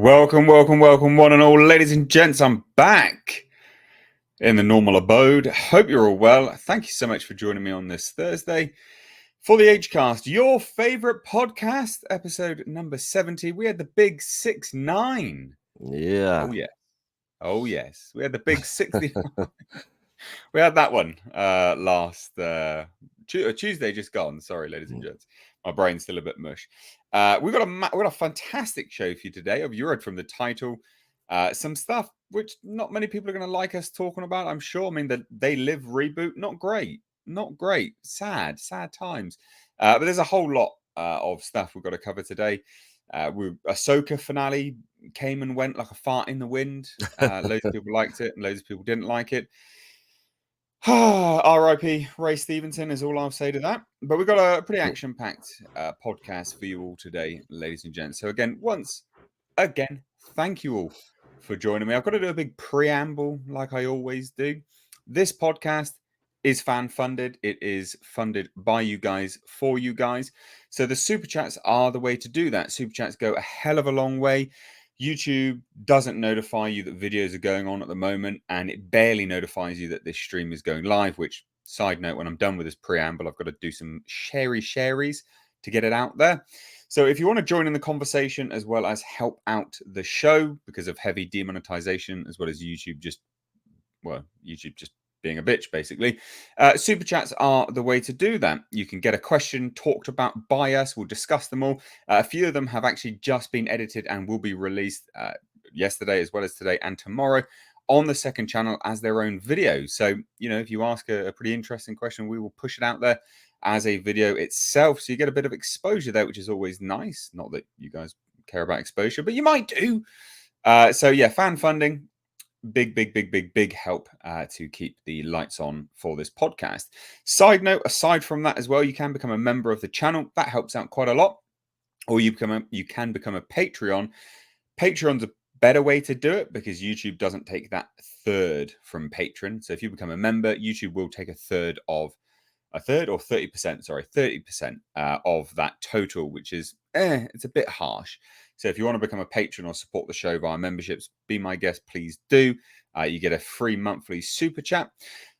Welcome, one and all, ladies and gents. I'm back in the normal abode. Hope you're all well. Thank you so much for joining me on this Thursday for the Hcast, your favorite podcast, episode number 70. We had the big 6-9. Yeah. Oh yes. We had the big 69. We had that one last Tuesday just gone. Sorry, ladies and gents. My brain's still a bit mush. We've got a fantastic show for you today. You read from the title. Some stuff which not many people are going to like us talking about, I'm sure. I mean, the They Live reboot, not great. Sad times. But there's a whole lot of stuff we've got to cover today. Ahsoka finale came and went like a fart in the wind. Loads of people liked it and loads of people didn't like it. R.I.P. Ray Stevenson is all I'll say to that. But we've got a pretty action-packed podcast for you all today, ladies and gents. So once again, thank you all for joining me. I've got to do a big preamble like I always do. This podcast is fan-funded. It is funded by you guys, for you guys. So the Super Chats are the way to do that. Super Chats go a hell of a long way. YouTube doesn't notify you that videos are going on at the moment, and it barely notifies you that this stream is going live, which, side note, when I'm done with this preamble, I've got to do some sharies to get it out there. So if you want to join in the conversation as well as help out the show because of heavy demonetization, as well as YouTube just being a bitch, basically. Super chats are the way to do that. You can get a question talked about by us. We'll discuss them all. A few of them have actually just been edited and will be released yesterday as well as today and tomorrow on the second channel as their own videos. So, if you ask a pretty interesting question, we will push it out there as a video itself. So you get a bit of exposure there, which is always nice. Not that you guys care about exposure, but you might do. Fan funding. Big help to keep the lights on for this podcast. Side note, aside from that as well, you can become a member of the channel. That helps out quite a lot. Or you can become a Patreon. Patreon's a better way to do it because YouTube doesn't take that third from Patreon. So if you become a member, YouTube will take a third or 30% of that total, which is it's a bit harsh. So if you want to become a patron or support the show via memberships, be my guest, please do. You get a free monthly super chat.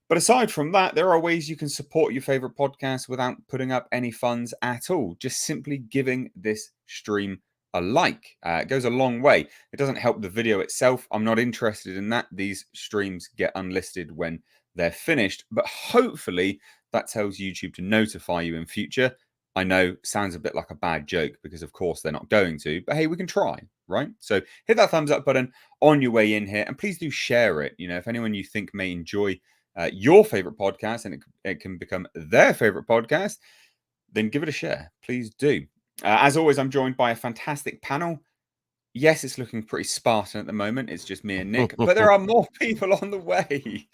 But aside from that, there are ways you can support your favorite podcast without putting up any funds at all. Just simply giving this stream a like. It goes a long way. It doesn't help the video itself. I'm not interested in that. These streams get unlisted when they're finished. But hopefully that tells YouTube to notify you in future. I know, sounds a bit like a bad joke because, of course, they're not going to. But hey, we can try, right? So hit that thumbs up button on your way in here. And please do share it. If anyone you think may enjoy your favorite podcast and it can become their favorite podcast, then give it a share. Please do. As always, I'm joined by a fantastic panel. Yes, it's looking pretty Spartan at the moment. It's just me and Nick, but there are more people on the way.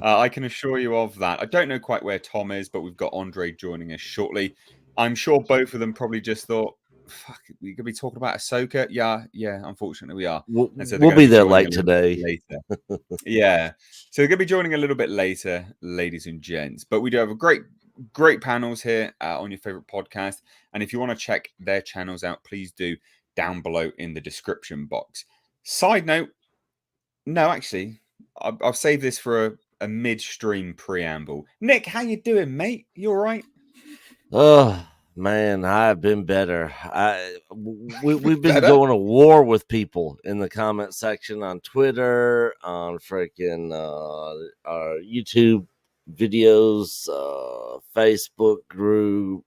I can assure you of that. I don't know quite where Tom is, but we've got Andre joining us shortly. I'm sure both of them probably just thought, fuck, we could be talking about Ahsoka. Yeah, unfortunately we are. And so we'll be there late today. Later. Yeah. So they're going to be joining a little bit later, ladies and gents. But we do have a great panels here on your favorite podcast. And if you want to check their channels out, please do down below in the description box. Side note, no, actually, I've saved this for a midstream preamble. Nick, how you doing, mate? You all right? Oh, man, I've been better. We've been going to war with people in the comment section on Twitter, on freaking our YouTube videos, Facebook group.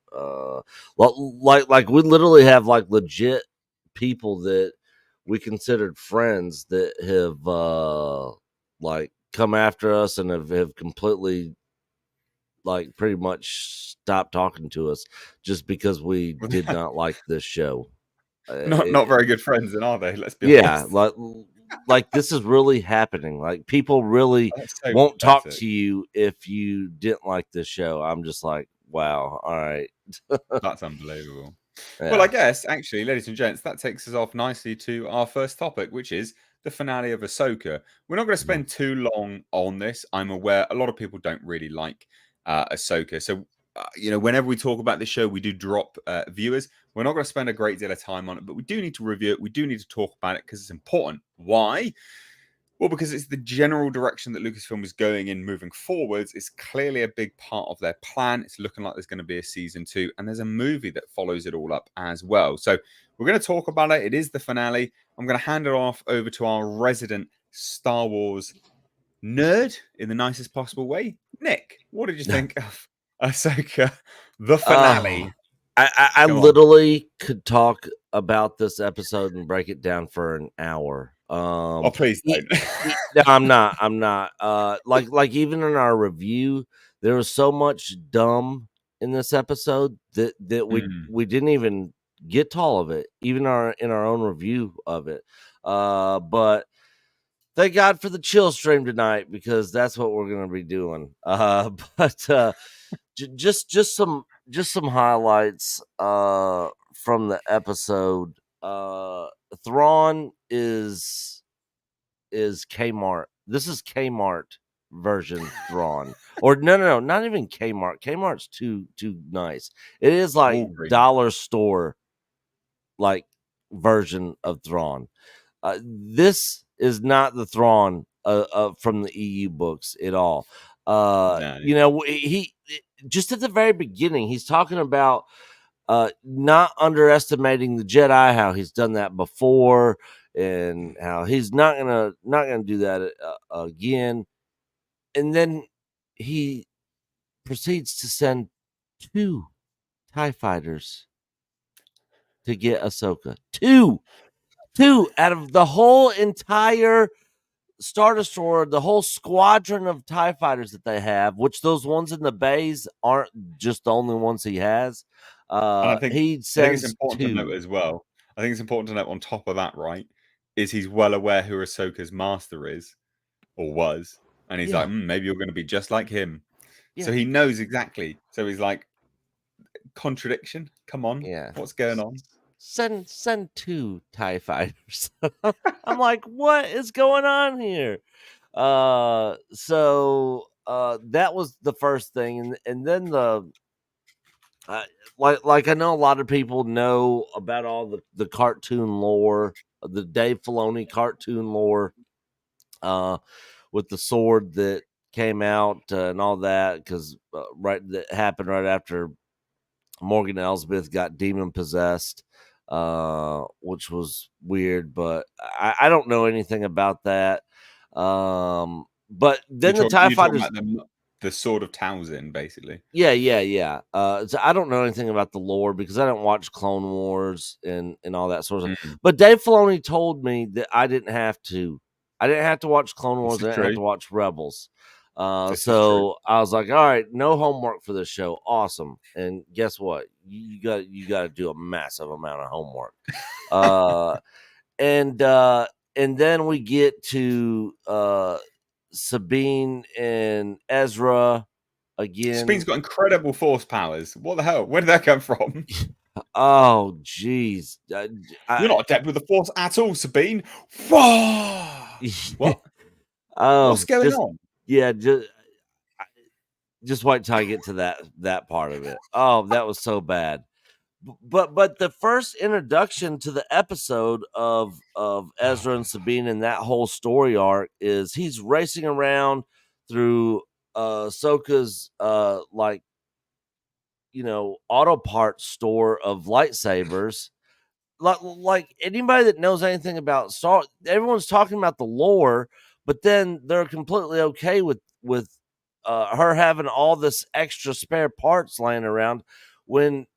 Like we literally have like legit people that we considered friends that have like come after us and have completely like pretty much stopped talking to us just because we did not like this show. Not very good friends, then, are they? Let's be honest. Yeah, like this is really happening. Like people really won't talk to you if you didn't like this show. I'm just like, wow, all right. That's unbelievable. Yeah. Well, I guess, actually, ladies and gents, that takes us off nicely to our first topic, which is the finale of Ahsoka. We're not going to spend too long on this. I'm aware a lot of people don't really like Ahsoka. So whenever we talk about this show, we do drop viewers. We're not going to spend a great deal of time on it, but we do need to review it. We do need to talk about it because it's important. Why? Well, because it's the general direction that Lucasfilm is going in moving forwards. It's clearly a big part of their plan. It's looking like there's going to be a season 2, and there's a movie that follows it all up as well. So we're going to talk about it. It is the finale. I'm going to hand it off over to our resident Star Wars nerd in the nicest possible way. Nick, what did you think of Ahsoka, the finale? I Come on. literally could talk about this episode and break it down for an hour. Oh, please don't. No, I'm not. Like even in our review, there was so much dumb in this episode that we didn't even get to all of it, even in our own review of it. But thank God for the chill stream tonight, because that's what we're going to be doing. But just some highlights from the episode. Thrawn is Kmart. This is Kmart version Thrawn. Or no, not even Kmart. Kmart's too nice. It is like Walgreens. dollar store like version of Thrawn. This is not the Thrawn from the EU books at all. No. He just at the very beginning, he's talking about not underestimating the Jedi, how he's done that before, and how he's not gonna do that again. And then he proceeds to send 2 TIE fighters to get Ahsoka. Two out of the whole entire Star Destroyer, the whole squadron of TIE fighters that they have, which those ones in the bays aren't just the only ones he has. And I think He it's sends important to note 2. as well. I think it's important to note on top of that, right, is he's well aware who Ahsoka's master is or was, and he's like, Yeah, maybe you're going to be just like him. So yeah, he knows exactly. So he's like, contradiction. Come on, yeah. what's going on? Send 2 TIE fighters. I'm like, what is going on here? So that was the first thing, and then the like I know a lot of people know about all the cartoon lore, the Dave Filoni cartoon lore, with the sword that came out and all that, because that happened right after Morgan Elsbeth got demon possessed, which was weird, but I don't know anything about that. But then the TIE You're talking fighters. about the sword of Towson, basically. Yeah. So I don't know anything about the lore because I don't watch Clone Wars and all that sort of stuff. But Dave Filoni told me that I didn't have to. I didn't have to watch Clone This Wars. is I didn't have true. to watch Rebels. This is true. So I was like, all right, no homework for this show. Awesome. And guess what? You got to do a massive amount of homework. And then we get to Sabine and Ezra again. Sabine's got incredible force powers. What the hell? Where did that come from? Oh, jeez. You're not adept with the force at all, Sabine. What? Oh, What's going on? Yeah, just wait till I get to that part of it. Oh, that was so bad. But the first introduction to the episode of Ezra and Sabine and that whole story arc is he's racing around through Ahsoka's auto parts store of lightsabers. Like anybody that knows anything about Star, everyone's talking about the lore, but then they're completely okay with her having all this extra spare parts laying around, when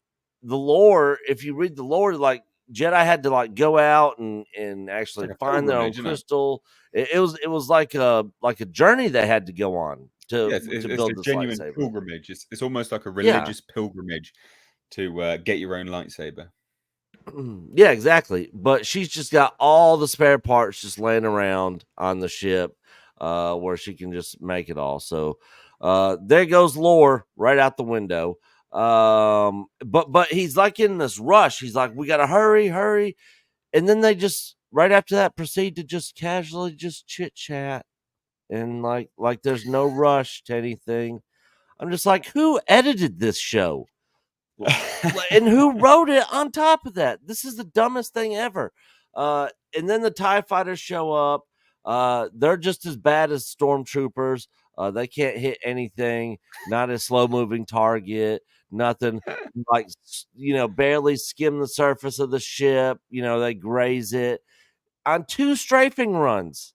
the lore, if you read the lore, like Jedi had to like go out and actually Like a find their own pilgrimage, isn't it? crystal. It was like a journey they had to go on to Yes, it's a build this genuine lightsaber. pilgrimage. It's almost like a Yeah. religious pilgrimage to get your own lightsaber. Yeah, exactly. But she's just got all the spare parts just laying around on the ship, where she can just make it all. So there goes lore right out the window. But he's like in this rush. He's like, we gotta hurry. And then they just right after that proceed to just casually just chit chat and like there's no rush to anything. I'm just like, who edited this show? And who wrote it on top of that? This is the dumbest thing ever. And then the TIE fighters show up. They're just as bad as stormtroopers. They can't hit anything, not a slow moving target, nothing, like, barely skim the surface of the ship. They graze it on 2 strafing runs.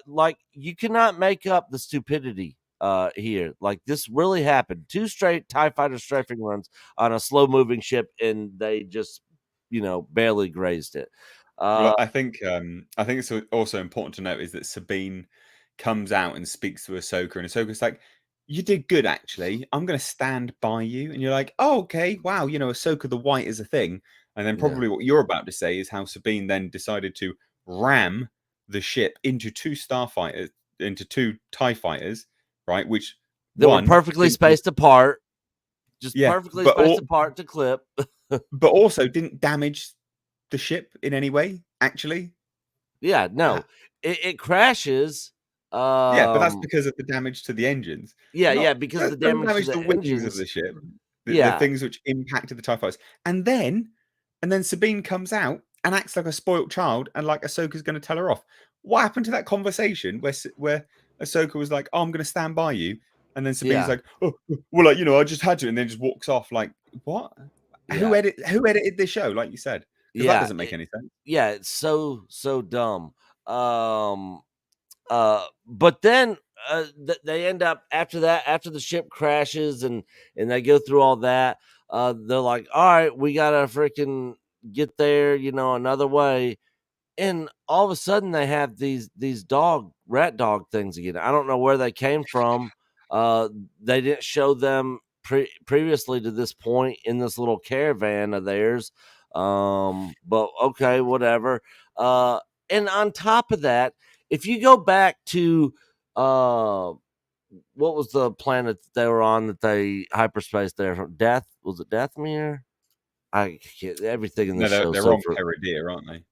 Like, you cannot make up the stupidity here. Like, this really happened. 2 straight TIE fighter strafing runs on a slow moving ship, and they just, barely grazed it. Well, I think it's also important to note is that Sabine comes out and speaks to Ahsoka, and Ahsoka's like, "You did good, actually. I'm going to stand by you." And you're like, "Oh, okay, wow. Ahsoka the White is a thing." And then Yeah. probably what you're about to say is how Sabine then decided to ram the ship into 2 starfighters, into 2 Tie fighters, right? Which That were one perfectly didn't, spaced apart, just yeah, perfectly spaced apart to clip. but also didn't damage the ship in any way. Actually, Yeah, Uh, no. It crashes. Yeah, but that's Um, because of the damage to the engines. yeah, Not yeah, because of the don't damage to damage the the wings of the engines. ship, the Yeah, things which impacted the TIE fighters. And then Sabine comes out and acts like a spoilt child, and like Ahsoka's gonna tell her off. What happened to that conversation where Ahsoka was like, "Oh, I'm gonna stand by you," and then Sabine's yeah, like, "Oh, well, like, I just had to," and then just walks off like, "What? Who yeah, edited this show?" Like you said, because that yeah. doesn't make any sense. Yeah, it's so dumb. Um, but then they end up after that, after the ship crashes and they go through all that. They're like, all right, we gotta freaking get there, another way. And all of a sudden they have these rat dog things again. I don't know where they came from. Uh, they didn't show them previously to this point in this little caravan of theirs. But okay, whatever. Uh, and on top of that, if you go back to uh, what was the planet that they were on that they hyperspace there? Death, was it Deathmere? I can't, everything in No, this they're show they're so on Peridia, aren't they?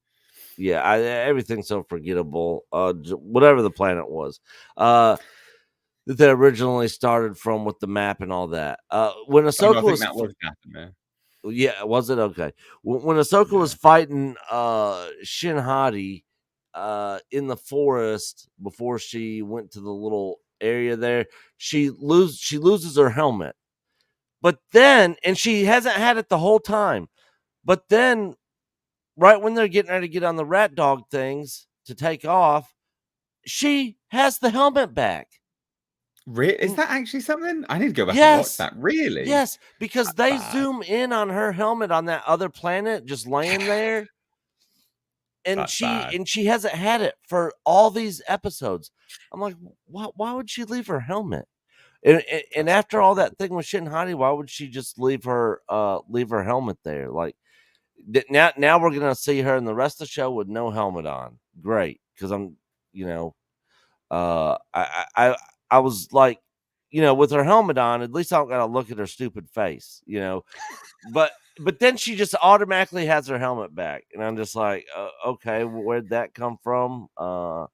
yeah, everything's so forgettable. Whatever the planet was, that they originally started from with the map and all that. When Oh no, I Ahsoka think was, that was Dathomir. yeah, was it okay? When Ahsoka was Yeah. fighting Shin Hati in the forest before she went to the little area there, she loses her helmet, but then and she hasn't had it the whole time, but then right when they're getting ready to get on the rat dog things to take off, she has the helmet back. Is And that actually something? I need to go back and watch yes, that. Really? yes, because That's they bad. zoom in on her helmet on that other planet just laying there, and That's she bad. and she hasn't had it for all these episodes. I'm like, why would she leave her helmet? And That's after all that thing with Shin Hati, why would she just leave her helmet there? Like, now we're gonna see her in the rest of the show with no helmet on. Great, because I'm, you know, I was like, with her helmet on, at least I don't gotta look at her stupid face. But then she just automatically has her helmet back, and I'm just like, okay, where'd that come from? All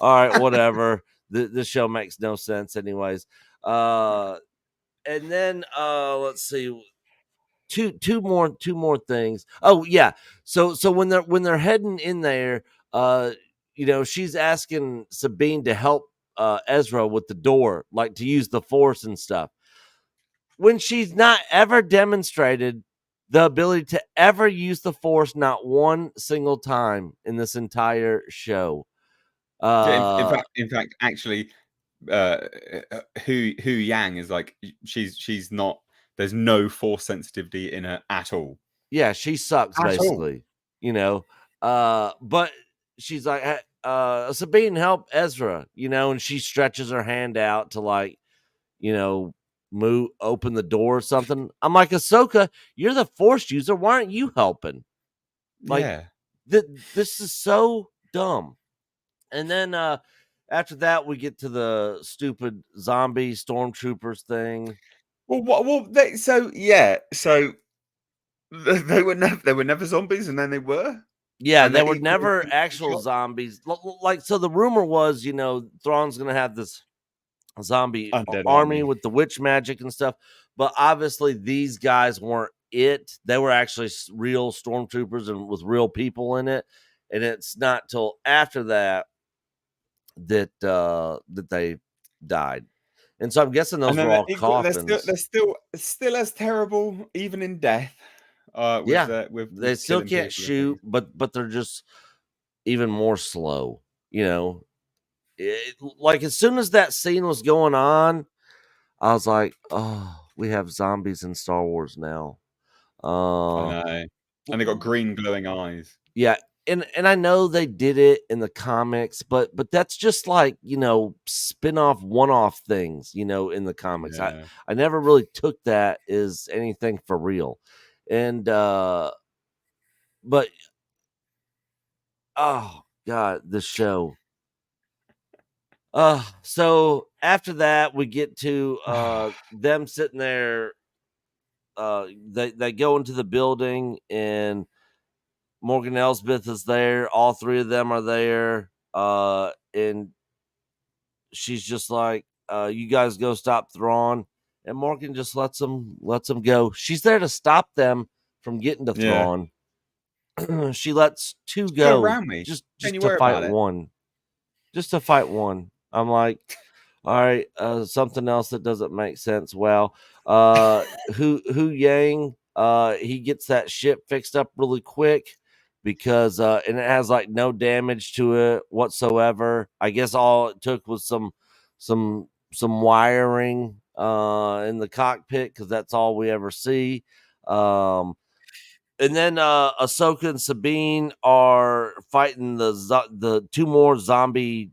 right, whatever. This show makes no sense, anyways. Uh, and then let's see, two more things. Oh yeah, so when they're heading in there, uh, she's asking Sabine to help Ezra with the door, like to use the Force and stuff, when she's not ever demonstrated the ability to ever use the Force, not one single time in this entire show. Yeah, in Uh, fact, actually, uh, Hu Yang is like she's not. There's no force sensitivity in her at all. yeah, she sucks At all. basically, you know. But she's like, Sabine, help Ezra, and she stretches her hand out to like, you know, move open the door or something. I'm like, Ahsoka, you're the Force user. Why aren't you helping? Like, Yeah. this is so dumb. And then after that, we get to the stupid zombie stormtroopers thing. Well, what? Well, so yeah, so they were never zombies, and then they were, Yeah, and they they're were never equally actual shot. zombies. Like, so the rumor was, Thrawn's gonna have this zombie Undead army army. with the witch magic and stuff. But obviously, these guys weren't it. They were actually real stormtroopers and with real people in it. And it's not till after that that they died. And so I'm guessing And those were then all coffins. they're still as terrible, even in death. Yeah, With they still killing can't people and shoot, things. but they're just even more slow. You know, like as soon as that scene was going on, I was like, oh, we have zombies in Star Wars now. I Uh, know. And they got green glowing eyes. yeah, and I know they did it in the comics, but that's just like spin-off one-off things, in the comics. Yeah. I never really took that as anything for real, and but oh god, the show. So after that, we get to them sitting there. They go into the building and Morgan Elsbeth is there. All three of them are there. And she's just like, "You guys go stop Thrawn," and Morgan just lets them go. She's there to stop them from getting to Yeah. Thrawn. She lets two Go go around me. Don't just you to worry fight about it. one. Just to fight one. I'm like, all right, something else that doesn't make sense. Well, Hu Yang, he gets that ship fixed up really quick because and it has like no damage to it whatsoever. I guess all it took was some wiring in the cockpit because that's all we ever see. Um, and then Ahsoka and Sabine are fighting the two more zombie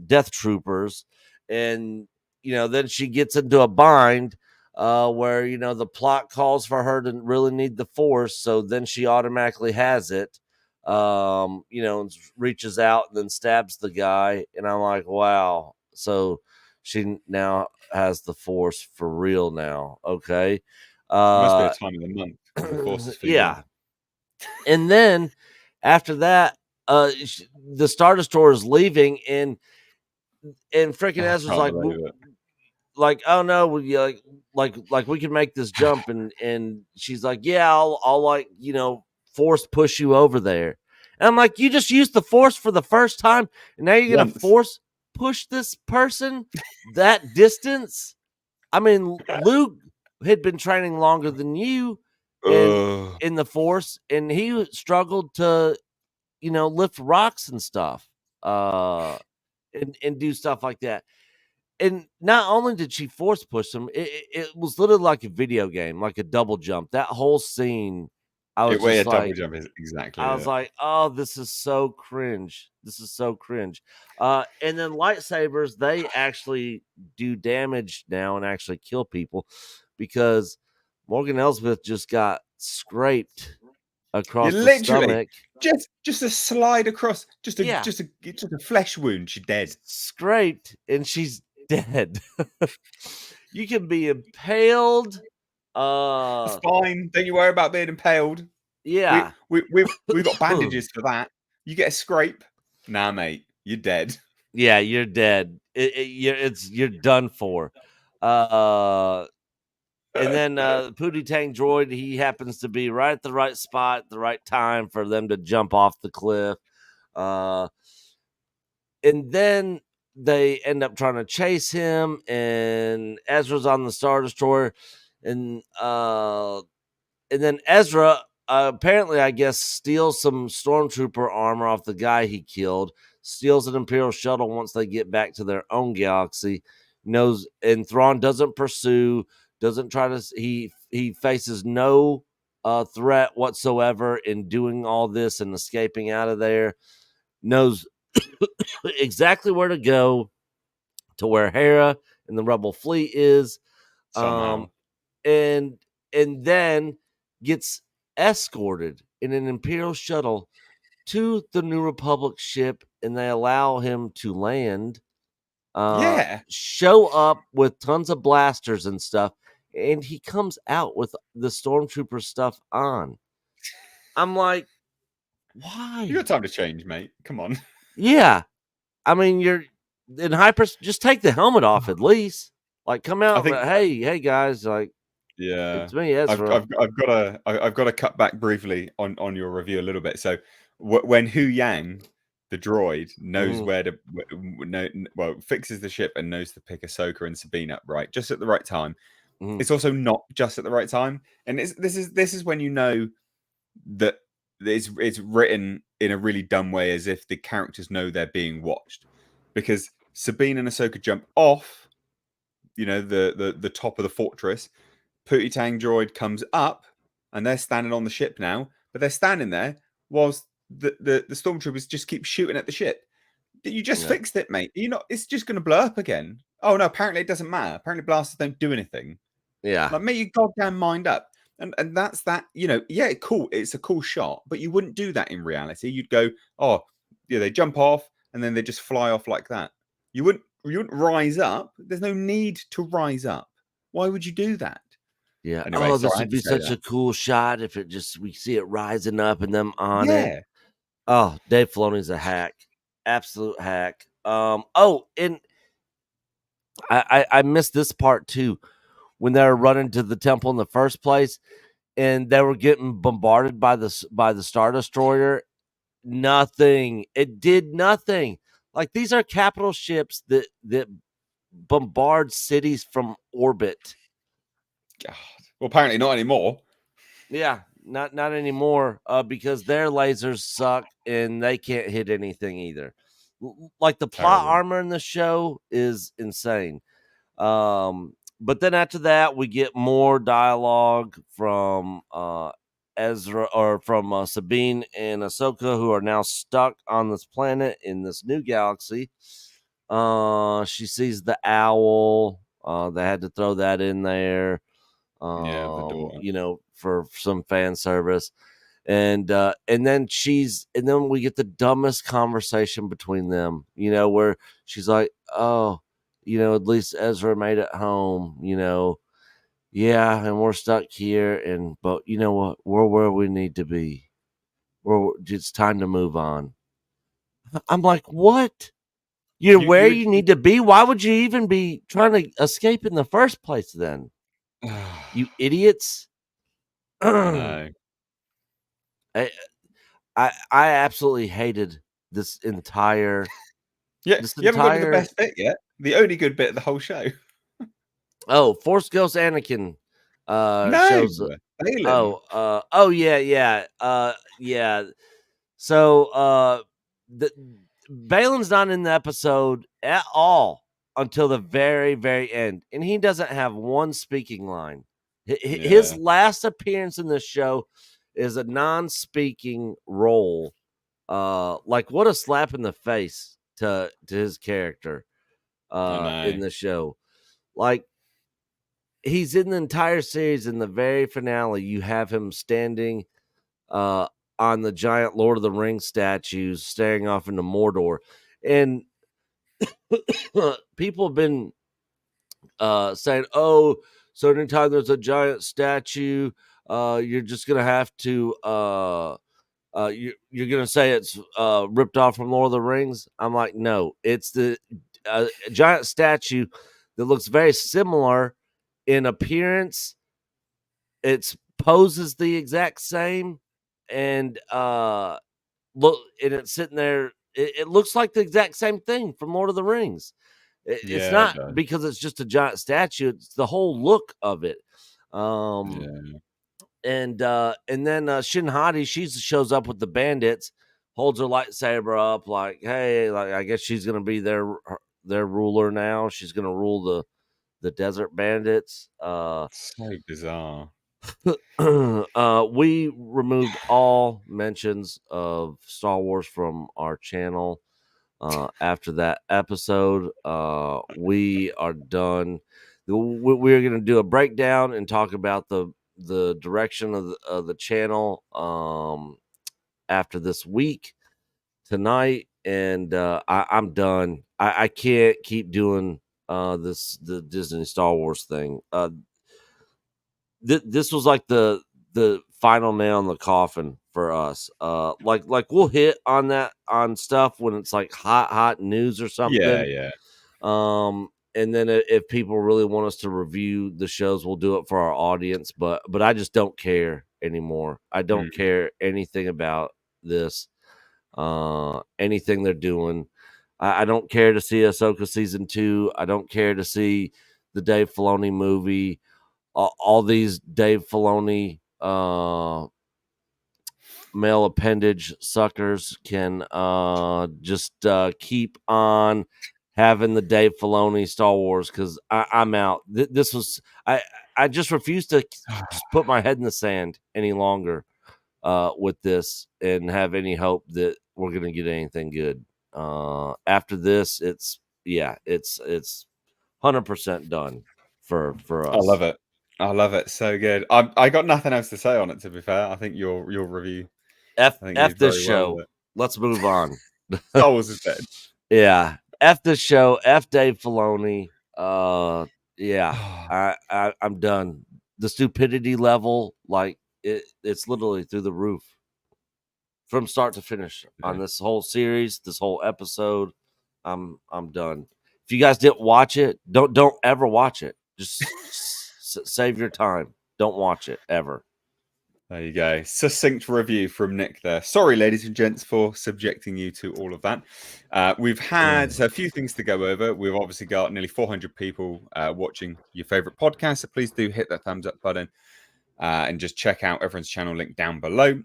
death troopers, and then she gets into a bind where the plot calls for her to really need the Force, so then she automatically has it. And reaches out and then stabs the guy, and I'm like, wow. So she now has the Force for real now. Okay. It must be a Uh, time of the month because the force is feeling. yeah. And then after that, the Star Destroyer is leaving, and freaking Oh, I Ezra's can't like, believe it. oh no, like we can make this jump, and she's like, yeah, I'll like force push you over there. And I'm like, you just used the Force for the first time, and now you're gonna Once. force push this person that distance. I mean, Luke had been training longer than you in Ugh. in the Force, and he struggled to lift rocks and stuff, and do stuff like that. And not only did she force push him, it was literally like a video game, like a double jump. That whole scene, I was A just double like, jump is exactly it. oh, this is so cringe. This is so cringe. And then lightsabers, they actually do damage now and actually kill people because Morgan Elsbeth just got scraped You across the literally stomach. just a slide across, Yeah, just a flesh wound. She's dead. scraped, and she's dead. You can be impaled. That's Uh, fine. Don't you worry about being impaled. yeah, We've got bandages for that. You get a scrape. Nah, mate, you're dead. yeah, you're dead. You're done for. Uh, and then Pootie Tang Droid, he happens to be right at the right spot, at the right time for them to jump off the cliff. Uh, and then they end up trying to chase him, and Ezra's on the Star Destroyer, and then Ezra apparently, I guess, steals some stormtrooper armor off the guy he killed, steals an Imperial shuttle once they get back to their own galaxy. Knows, and Thrawn doesn't pursue, doesn't try to. He faces no threat whatsoever in doing all this and escaping out of there. Knows exactly where to go to where Hera and the Rebel fleet is. Um, Somehow. and then gets escorted in an Imperial shuttle to the New Republic ship, and they allow him to land. Yeah. Show up with tons of blasters and stuff, and he comes out with the stormtrooper stuff on. I'm like, You why? got time to change, mate. Come on. Yeah, I mean, you're. in hyper, just take the helmet off at least. Like, come I out, think, hey guys, like, yeah, it's me, Ezra. I've got to cut back briefly on your review a little bit. So when Hu Yang, the droid, knows Mhm, where to well, fixes the ship and knows to pick Ahsoka and Sabine up, right, just at the right time. mhm. It's also not just at the right time, and this is when you know that it's written in a really dumb way, as if the characters know they're being watched, because Sabine and Ahsoka jump off, the top of the fortress. Pootie Tang droid comes up, and they're standing on the ship now, but they're standing there whilst the stormtroopers just keep shooting at the ship. You just Yeah, fixed it, mate. You know, it's just going to blow up again. Oh no, apparently it doesn't matter. Apparently blasters don't do anything. yeah, Like, make your goddamn mind up. And that's that, yeah, cool. It's a cool shot, but you wouldn't do that in reality. You'd go, oh, yeah, they jump off and then they just fly off like that. You wouldn't rise up. There's no need to rise up. Why would you do that? yeah. Anyway, Oh, sorry, this I would had to be say such that. a cool shot if it just we see it rising up and them on it. Yeah. Oh, Dave Filoni's a hack, absolute hack. Oh, and I missed this part too when they were running to the temple in the first place, and they were getting bombarded by the Star Destroyer. Nothing. It did nothing. Like, these are capital ships that bombard cities from orbit. God. Well, apparently not anymore. Yeah, not anymore. Because their lasers suck and they can't hit anything either. Like, the plot Terrible. armor in the show is insane. But then after that, we get more dialogue from Ezra, or from Sabine and Ahsoka, who are now stuck on this planet in this new galaxy. She sees the owl. They had to throw that in there, Yeah, the daughter. for some fan service. And then we get the dumbest conversation between them, where she's like, oh, at least Ezra made it home, yeah, and we're stuck here, but you know what, we're where we need to be. It's time to move on. I'm like, what? You're You where you would. you need to be? Why would you even be trying to escape in the first place then? You idiots. I I, know. I absolutely hated this entire Yeah, this you haven't got to the entire best bit yet. The only good bit of the whole show. Oh, Force Ghost Anakin No, shows. Balin. Oh yeah, yeah. Yeah. So the Balin's not in the episode at all until the very, very end, and he doesn't have one speaking line. His Yeah, last appearance in the show is a non-speaking role. Like, what a slap in the face to his character I in know. the show. Like, he's in the entire series. In the very finale, you have him standing uh on the giant Lord of the Rings statues staring off into Mordor. And people have been saying, oh, so anytime there's a giant statue, you're just gonna have to you're gonna say it's ripped off from Lord of the Rings. I'm like, no, it's the giant statue that looks very similar in appearance. It's poses the exact same, and look, and it's sitting there. It looks like the exact same thing from Lord of the Rings. It's Yeah, it not does. because it's just a giant statue; it's the whole look of it. Um, Yeah, and then Shin Hati, she shows up with the bandits, holds her lightsaber up, like, hey, like, I guess she's gonna be their ruler now. She's gonna rule the desert bandits. so bizarre. We removed all mentions of Star Wars from our channel after that episode. We are done. We're going to do a breakdown and talk about the direction of the channel after this week tonight, and I'm done. I can't keep doing the Disney Star Wars thing. This was like the final nail in the coffin for us. Like we'll hit on that on stuff when it's like hot news or something. Yeah. And then if people really want us to review the shows, we'll do it for our audience. But I just don't care anymore. I don't care anything about this, anything they're doing. I don't care to see Ahsoka season 2. I don't care to see the Dave Filoni movie. All these Dave Filoni male appendage suckers can just keep on having the Dave Filoni Star Wars, because I'm out. This was I just refuse to just put my head in the sand any longer with this and have any hope that we're gonna get anything good. After this, it's 100% done for I us. love it. I love it. So good. I got nothing else to say on it, to be fair. I think your review, I think, F is this very well show. with it. Let's move on. Star Wars is dead. Yeah, F this show. F Dave Filoni. Yeah, I'm done. The stupidity level, like it's literally through the roof from start to finish on this whole series, this whole episode. I'm done. If you guys didn't watch it, don't ever watch it. Just save your time. Don't watch it ever. There you go. Succinct review from Nick there. Sorry, ladies and gents, for subjecting you to all of that. We've had a few things to go over. We've obviously got nearly 400 people watching your favorite podcast. So please do hit that thumbs up button and just check out everyone's channel link down below.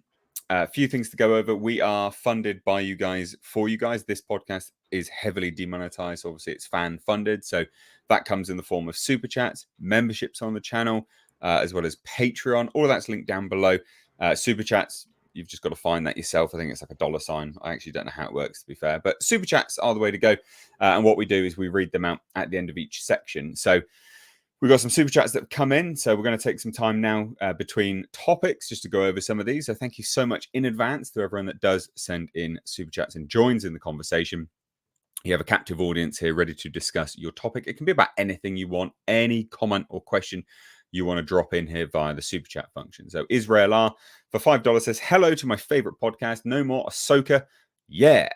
A few things to go over. We are funded by you guys for you guys. This podcast is heavily demonetized. Obviously, it's fan funded. So that comes in the form of super chats, memberships on the channel, as well as Patreon. All of that's linked down below. Super chats, you've just got to find that yourself. I think it's like a $sign. I actually don't know how it works, to be fair. But super chats are the way to go. And what we do is we read them out at the end of each section. So we've got some super chats that have come in. So we're going to take some time now between topics just to go over some of these. So thank you so much in advance to everyone that does send in super chats and joins in the conversation. You have a captive audience here ready to discuss your topic. It can be about anything you want, any comment or question you want to drop in here via the super chat function. So Israel R for $5 says, hello to my favorite podcast, No More Ahsoka. Yeah,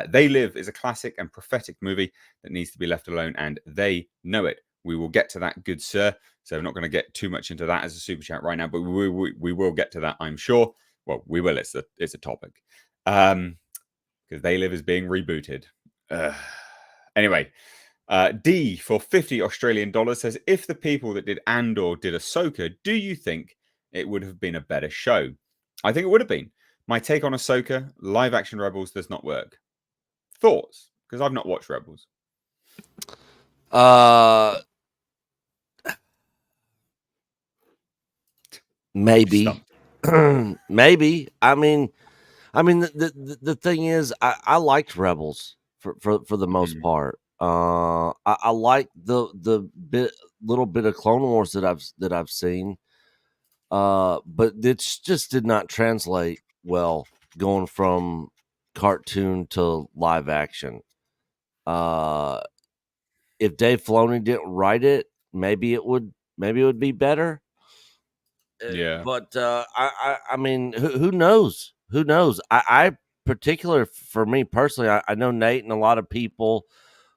They Live is a classic and prophetic movie that needs to be left alone, and they know it. We will get to that, good sir. So I'm not going to get too much into that as a super chat right now, but we will get to that, I'm sure. Well, we will. It's a topic. Because They Live is being rebooted. Anyway, D for 50 Australian dollars says, if the people that did Andor did Ahsoka, do you think it would have been a better show? I think it would have been. My take on Ahsoka, live action Rebels does not work. Thoughts? Because I've not watched Rebels. Maybe. Maybe. I mean the thing is, I liked Rebels for the most part. I like the little bit of Clone Wars that I've seen. But it just did not translate well going from cartoon to live action. If Dave Filoni didn't write it, maybe it would be better. Yeah. But I mean, who knows? Who knows? I particular for me personally, I know Nate and a lot of people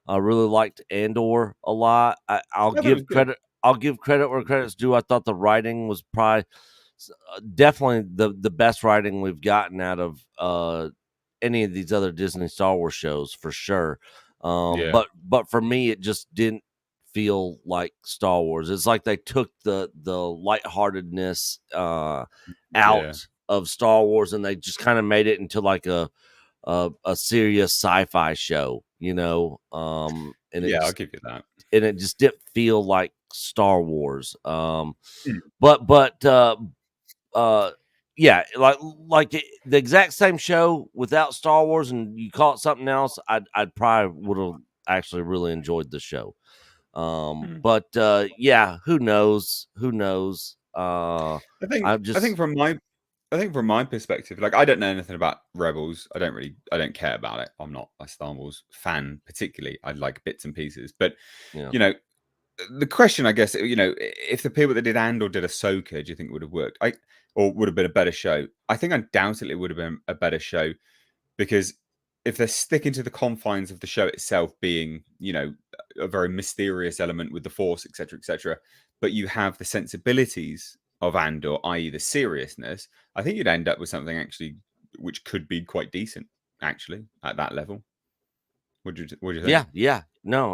really liked Andor a lot. I'll I thought it was give good. credit. I'll give credit where credit's due. I thought the writing was probably definitely the best writing we've gotten out of any of these other Disney Star Wars shows for sure. Yeah. But for me, it just didn't feel like Star Wars. It's like they took the lightheartedness Yeah. out of Star Wars and they just kind of made it into like a serious sci-fi show, you know. And Yeah, I'll give you that. it just didn't feel like Star Wars. Mm. But yeah, the exact same show without Star Wars, and you call it something else, I'd probably would have actually really enjoyed the show. Mm. But yeah, who knows? Who knows? I think I'm I just think from my perspective, like I don't know anything about Rebels. I don't care about it. I'm not a Star Wars fan particularly. I like bits and pieces, but yeah. you know, the question, I guess, if the people that did Andor did Ahsoka, do you think it would have worked? Or would have been a better show? I think undoubtedly it would have been a better show, because if they're sticking to the confines of the show itself being, a very mysterious element with the Force, etc., but you have the sensibilities of Andor, i.e. the seriousness, I think you'd end up with something actually which could be quite decent, actually, at that level. What do you think? Yeah. No,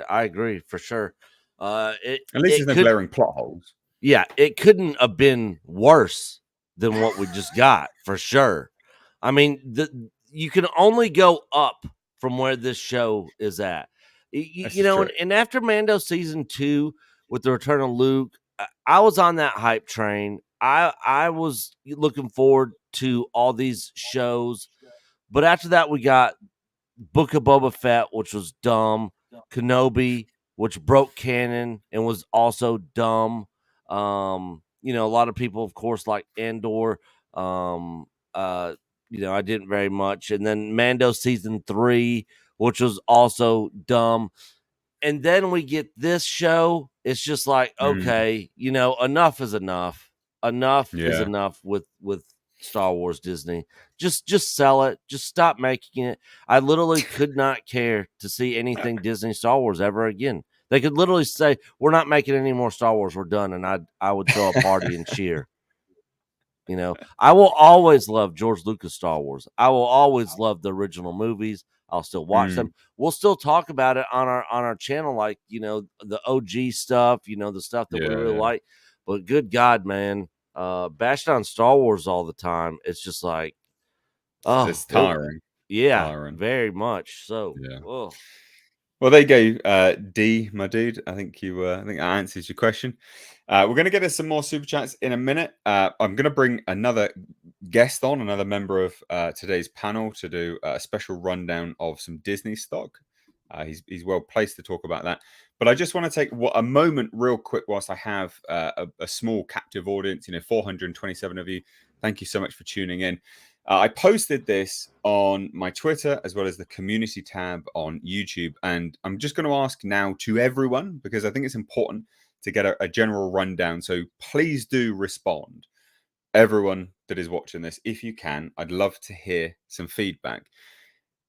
I agree for sure. At least It there's no could, glaring plot holes. yeah, it couldn't have been worse than what we just got for sure. I mean, you can only go up from where this show is at. This is true. And after Mando season 2 with the return of Luke, I was on that hype train. I was looking forward to all these shows, but after that we got Book of Boba Fett, which was dumb. Kenobi, which broke canon and was also dumb. A lot of people, of course, like Andor. Um, I didn't very much. And then Mando season 3, which was also dumb. And then we get this show. It's just like, Mm, okay, enough is enough. Enough is yeah. enough with Star Wars Disney. Just sell it. Just stop making it. I literally could not care to see anything Disney Star Wars ever again. They could literally say, "We're not making any more Star Wars. We're done," and I would throw a party and cheer. I will always love George Lucas Star Wars. I will always love the original movies. I'll still watch them. Mm, We'll still talk about it on our channel, like the OG stuff, the stuff that we really yeah. like. But good God, man, bashing on Star Wars all the time. It's just like, It's oh, tiring. It's yeah, tiring. very much so. Yeah. Oh, Well, there you go, D, my dude. I think that answers your question. We're going to get us some more super chats in a minute. I'm going to bring another guest on, another member of today's panel, to do a special rundown of some Disney stock. He's well placed to talk about that. But I just want to take a moment, real quick, whilst I have a small captive audience. 427 of you. Thank you so much for tuning in. I posted this on my Twitter as well as the community tab on YouTube. And I'm just going to ask now to everyone, because I think it's important to get a general rundown. So please do respond. Everyone that is watching this, if you can, I'd love to hear some feedback.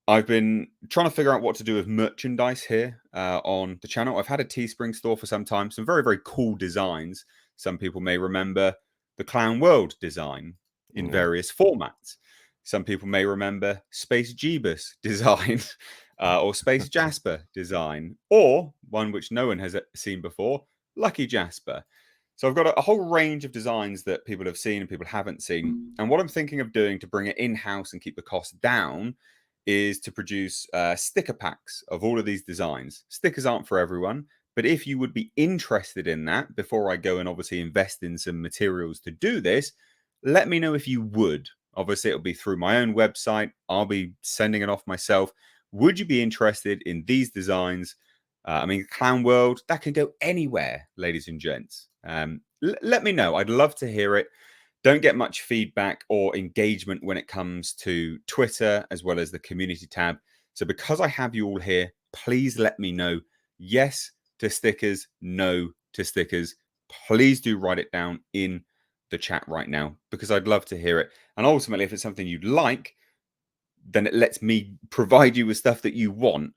I've been trying to figure out what to do with merchandise here on the channel. I've had a Teespring store for some time, some very, very cool designs. Some people may remember the Clown World design in yeah. various formats. Some people may remember Space Jeebus design or Space Jasper design, or one which no one has seen before, Lucky Jasper. So I've got a whole range of designs that people have seen and people haven't seen. And what I'm thinking of doing to bring it in-house and keep the cost down is to produce sticker packs of all of these designs. Stickers aren't for everyone, but if you would be interested in that, before I go and obviously invest in some materials to do this, let me know if you would. Obviously, it'll be through my own website. I'll be sending it off myself. Would you be interested in these designs? Clown World, that can go anywhere, ladies and gents. Let me know. I'd love to hear it. Don't get much feedback or engagement when it comes to Twitter as well as the community tab. So because I have you all here, please let me know yes to stickers, no to stickers. Please do write it down in the chat right now, because I'd love to hear it. And ultimately, if it's something you'd like, then it lets me provide you with stuff that you want.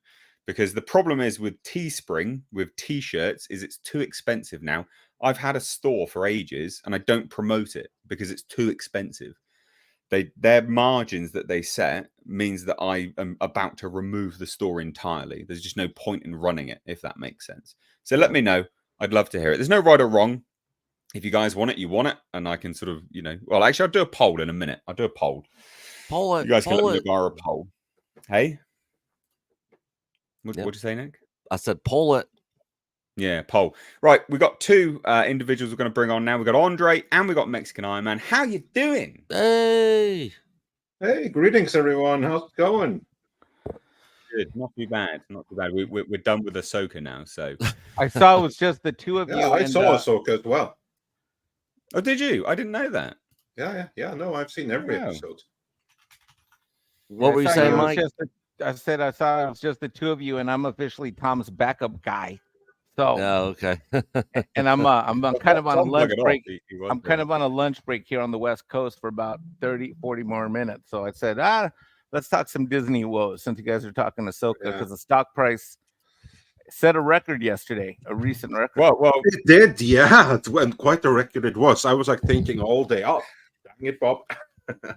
Because the problem is with Teespring, with t-shirts, is it's too expensive now. I've had a store for ages and I don't promote it because it's too expensive. Their margins that they set means that I am about to remove the store entirely. There's just no point in running it, if that makes sense. So let me know. I'd love to hear it. There's no right or wrong. If you guys want it, you want it. And I can sort of, well, actually, I'll do a poll in a minute. I'll do a poll. Poll it. You guys can let Poll me know it. via a poll. Hey? Yep. What'd you say, Nick? I said poll it. Yeah, poll. Right, we've got two individuals we're going to bring on now. We've got Andre and we've got Mexican Iron Man. How you doing? Hey. Hey, greetings, everyone. How's it going? Good. Not too bad. Not too bad. We're done with Ahsoka now, so. I saw it was just the two of you. Yeah, I saw Ahsoka as well. Oh, did you? I didn't know that. Yeah. No, I've seen every episode. What were you saying, Mike? I said I saw it was just the two of you, and I'm officially Tom's backup guy. So, okay. and I'm kind of on a Tom lunch plug it break. off. He I'm won't do kind it. of on a lunch break here on the West Coast for about 30, 40 more minutes. So I said, let's talk some Disney woes since you guys are talking Ahsoka, because the stock price set a record yesterday, a recent record. Well, It did, yeah. And quite a record it was. I was like thinking all day, oh, dang it, Bob.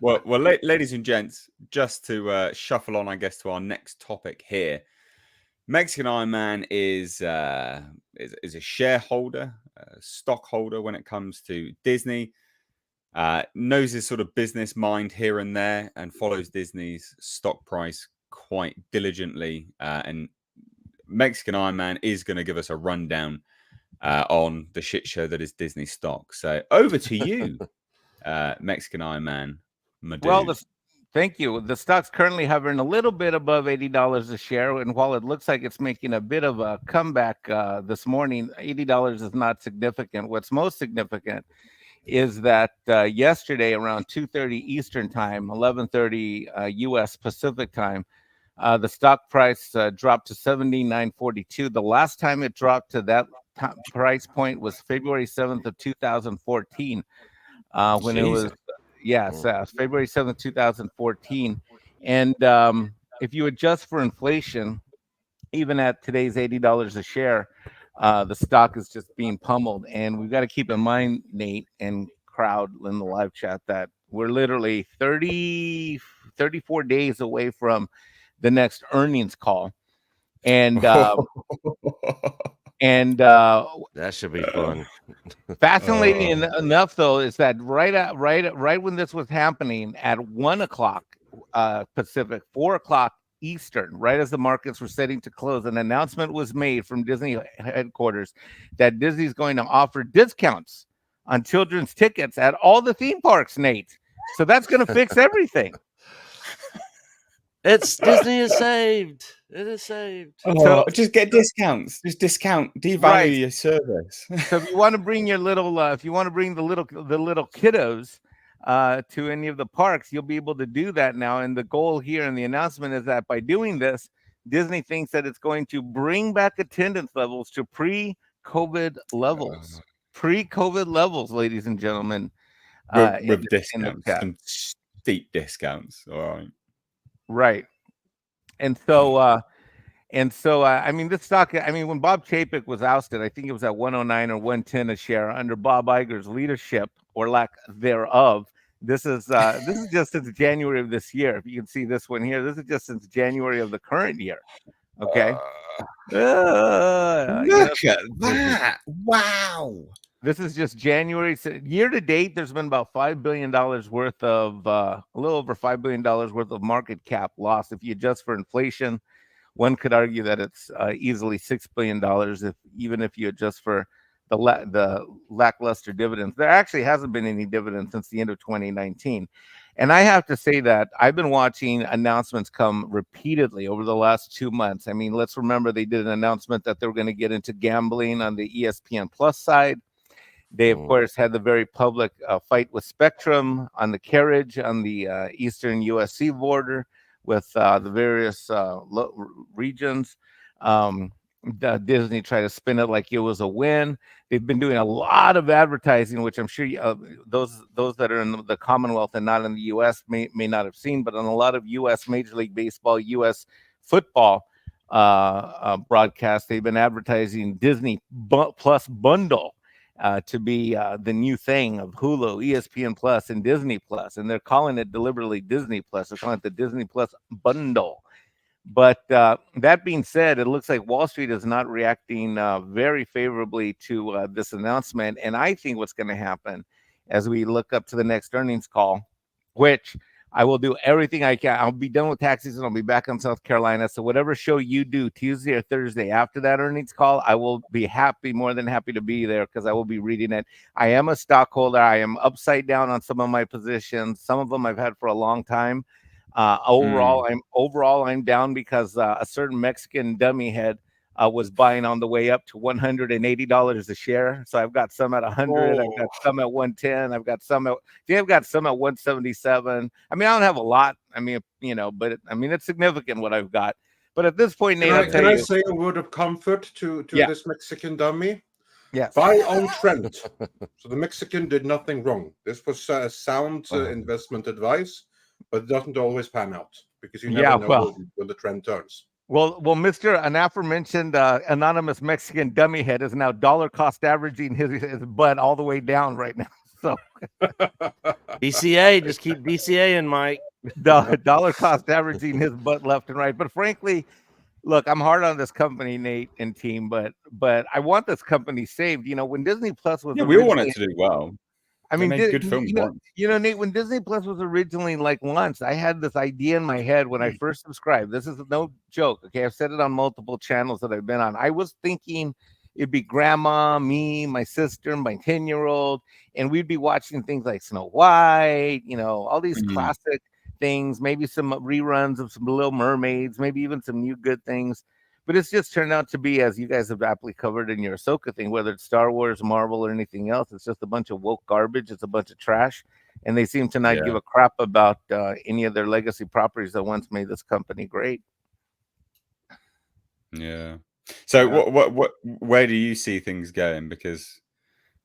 well, ladies and gents, just to shuffle on, I guess, to our next topic here. Mexican Iron Man is a shareholder, a stockholder when it comes to Disney. Knows his sort of business mind here and there, and follows Disney's stock price quite diligently. And Mexican Iron Man is going to give us a rundown on the shit show that is Disney stock. So over to you, Mexican Iron Man. Well, thank you. The stock's currently hovering a little bit above $80 a share, and while it looks like it's making a bit of a comeback this morning, $80 is not significant. What's most significant is that yesterday around 2:30 Eastern time, 11:30 U.S. Pacific time, the stock price dropped to 79.42. The last time it dropped to that price point was February 7th of 2014, when it was February 7th, 2014. And if you adjust for inflation, even at today's $80 a share, the stock is just being pummeled. And we've got to keep in mind, Nate and crowd in the live chat, that we're literally 34 days away from the next earnings call. And that should be fun. Fascinating enough, though, is that right when this was happening at 1:00 Pacific, 4:00 Eastern, right as the markets were setting to close, an announcement was made from Disney headquarters that Disney's going to offer discounts on children's tickets at all the theme parks, Nate. So that's going to fix everything. It's Disney is saved. It is saved. So just get discounts. Just devalue your service. So if you want to bring your little, if you want to bring the little kiddos to any of the parks, you'll be able to do that now. And the goal here and the announcement is that by doing this, Disney thinks that it's going to bring back attendance levels to pre-COVID levels. Pre-COVID levels, ladies and gentlemen. With discounts, some steep discounts. All right. Right. And so, I mean, this stock, I mean, when Bob Chapek was ousted, I think it was at 109 or 110 a share under Bob Iger's leadership, or lack thereof. This is just since January of this year. If you can see this one here, this is just since January of the current year. Okay. Look at that. Wow. This is just January. Year to date, there's been about $5 billion worth of, a little over $5 billion worth of market cap loss. If you adjust for inflation, one could argue that it's easily $6 billion, even if you adjust for the lackluster dividends. There actually hasn't been any dividends since the end of 2019. And I have to say that I've been watching announcements come repeatedly over the last 2 months. I mean, let's remember they did an announcement that they were going to get into gambling on the ESPN Plus side. They, of course, had the very public fight with Spectrum on the carriage on the eastern USC border with the various regions. Disney tried to spin it like it was a win. They've been doing a lot of advertising, which I'm sure those that are in the Commonwealth and not in the U.S. may not have seen, but on a lot of U.S. Major League Baseball, U.S. football broadcasts, they've been advertising Disney Plus bundle to be the new thing of Hulu, ESPN Plus, and Disney Plus, and they're calling it deliberately Disney Plus. They're calling it the Disney Plus bundle. But that being said, it looks like Wall Street is not reacting very favorably to this announcement. And I think what's going to happen as we look up to the next earnings call, which I will do everything I can. I'll be done with tax season. I'll be back in South Carolina. So whatever show you do Tuesday or Thursday after that earnings call, I will be more than happy to be there because I will be reading it. I am a stockholder. I am upside down on some of my positions. Some of them I've had for a long time. Overall, I'm down because a certain Mexican dummy head was buying on the way up to $180 a share. So I've got some at 100. I've got some at 110. I've got some at 177. I mean, I don't have a lot. I mean, but it's significant what I've got. But at this point, Nate, I'll tell Can I you, say a word of comfort to Yeah. this Mexican dummy? yes, Buy on trend. So the Mexican did nothing wrong. This was sound investment advice, but it doesn't always pan out because you never Yeah, know well. when the trend turns. Well, Mr. An aforementioned anonymous Mexican dummy head is now dollar cost averaging his butt all the way down right now. So DCA, just keep DCAing, Mike. dollar cost averaging his butt left and right. But frankly, look, I'm hard on this company, Nate and team, but I want this company saved. You know, when Disney Plus was Yeah, we all want originally, it to do well. I They mean, made good films once. Nate, when Disney Plus was originally like launched, I had this idea in my head when I first subscribed. This is no joke. Okay, I've said it on multiple channels that I've been on. I was thinking it'd be grandma, me, my sister, my 10-year-old, and we'd be watching things like Snow White, you know, all these classic things, maybe some reruns of some Little Mermaids, maybe even some new good things. But it's just turned out to be, as you guys have aptly covered in your Ahsoka thing, whether it's Star Wars, Marvel, or anything else, it's just a bunch of woke garbage. It's a bunch of trash. And they seem to not give a crap about any of their legacy properties that once made this company great. Yeah. So where do you see things going? Because,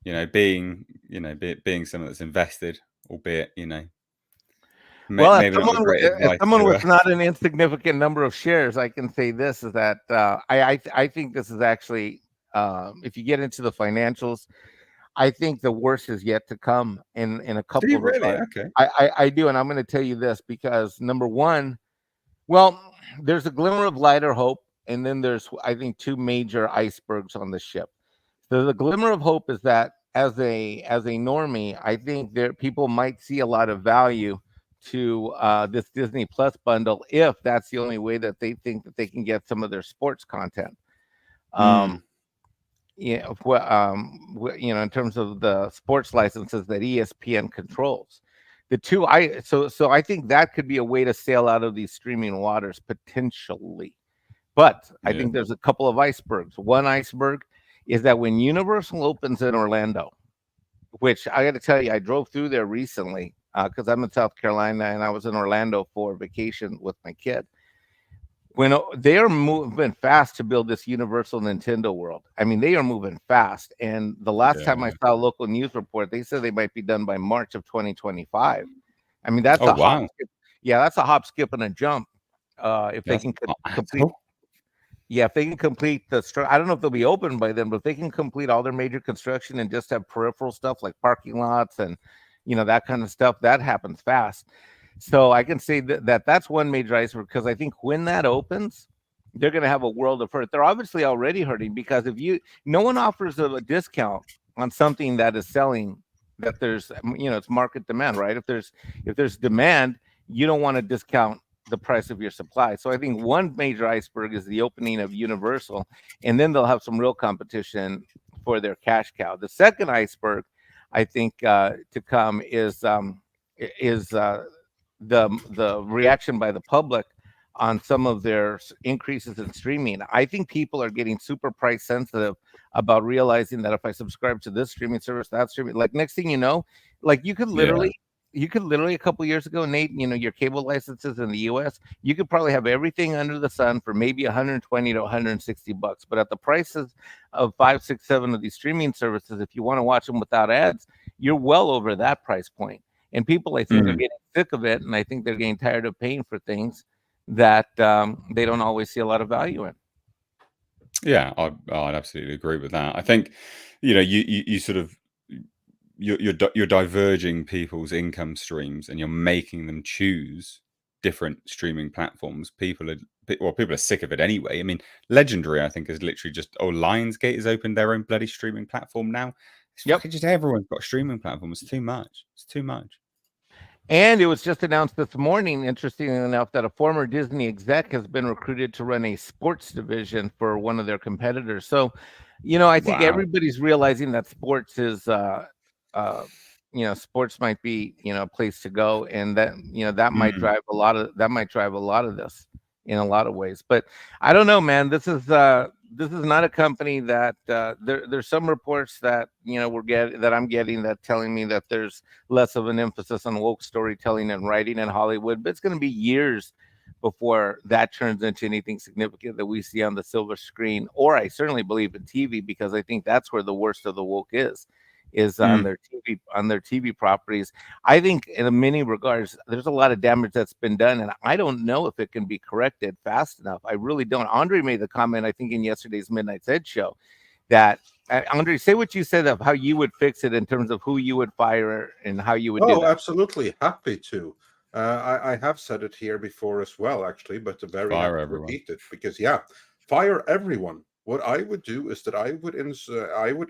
you know, being someone that's invested, albeit, you know, Well, maybe not the great as advice someone to, with not an insignificant number of shares, I can say this is that I think this is actually, if you get into the financials, I think the worst is yet to come in a do couple you of really? regards. Okay. I do, and I'm going to tell you this because number one, well, there's a glimmer of light or hope, and then there's I think two major icebergs on the ship. So the glimmer of hope is that as a normie, I think there people might see a lot of value to this Disney Plus bundle if that's the only way that they think that they can get some of their sports content. Yeah, you know, in terms of the sports licenses that ESPN controls. The two so I think that could be a way to sail out of these streaming waters potentially. But I Yeah. think there's a couple of icebergs. One iceberg is that when Universal opens in Orlando, which I got to tell you, I drove through there recently because I'm in South Carolina and I was in Orlando for vacation with my kid. When they are moving fast to build this Universal Nintendo World, I mean, they are moving fast. And the last time I saw a local news report, they said they might be done by March of 2025. I mean, that's Oh, a hop. wow. Yeah, that's a hop, skip, and a jump. If they can complete. Yeah, if they can complete I don't know if they'll be open by then, but if they can complete all their major construction and just have peripheral stuff like parking lots and, you know, that kind of stuff, that happens fast. So I can say that's one major iceberg because I think when that opens, they're going to have a world of hurt. They're obviously already hurting because no one offers a discount on something that is selling, that there's, you know, it's market demand, right? If there's demand, you don't want to discount the price of your supply. So I think one major iceberg is the opening of Universal, and then they'll have some real competition for their cash cow. The second iceberg, I think, to come is the reaction by the public on some of their increases in streaming. I think people are getting super price sensitive about realizing that if I subscribe to this streaming service, that streaming, like next thing you know, like you could literally a couple years ago, Nate, you know, your cable licenses in the US, you could probably have everything under the sun for maybe 120 to 160 bucks. But at the prices of 5, 6, 7 of these streaming services, if you want to watch them without ads, you're well over that price point. And people, I think, are getting sick of it, and I think they're getting tired of paying for things that they don't always see a lot of value in. Yeah, I'd absolutely agree with that. I think, you know, you sort of you're diverging people's income streams and you're making them choose different streaming platforms. People are sick of it anyway. I mean, Legendary, I think, is literally just Lionsgate has opened their own bloody streaming platform now. It's fucking just everyone's got a streaming platform. It's too much. It's too much. And it was just announced this morning, interestingly enough, that a former Disney exec has been recruited to run a sports division for one of their competitors. So, you know, I think everybody's realizing that sports is, you know, sports might be, you know, a place to go, and that, you know, that might drive a lot of this in a lot of ways. But I don't know, man. This is not a company that there's some reports that, you know, I'm getting that telling me that there's less of an emphasis on woke storytelling and writing in Hollywood, but it's going to be years before that turns into anything significant that we see on the silver screen, or I certainly believe in TV, because I think that's where the worst of the woke is on their TV properties. I think in many regards there's a lot of damage that's been done, and I don't know if it can be corrected fast enough. I really don't. Andre made the comment, I think, in yesterday's Midnight's Ed show that Andre, say what you said of how you would fix it in terms of who you would fire and how you would do that. Absolutely. Happy to. I have said it here before as well, actually, but very happy to repeat it because, fire everyone. What I would do is that I would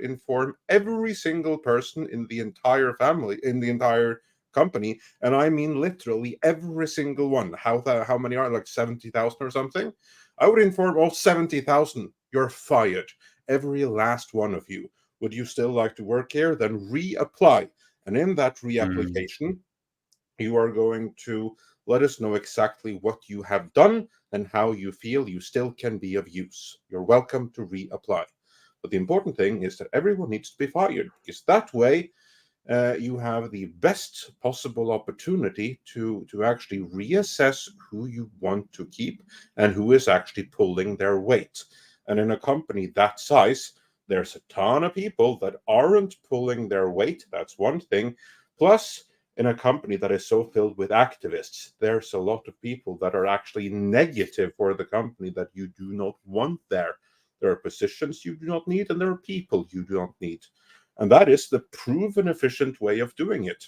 inform every single person in the entire family, in the entire company, and I mean literally every single one. How many are, like 70,000 or something? I would inform all 70,000. You're fired, every last one of you. Would you still like to work here? Then reapply. And in that reapplication, you are going to let us know exactly what you have done and how you feel you still can be of use. You're welcome to reapply. But the important thing is that everyone needs to be fired, because that way you have the best possible opportunity to actually reassess who you want to keep and who is actually pulling their weight. And in a company that size, there's a ton of people that aren't pulling their weight. That's one thing. Plus, in a company that is so filled with activists, there's a lot of people that are actually negative for the company that you do not want there. There are positions you do not need, and there are people you do not need. And that is the proven efficient way of doing it.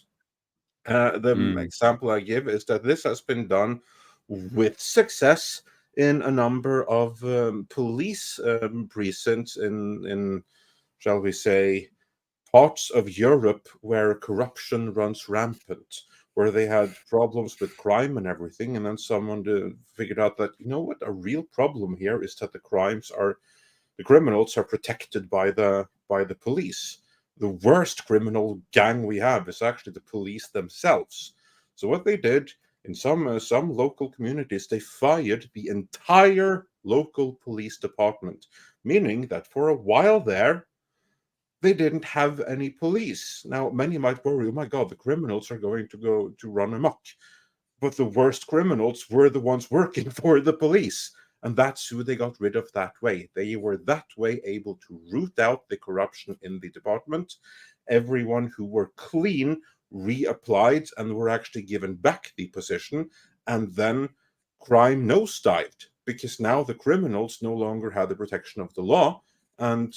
The example I give is that this has been done with success in a number of police precincts in, shall we say, parts of Europe where corruption runs rampant, where they had problems with crime and everything, and then someone figured out that, you know what, a real problem here is that the criminals are protected by the police. The worst criminal gang we have is actually the police themselves. So what they did in some local communities, they fired the entire local police department, meaning that for a while there, they didn't have any police. Now, many might worry, oh my God, the criminals are going to go to run amok. But the worst criminals were the ones working for the police. And that's who they got rid of that way. They were that way able to root out the corruption in the department. Everyone who were clean reapplied and were actually given back the position. And then crime nosedived, because now the criminals no longer had the protection of the law. And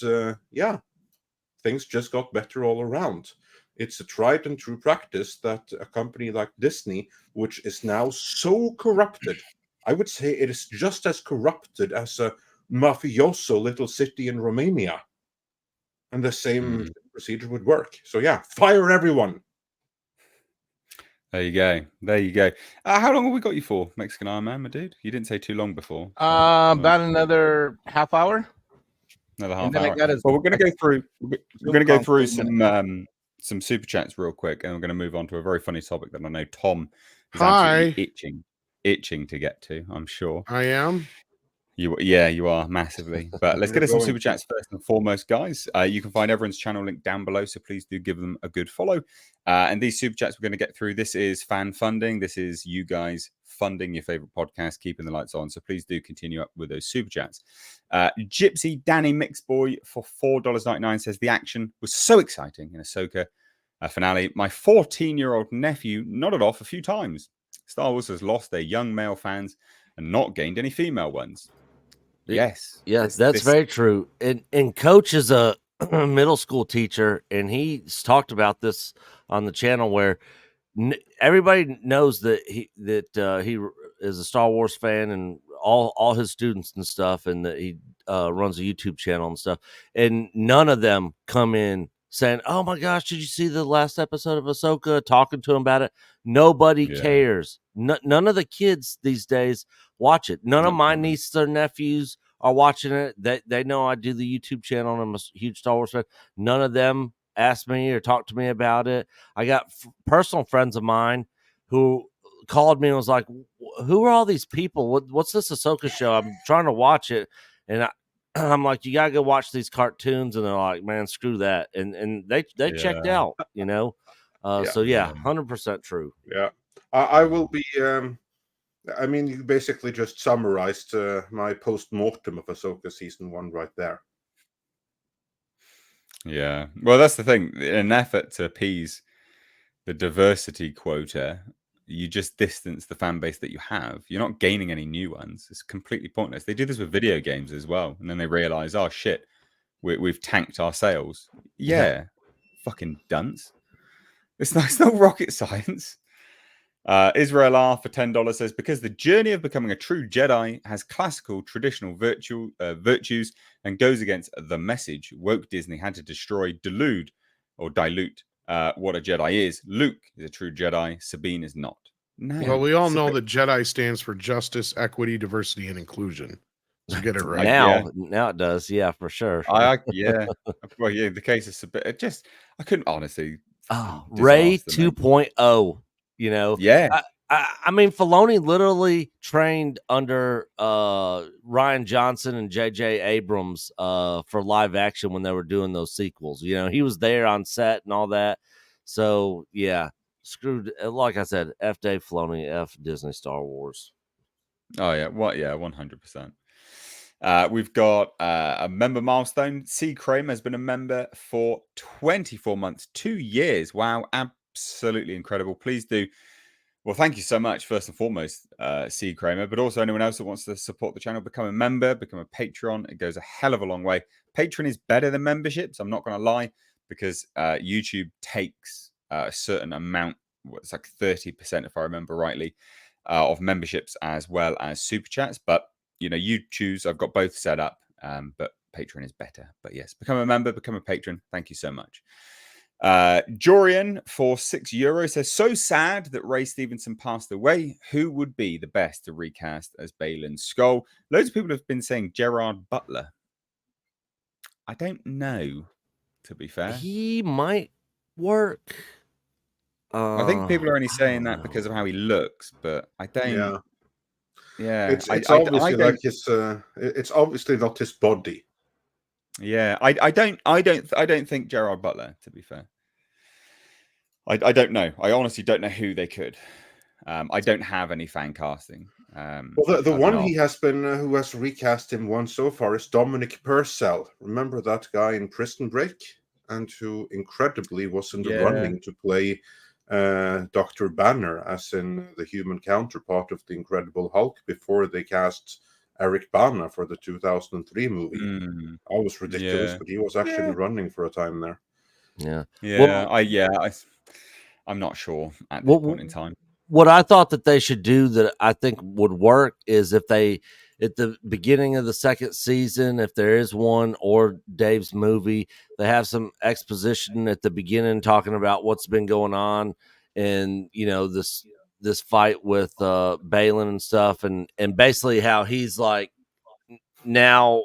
things just got better all around. It's a tried and true practice that a company like Disney, which is now so corrupted, I would say it is just as corrupted as a mafioso little city in Romania. And the same procedure would work. So fire everyone. There you go. There you go. How long have we got you for, Mexican Iron Man, my dude? You didn't say too long before. About another half hour. Another half hour. Well, we're going to go through. We're going to go through some super chats real quick, and we're going to move on to a very funny topic that I know Tom is absolutely itching to get to. I'm sure. I am. You are massively. But let's get us some super chats first and foremost, guys. You can find everyone's channel link down below, so please do give them a good follow. And these super chats we're going to get through. This is fan funding. This is you guys funding your favorite podcast, keeping the lights on. So please do continue up with those super chats. Gypsy Danny Mixboy for $4.99 says the action was so exciting in Ahsoka finale. My 14-year-old nephew nodded off a few times. Star Wars has lost their young male fans and not gained any female ones. Yes. That's very true. And Coach is a middle school teacher, and he's talked about this on the channel where everybody knows that he is a Star Wars fan, and all his students and stuff, and that he runs a YouTube channel and stuff, and none of them come in saying, "Oh my gosh, did you see the last episode of Ahsoka?" Talking to him about it. Nobody cares. None of the kids these days watch it. None of my nieces or nephews are watching it. They know I do the YouTube channel, and I'm a huge Star Wars fan. None of them asked me or talked to me about it. I got personal friends of mine who called me and was like, "Who are all these people? What's this Ahsoka show? I'm trying to watch it." And I'm like, "You gotta go watch these cartoons." And they're like, "Man, screw that." And they checked out, So 100% true. Yeah, I will be I mean, you basically just summarized my post-mortem of Ahsoka season 1 right there. Yeah. Well, that's the thing. In an effort to appease the diversity quota, you just distance the fan base that you have. You're not gaining any new ones. It's completely pointless. They do this with video games as well. And then they realize, oh, shit, we've tanked our sales. Yeah. Fucking dunce. It's not rocket science. Israel R for $10 says, because the journey of becoming a true Jedi has classical traditional virtues and goes against the message woke Disney had to destroy, dilute what a Jedi is. Luke is a true Jedi. Sabine is not. No, well, we all know that Jedi stands for justice, equity, diversity, and inclusion. So get it right. Now it does. Yeah, for sure. Yeah. Well, yeah, the case is a bit. I couldn't honestly. Ray 2.0. You know, yeah. I mean, Filoni literally trained under Rian Johnson and J.J. Abrams for live action when they were doing those sequels. You know, he was there on set and all that. So yeah, screwed. Like I said, F Dave Filoni, F Disney Star Wars. Oh yeah, what? Yeah, 100%. We've got a member milestone. C. Kramer has been a member for 24 months, 2 years. Wow, absolutely incredible. Please do. Well, thank you so much, first and foremost, C. Kramer, but also anyone else that wants to support the channel, become a member, become a Patreon. It goes a hell of a long way. Patreon is better than memberships. I'm not going to lie, because YouTube takes a certain amount, it's like 30%, if I remember rightly, of memberships as well as super chats. But you know, you choose. I've got both set up, but Patreon is better. But yes, become a member, become a patron. Thank you so much. Jorian for €6 says, so sad that Ray Stevenson passed away. Who would be the best to recast as Baylan Skoll? Loads of people have been saying Gerard Butler. I don't know, to be fair. He might work. I think people are only saying that because of how he looks, but I don't. Yeah, it's obviously like his. It's obviously not his body. Yeah, I don't think Gerard Butler, to be fair. I don't know. I honestly don't know who they could. I don't have any fan casting. Well, the one he has been who has recast him once so far is Dominic Purcell. Remember that guy in Prison Break, and who incredibly was in the running to play Dr. Banner, as in the human counterpart of the Incredible Hulk, before they cast Eric Bana for the 2003 movie. I was ridiculous, but he was actually running for a time there. I'm not sure at this point in time. What I thought that they should do that I think would work is if they, at the beginning of the second season, if there is one, or Dave's movie, they have some exposition at the beginning talking about what's been going on, and you know, this fight with Baylan and stuff, and basically how he's like now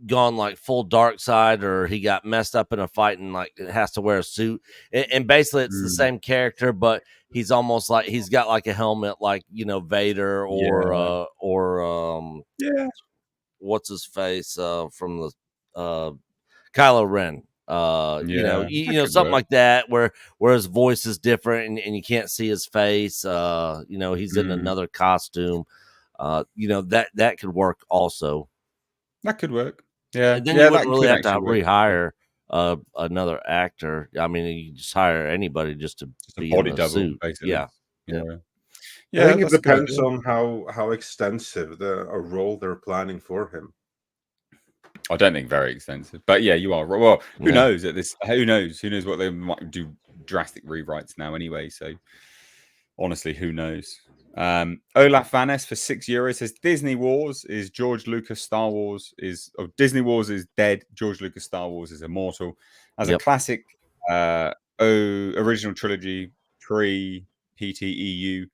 gone like full dark side, or he got messed up in a fight and like has to wear a suit, and basically it's the same character, but he's almost like he's got like a helmet, like, you know, Vader or what's his face from the Kylo Ren, you know, something like that, where his voice is different and you can't see his face, you know, he's in another costume, you know, that could work also. That could work. Yeah, and then you wouldn't really have to rehire another actor. I mean, you just hire anybody just to be a body in a double, suit. basically. Yeah. I think it depends on how extensive a role they're planning for him. I don't think very extensive, but yeah, you are. Well, who knows at this? Who knows? Who knows what they might do? Drastic rewrites now, anyway. So honestly, who knows? Olaf Vanes for €6 says Disney Wars is George Lucas, Star Wars is Disney Wars is dead. George Lucas, Star Wars is immortal. As a classic original trilogy pre-PTEU,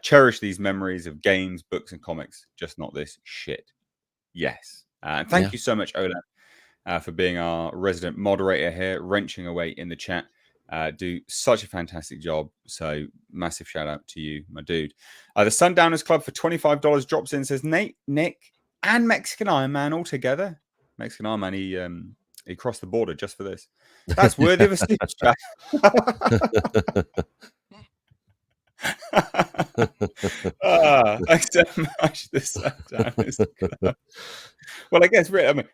cherish these memories of games, books, and comics. Just not this shit. Yes. Thank you so much, Olaf, for being our resident moderator here, wrenching away in the chat. Do such a fantastic job. So massive shout out to you, my dude. The Sundowners Club for $25 drops in, says Nate, Nick, and Mexican Iron Man all together. Mexican Iron Man, he crossed the border just for this. That's worthy of a super chat. Thanks so much. Well, I guess really, I mean,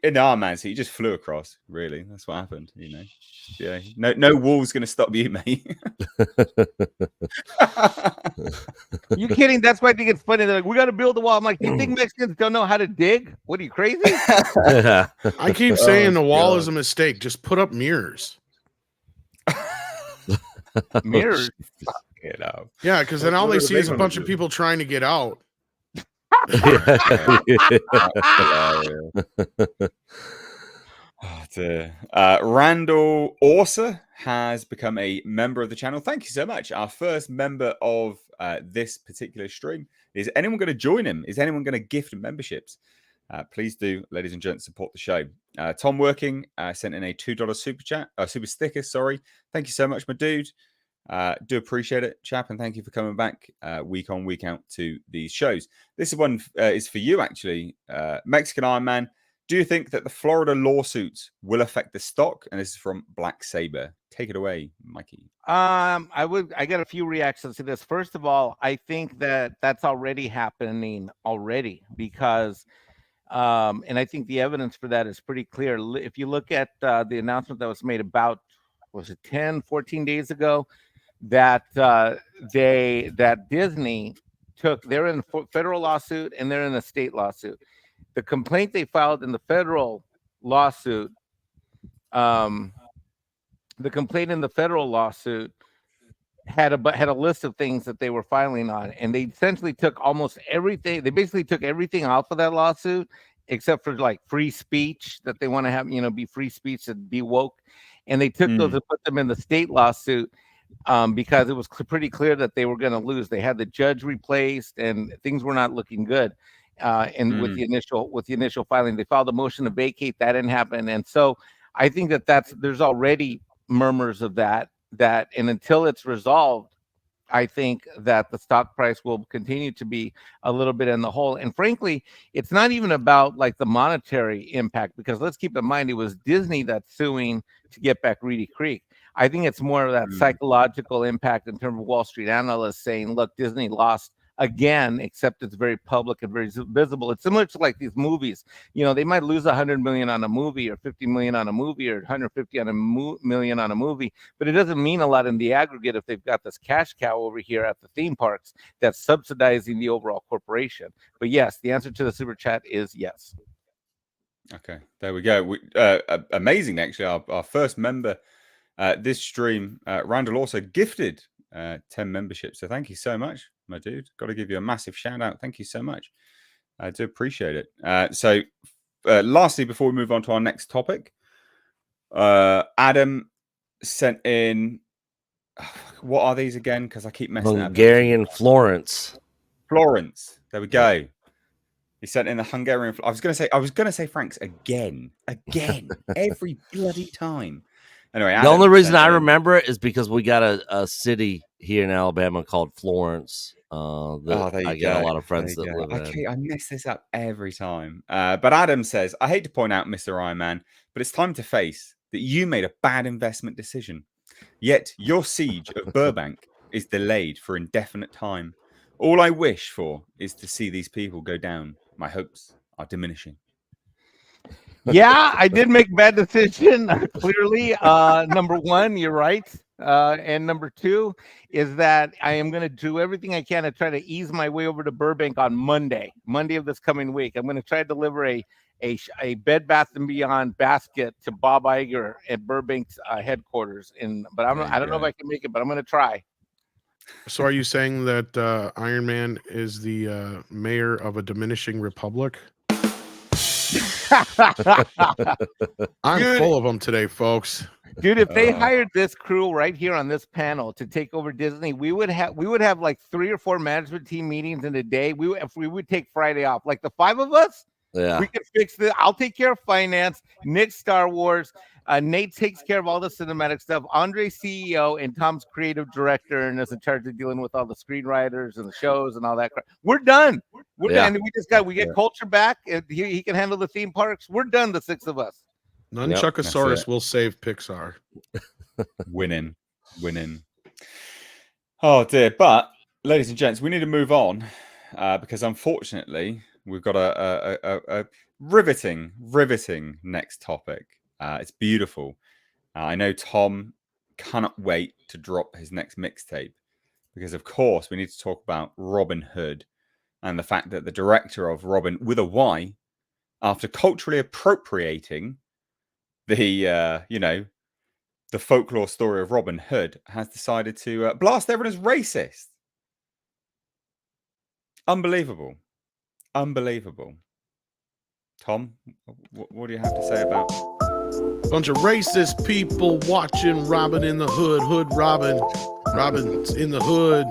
in our man, so you just flew across. Really, that's what happened. Yeah. No wall's going to stop you, mate. You kidding? That's why I think it's funny. They're like, we got to build a wall. I'm like, you think Mexicans don't know how to dig? What are you, crazy? I keep saying the wall is a mistake. Just put up mirrors. Mirrors. Yeah, because then all they see is a bunch of people trying to get out. Randall Orsa has become a member of the channel. Thank you so much. Our first member of this particular stream. Is anyone going to join him? Is anyone going to gift memberships? Please do, ladies and gents, support the show. Tom Working sent in a $2 super sticker. Sorry. Thank you so much, my dude. Do appreciate it, chap, and thank you for coming back week on, week out to these shows. This one is for you, actually. Mexican Iron Man, do you think that the Florida lawsuits will affect the stock? And this is from Black Saber. Take it away, Mikey. I got a few reactions to this. First of all, I think that that's already happening because and I think the evidence for that is pretty clear. If you look at the announcement that was made about, was it 14 days ago, that Disney they're in a federal lawsuit and they're in a state lawsuit. The complaint they filed in the federal lawsuit, had a list of things that they were filing on, and they essentially took almost everything. They basically took everything off of that lawsuit except for like free speech, that they want to have, be free speech and be woke. And they took those and put them in the state lawsuit because it was pretty clear that they were going to lose. They had the judge replaced and things were not looking good. And with the initial filing, they filed a motion to vacate. That didn't happen. And so I think there's already murmurs of that, and until it's resolved, I think that the stock price will continue to be a little bit in the hole. And frankly, it's not even about like the monetary impact, because let's keep in mind, it was Disney that's suing to get back Reedy Creek. I think it's more of that psychological impact in terms of Wall Street analysts saying, look, Disney lost again, except it's very public and very visible. It's similar to like these movies. They might lose 100 million on a movie or 50 million on a movie or 150 million on a movie, but it doesn't mean a lot in the aggregate if they've got this cash cow over here at the theme parks that's subsidizing the overall corporation. But yes, the answer to the super chat is yes. Okay, there we go. Amazing, actually. Our first member this stream, Randall, also gifted 10 memberships. So thank you so much, my dude. Got to give you a massive shout out. Thank you so much. I do appreciate it. So lastly, before we move on to our next topic, Adam sent in, what are these again? Because I keep messing up. Hungarian Florence. Florence. There we go. He sent in the Hungarian. I was going to say Franks again, every bloody time. Anyway, the only reason I remember it is because we got a city here in Alabama called Florence. I got a lot of friends that live there. I mess this up every time. But Adam says, I hate to point out, Mr. Iron Man, but it's time to face that you made a bad investment decision. Yet your siege of Burbank is delayed for indefinite time. All I wish for is to see these people go down. My hopes are diminishing. Yeah, I did make a bad decision, clearly. Number one, you're right. And number two is that I am going to do everything I can to try to ease my way over to Burbank on Monday of this coming week. I'm going to try to deliver a Bed Bath & Beyond basket to Bob Iger at Burbank's headquarters. But I don't know if I can make it, but I'm going to try. So are you saying that Iron Man is the mayor of a diminishing republic? I'm full of them today, folks. Dude, if they hired this crew right here on this panel to take over Disney, we would have like 3 or 4 management team meetings in a day. If we would take Friday off, like the 5 of us, we could fix this. I'll take care of finance, Nick Star Wars, Nate takes care of all the cinematic stuff, Andre CEO, and Tom's creative director and is in charge of dealing with all the screenwriters and the shows and all that crap. We're done. We're done. We get culture back. He can handle the theme parks. We're done, the 6 of us. Nunchuckosaurus will save Pixar. Winning. Oh dear. But Ladies and gents, we need to move on because unfortunately we've got a riveting next topic. It's beautiful. I know Tom cannot wait to drop his next mixtape because, of course, we need to talk about Robin Hood and the fact that the director of Robin with a Y, after culturally appropriating the the folklore story of Robin Hood, has decided to blast everyone as racist. Unbelievable. Tom, what do you have to say about bunch of racist people watching Robin in the Hood, Hood Robin, Robin's in the Hood.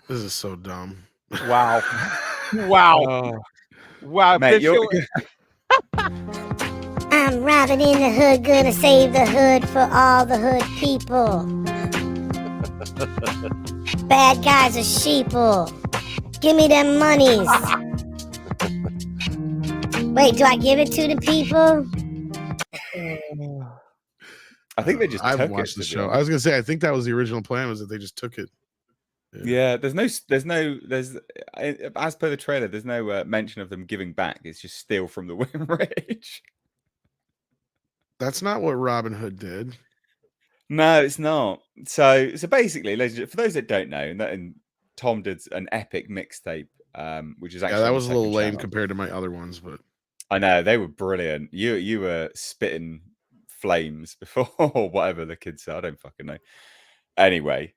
This is so dumb. Wow. Wow. Mate, I'm Robin in the Hood, gonna save the hood for all the hood people. Bad guys are sheeple. Give me them monies. Wait, do I give it to the people? I think they just I've watched the show. I was gonna say I think that was the original plan, was that they just took it. Yeah, there's as per the trailer, there's no mention of them giving back. It's just steal from the rich. That's not what Robin Hood did. No, it's not. So basically, for those that don't know, and Tom did an epic mixtape, which is actually that was a little lame compared to my other ones, but I know they were brilliant. You were spitting flames before whatever the kids said. I don't fucking know. Anyway,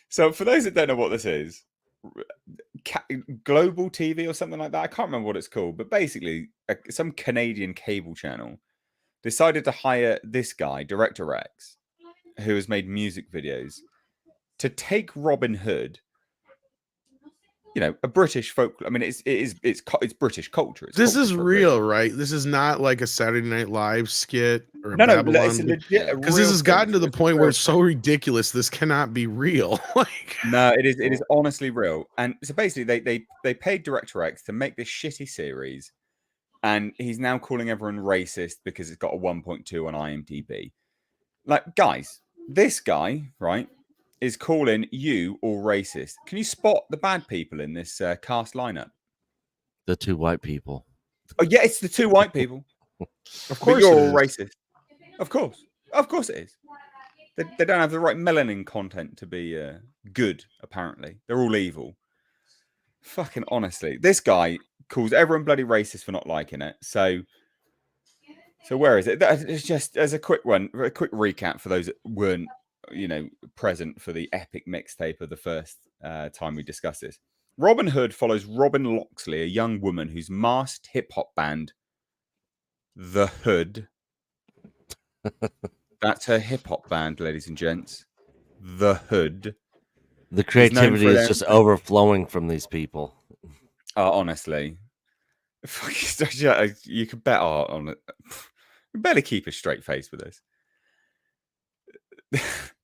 so for those that don't know what this is, Global TV or something like that, I can't remember what it's called, but basically some Canadian cable channel decided to hire this guy, Director X, who has made music videos, to take Robin Hood, a British folk. I mean, it's British culture. This is real, right? This is not like a Saturday Night Live skit or a Babylon. Because this has gotten to the point where it's so ridiculous. This cannot be real. No, it is honestly real. And so basically, they paid Director X to make this shitty series, and he's now calling everyone racist because it's got a 1.2 on IMDb. Like, guys, this guy, right, is calling you all racist. Can you spot the bad people in this cast lineup? The two white people. Oh, yeah, it's the two white people. Of course, you're all racist. Of course it is. They don't have the right melanin content to be good. Apparently, they're all evil. Fucking honestly, this guy calls everyone bloody racist for not liking it. So where is it? It's just as a quick recap for those that weren't, present for the epic mixtape of the first time we discussed this. Robin Hood follows Robin Loxley, a young woman whose masked hip-hop band, The Hood. That's her hip-hop band, ladies and gents. The Hood. The creativity is just overflowing from these people. Honestly. You could bet on it. You better keep a straight face with this.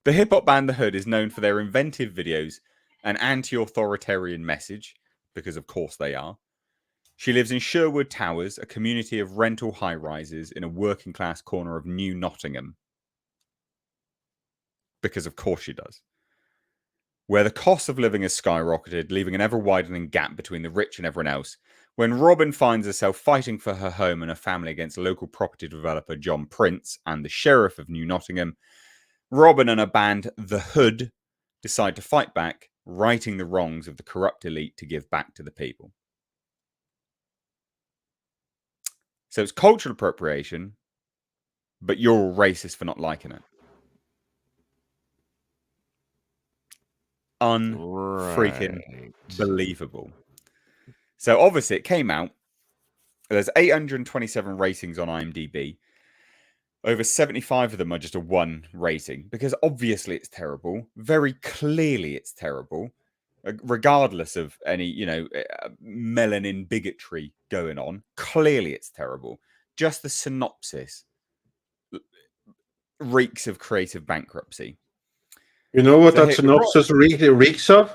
The hip-hop band The Hood is known for their inventive videos, an anti-authoritarian message, because of course they are. She lives in Sherwood Towers, a community of rental high-rises in a working-class corner of New Nottingham. Because of course she does. Where the cost of living has skyrocketed, leaving an ever-widening gap between the rich and everyone else. When Robin finds herself fighting for her home and her family against local property developer John Prince and the sheriff of New Nottingham, Robin and her band, The Hood, decide to fight back, righting the wrongs of the corrupt elite to give back to the people. So it's cultural appropriation, but you're all racist for not liking it. Unfreaking believable. So obviously it came out. There's 827 ratings on IMDb. Over 75 of them are just a 1 rating because obviously it's terrible. Very clearly it's terrible, regardless of any, melanin bigotry going on. Clearly it's terrible. Just the synopsis reeks of creative bankruptcy. You know what that synopsis reeks of?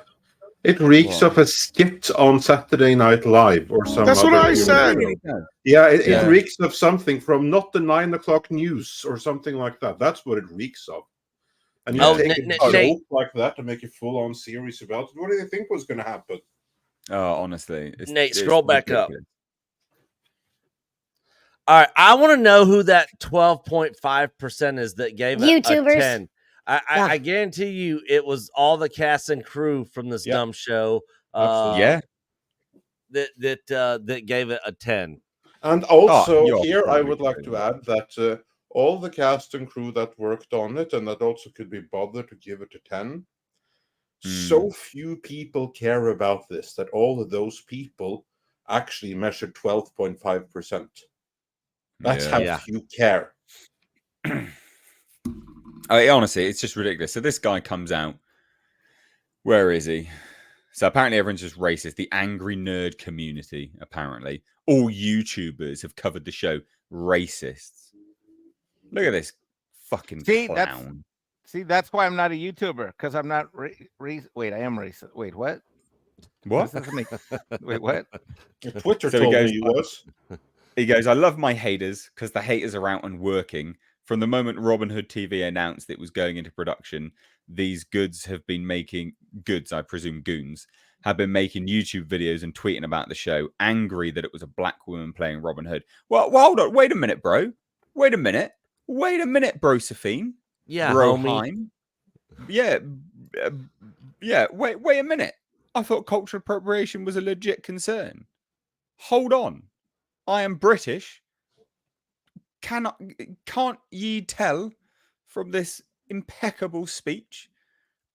It reeks of a skit on Saturday Night Live or some That's other what I human said. show. Yeah, it reeks of something from not the 9 o'clock news or something like that. That's what it reeks of. And you take a joke like that to make a full-on series about it. What do you think was going to happen? Oh, honestly. Nate, scroll back up. All right, I want to know who that 12.5% is that gave it a 10. I guarantee you it was all the cast and crew from this dumb show that gave it a 10. And also here I would like to add that all the cast and crew that worked on it and that also could be bothered to give it a 10. So few people care about this that all of those people actually measured 12.5%. That's how few care. Honestly, it's just ridiculous. So this guy comes out. Where is he? So apparently everyone's just racist. The angry nerd community, apparently. All YouTubers have covered the show racists. Look at this fucking clown. That's why I'm not a YouTuber, because I'm not wait, I am racist. Wait, what? What? Wait, what? Twitter told me you was. He goes, I love my haters because the haters are out and working. From the moment Robin Hood TV announced it was going into production, these goods, I presume goons, have been making YouTube videos and tweeting about the show, angry that it was a black woman playing Robin Hood. Well, hold on. Wait a minute, bro. Wait a minute, Brosephine. Yeah, Broheim. Yeah. Wait a minute. I thought cultural appropriation was a legit concern. Hold on. I am British. Can't ye tell from this impeccable speech?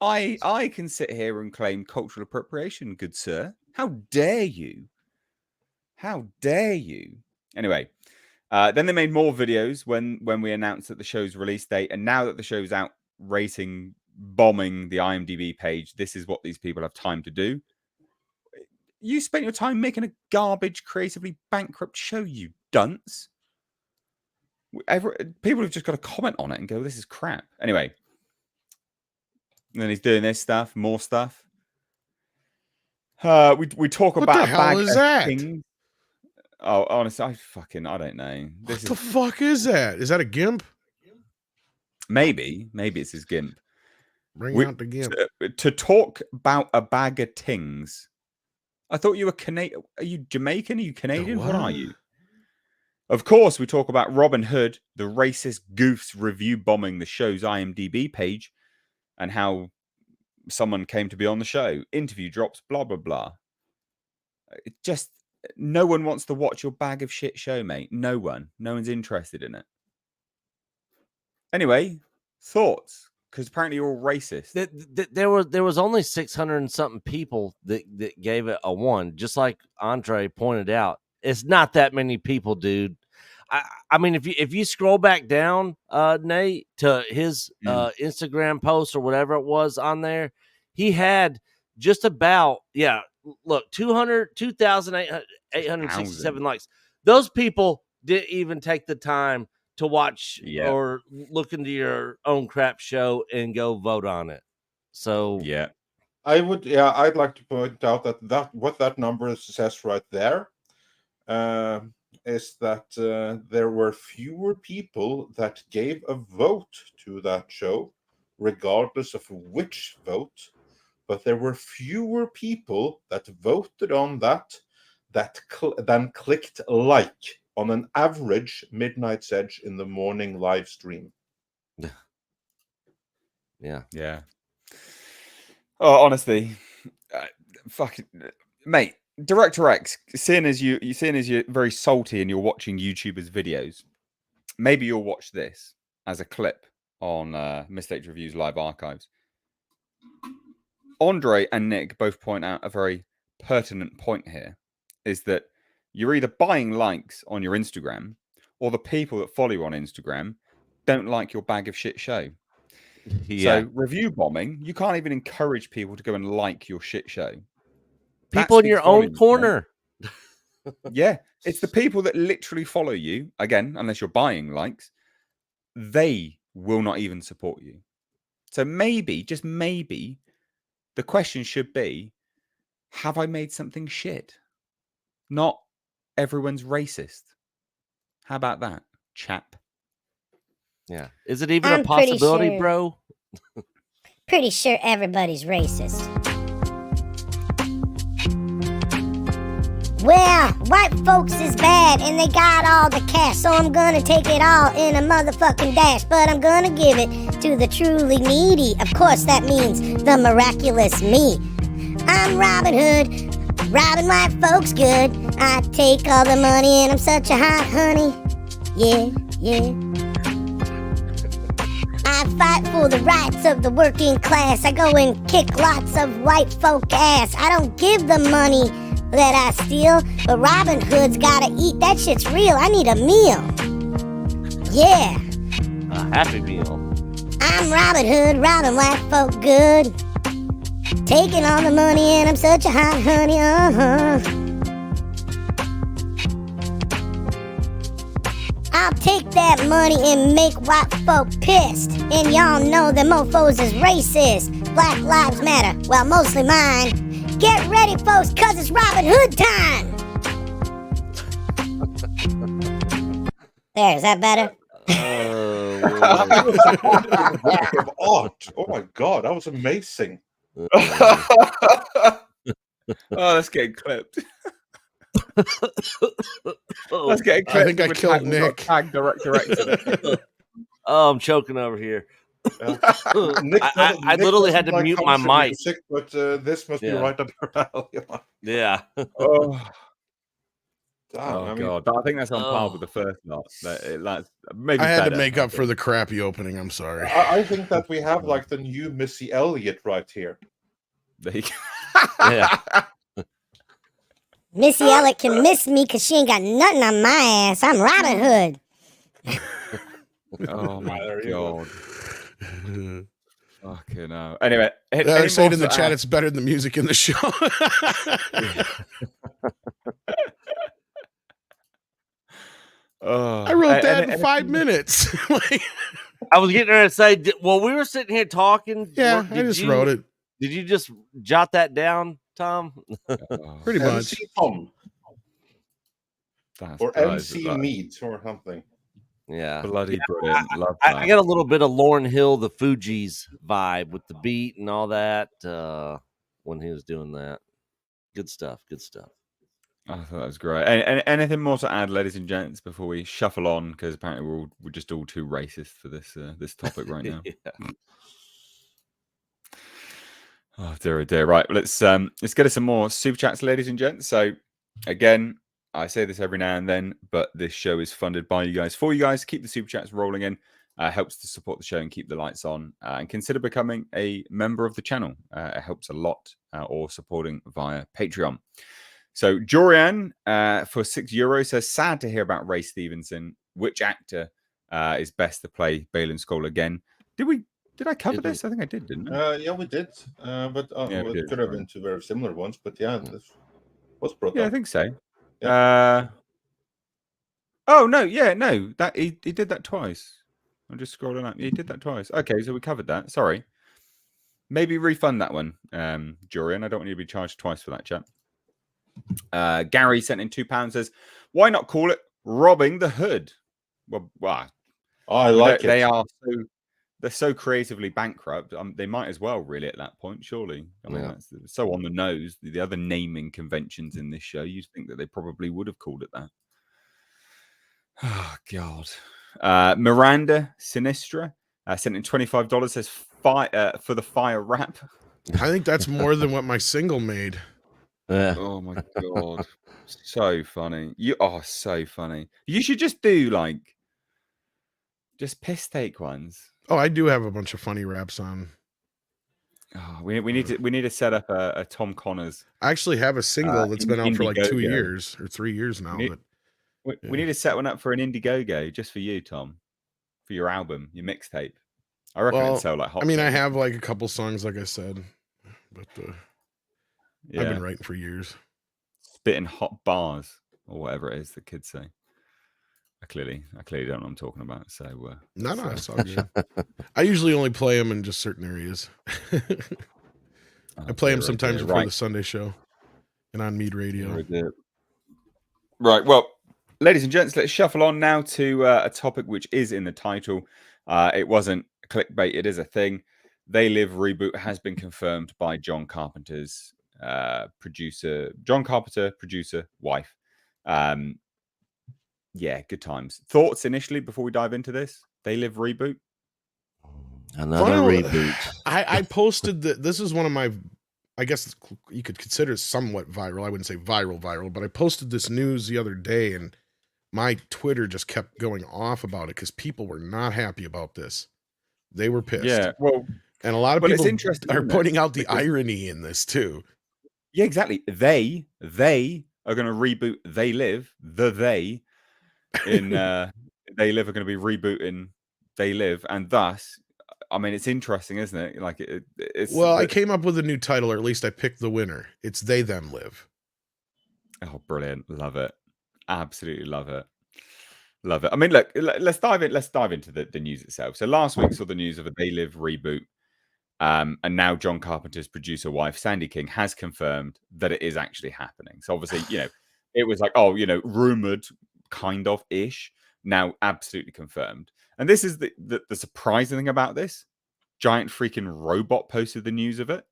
I can sit here and claim cultural appropriation, good sir. How dare you? How dare you? Anyway, then they made more videos when we announced that the show's release date, and now that the show's out bombing the IMDb page, this is what these people have time to do. You spent your time making a garbage, creatively bankrupt show, you dunce. People have just got to comment on it and go, this is crap. Anyway. And then he's doing this stuff, more stuff. We talk about what the hell is that? Things. Oh, honestly, I don't know. What the fuck is that? Is that a gimp? Maybe it's his gimp. Bring out the gimp. To talk about a bag of tings. I thought you were Canadian. Are you Jamaican? Are you Canadian? What are you? Of course, we talk about Robin Hood, the racist goofs review bombing the show's IMDb page, and how someone came to be on the show. Interview drops, blah, blah, blah. It just, no one wants to watch your bag of shit show, mate. No one. No one's interested in it. Anyway, thoughts? Because apparently you're all racist. There was only 600 and something people that gave it a 1, just like Andre pointed out. It's not that many people, dude. I mean, if you scroll back down, Nate, to his Instagram post or whatever it was on there, he had just about, look, 2,867 likes. Those people didn't even take the time to watch or look into your own crap show and go vote on it. So I'd like to point out that what that number says right there is that there were fewer people that gave a vote to that show, regardless of which vote, but there were fewer people that voted on that than clicked like on an average Midnight's Edge in the morning live stream. Yeah. Oh, honestly, fucking mate. Director X, seeing as you're very salty and you're watching YouTubers' videos, maybe you'll watch this as a clip on Mistakes Reviews Live Archives. Andre and Nick both point out a very pertinent point here, is that you're either buying likes on your Instagram or the people that follow you on Instagram don't like your bag of shit show. So review bombing, you can't even encourage people to go and like your shit show. People in your own corner. Yeah, it's the people that literally follow you, again, unless you're buying likes, they will not even support you. So maybe, just maybe, the question should be, have I made something shit? Not everyone's racist. How about that, chap? Yeah. Is it even I'm a possibility, pretty sure. bro? Pretty sure everybody's racist. Well, white folks is bad and they got all the cash, so I'm gonna take it all in a motherfucking dash, but I'm gonna give it to the truly needy. Of course, that means the miraculous me. I'm Robin Hood, robbing white folks good. I take all the money and I'm such a hot honey. Yeah, yeah. I fight for the rights of the working class. I go and kick lots of white folk ass. I don't give the money that I steal, but Robin Hood's gotta eat. That shit's real. I need a meal. Yeah. A happy meal. I'm Robin Hood, robbing white folk good. Taking all the money and I'm such a hot honey. I'll take that money and make white folk pissed. And y'all know that mofos is racist. Black lives matter, well, mostly mine. Get ready, folks, cause it's Robin Hood time! There, is that better? Oh my god, that was amazing. Oh, let's get clipped. Let's get clipped. I think I killed Nick. Tag directed. Oh, I'm choking over here. Nick I literally had to mute my mic. Music, but this must be right up your alley. Yeah. Oh. Damn, Oh god, I think that's on par with the first lot. That's maybe I had better, to make up for the crappy opening. I'm sorry. I think that we have like the new Missy Elliott right here. There you go. Yeah. Missy Elliott can miss me because she ain't got nothing on my ass. I'm Robin Hood. Oh my god. Fucking hell. Anyway, I say it in the chat. It's better than the music in the show. I wrote that in 5 minutes. I was getting ready to say, well, we were sitting here talking. Yeah, I just wrote it. Did you just jot that down, Tom? Pretty much. MC Tom. Or MC Meat or something. Yeah. Bloody brilliant. Love I that. got a little bit of Lauryn Hill, the Fugees vibe with the beat and all that when he was doing that. Good stuff. Good stuff. I thought that was great. And anything more to add, ladies and gents, before we shuffle on? Because apparently we're just all too racist for this topic right now. Yeah. Oh dear, oh dear. Right, let's get us some more super chats, ladies and gents. So again, I say this every now and then, but this show is funded by you guys for you guys. Keep the super chats rolling in. Helps to support the show and keep the lights on. And consider becoming a member of the channel. It helps a lot, or supporting via Patreon. So Jorian for €6 says, sad to hear about Ray Stevenson. Which actor is best to play Balin Skull again? Did I cover this? I think I did, didn't I? Yeah, we did. But it could have been two very similar ones. But yeah, this was brought up. I think so. Yeah. Oh no, no. That he did that twice. I'm just scrolling up. He did that twice. Okay, so we covered that. Sorry. Maybe refund that one, Jorian. I don't want you to be charged twice for that, chap. Gary sent in £2. Says, why not call it robbing the hood? Well, I like it. They're so creatively bankrupt. They might as well, really, at that point, surely. I mean, that's so on the nose. The other naming conventions in this show, you'd think that they probably would have called it that. Oh, God. Miranda Sinistra sent in $25. Says, for the fire rap. I think that's more than what my single made. Oh, my God. So funny. You are so funny. You should just do, just piss take ones. Oh, I do have a bunch of funny raps on. Oh, we need to set up a Tom Connors. I actually have a single that's been out for like 2 years or 3 years now. We need to set one up for an Indiegogo just for you, Tom, for your album, your mixtape. I reckon it'd sell like hot. I mean, I have like a couple songs, like I said, but I've been writing for years. Spitting hot bars or whatever it is the kids say. I clearly don't know what I'm talking about. So no, it's all good. I usually only play them in just certain areas. I play them sometimes before the Sunday show. and on Mead Radio. Right. Well, ladies and gents, let's shuffle on now to a topic which is in the title. It wasn't clickbait. It is a thing. They Live reboot has been confirmed by John Carpenter's producer, wife. Yeah, good times. Thoughts initially before we dive into this? They Live reboot. Another reboot. I posted that. This is one of my, I guess you could consider somewhat viral. I wouldn't say viral, but I posted this news the other day, and my Twitter just kept going off about it because people were not happy about this. They were pissed. Yeah, well, and a lot of people are pointing out the because irony in this too. Yeah, exactly. They are going to reboot They Live. They in They Live are going to be rebooting They Live, and thus, I mean, it's interesting, isn't it? Like it's. Well, I came up with a new title, or at least I picked the winner. It's They Them Live. Oh, brilliant! Love it. Absolutely love it. Love it. I mean, look, let's dive into the news itself. So last week saw the news of a They Live reboot. And now John Carpenter's producer wife, Sandy King, has confirmed that it is actually happening. So obviously, it was like, rumored kind of ish. Now absolutely confirmed. And this is the surprising thing about this. Giant freaking Robot posted the news of it.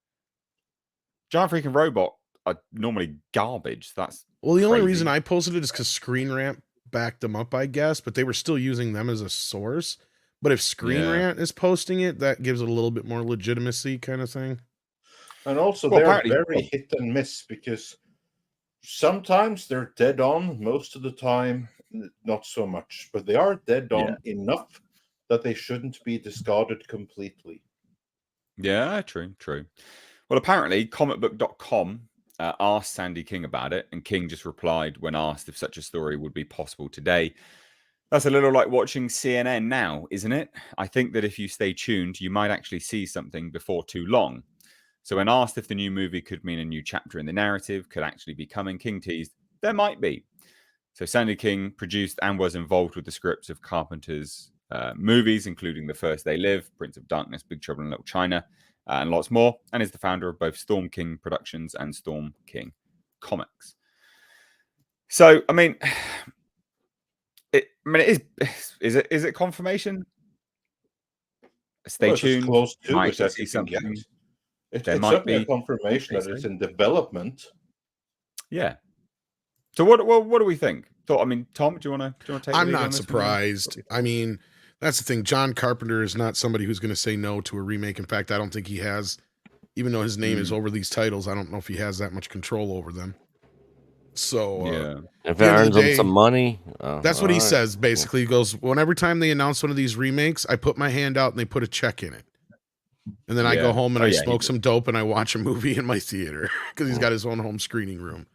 Giant freaking Robot are normally garbage. That's well, the crazy. only reason I posted it is because Screen Rant backed them up, I guess, but they were still using them as a source. But if Screen Rant is posting it, that gives it a little bit more legitimacy, kind of thing. And also, they're very hit and miss because sometimes they're dead on. Most of the time, not so much. But they are dead on enough that they shouldn't be discarded completely. Yeah, true. Well, apparently, comicbook.com asked Sandy King about it, and King just replied when asked if such a story would be possible today. That's a little like watching CNN now, isn't it? I think that if you stay tuned, you might actually see something before too long. So when asked if the new movie could mean a new chapter in the narrative, could actually be coming, King teased, there might be. So Sandy King produced and was involved with the scripts of Carpenter's movies, including The First They Live, Prince of Darkness, Big Trouble in Little China, and lots more, and is the founder of both Storm King Productions and Storm King Comics. So, I mean... Is it confirmation? Stay tuned. Close to might it, see something. It's certainly a confirmation that it's in development. Yeah. So what do we think? I mean, Tom, do you want to take? I'm not surprised. I mean, that's the thing. John Carpenter is not somebody who's going to say no to a remake. In fact, I don't think he has. Even though his name is over these titles, I don't know if he has that much control over them. So if it earns them some money, that's what he says. Basically, he goes, well, every time they announce one of these remakes, I put my hand out and they put a check in it, and then I go home and I smoke some dope and I watch a movie in my theater because he's got his own home screening room.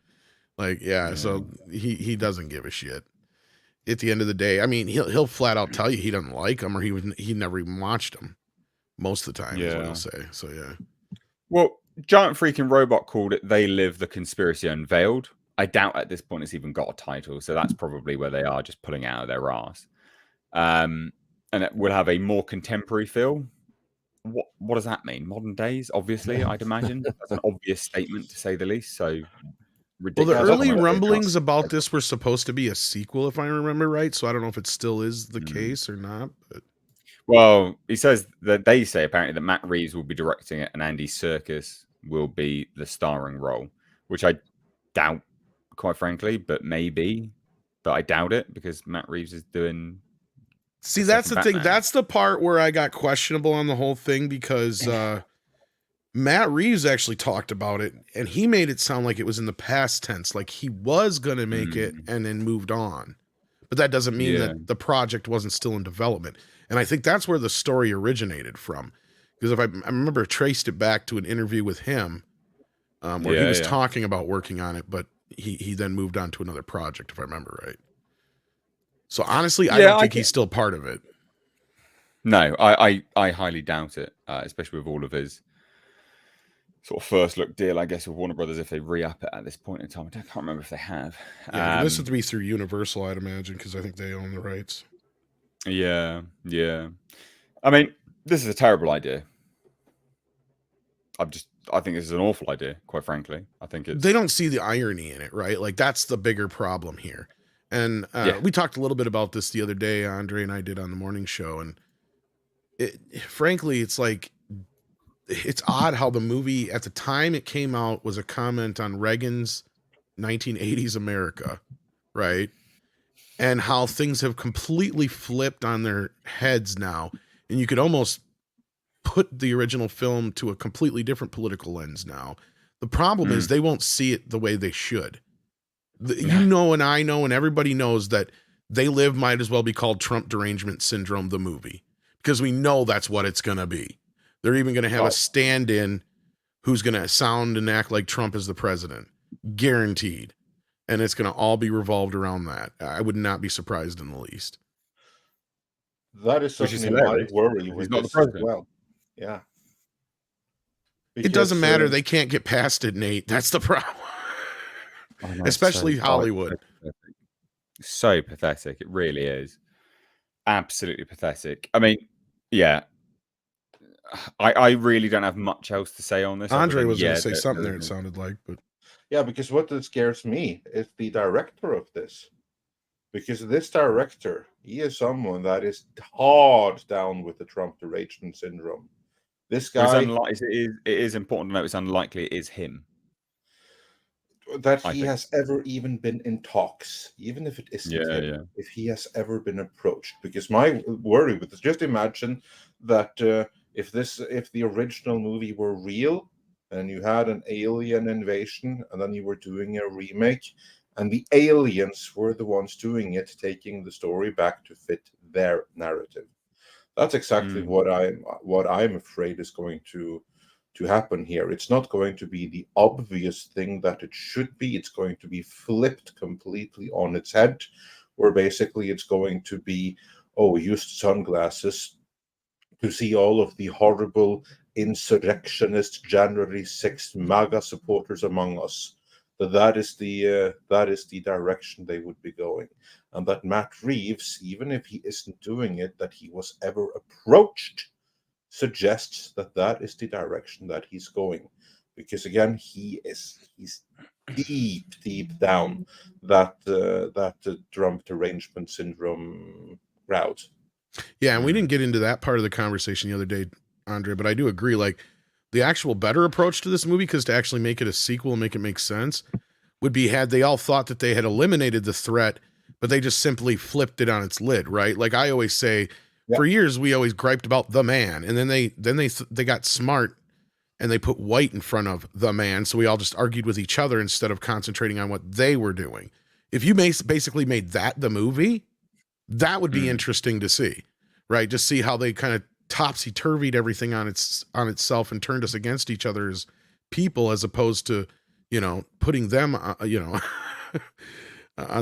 So he doesn't give a shit. At the end of the day, I mean, he'll flat out tell you he doesn't like them or he never even watched them. Most of the time, is what he'll say. So Well, Giant Freaking Robot called it "They Live: The Conspiracy Unveiled." I doubt at this point it's even got a title, so that's probably where they are just pulling it out of their ass. And it will have a more contemporary feel. What does that mean? Modern days, obviously, I'd imagine. That's an obvious statement to say the least. So ridiculous. Well, the early rumblings about this were supposed to be a sequel, if I remember right. So I don't know if it still is the case or not. But well, he says that they say apparently that Matt Reeves will be directing it and Andy Serkis will be the starring role, which I doubt. Quite frankly, but maybe, but I doubt it because Matt Reeves is doing. See, that's the thing. That's the part where I got questionable on the whole thing because Matt Reeves actually talked about it and he made it sound like it was in the past tense, like he was going to make it and then moved on. But that doesn't mean that the project wasn't still in development. And I think that's where the story originated from. Because if I remember, traced it back to an interview with him where he was talking about working on it, but he then moved on to another project, if I remember right. So honestly, I don't think he's still part of it. No, I highly doubt it, especially with all of his sort of first look deal, I guess, with Warner Brothers if they re-up it at this point in time. I can't remember if they have. Yeah, this would be through Universal, I'd imagine, because I think they own the rights. Yeah. I mean, this is a terrible idea. I'm just I think this is an awful idea, quite frankly. I think they don't see the irony in it, right? Like that's the bigger problem here. And we talked a little bit about this the other day, Andre and I did on the morning show, and frankly, it's like, it's odd how the movie at the time it came out was a comment on Reagan's 1980s America, right? And how things have completely flipped on their heads now. And you could almost put the original film to a completely different political lens now. The problem is they won't see it the way they should. You know, and I know, and everybody knows that They Live might as well be called Trump Derangement Syndrome, the movie, because we know that's what it's going to be. They're even going to have a stand-in who's going to sound and act like Trump is the president. Guaranteed. And it's going to all be revolved around that. I would not be surprised in the least. That is certainly my worry with this as well. Yeah. Because, it doesn't matter. They can't get past it, Nate. That's the problem. Especially Hollywood. So pathetic. It really is. Absolutely pathetic. I mean, yeah. I really don't have much else to say on this. Andre was going to say something there, it sounded like. But yeah, because what scares me is the director of this. Because this director, he is someone that is hard down with the Trump derangement syndrome. This guy... it is important to note it's unlikely it is him. That he has ever even been in talks, even if it isn't him, if he has ever been approached. Because my worry with this, just imagine that if the original movie were real, and you had an alien invasion, and then you were doing a remake, and the aliens were the ones doing it, taking the story back to fit their narrative. That's exactly what I'm afraid is going to happen here. It's not going to be the obvious thing that it should be. It's going to be flipped completely on its head, where basically it's going to be, used sunglasses to see all of the horrible insurrectionist January 6th MAGA supporters among us. That is the direction they would be going, and that Matt Reeves, even if he isn't doing it, that he was ever approached, suggests that is the direction that he's going, because again he's deep down that Trump derangement syndrome route. Yeah, and we didn't get into that part of the conversation the other day, Andre, but I do agree, like, the actual better approach to this movie, because to actually make it a sequel and make it make sense, would be had they all thought that they had eliminated the threat, but they just simply flipped it on its lid, right? Like I always say, for years we always griped about the man, and then they got smart and they put white in front of the man, so we all just argued with each other instead of concentrating on what they were doing. If you basically made that the movie, that would be interesting to see, right? Just see how they kind of topsy-turvied everything on itself and turned us against each other as people, as opposed to, putting them, on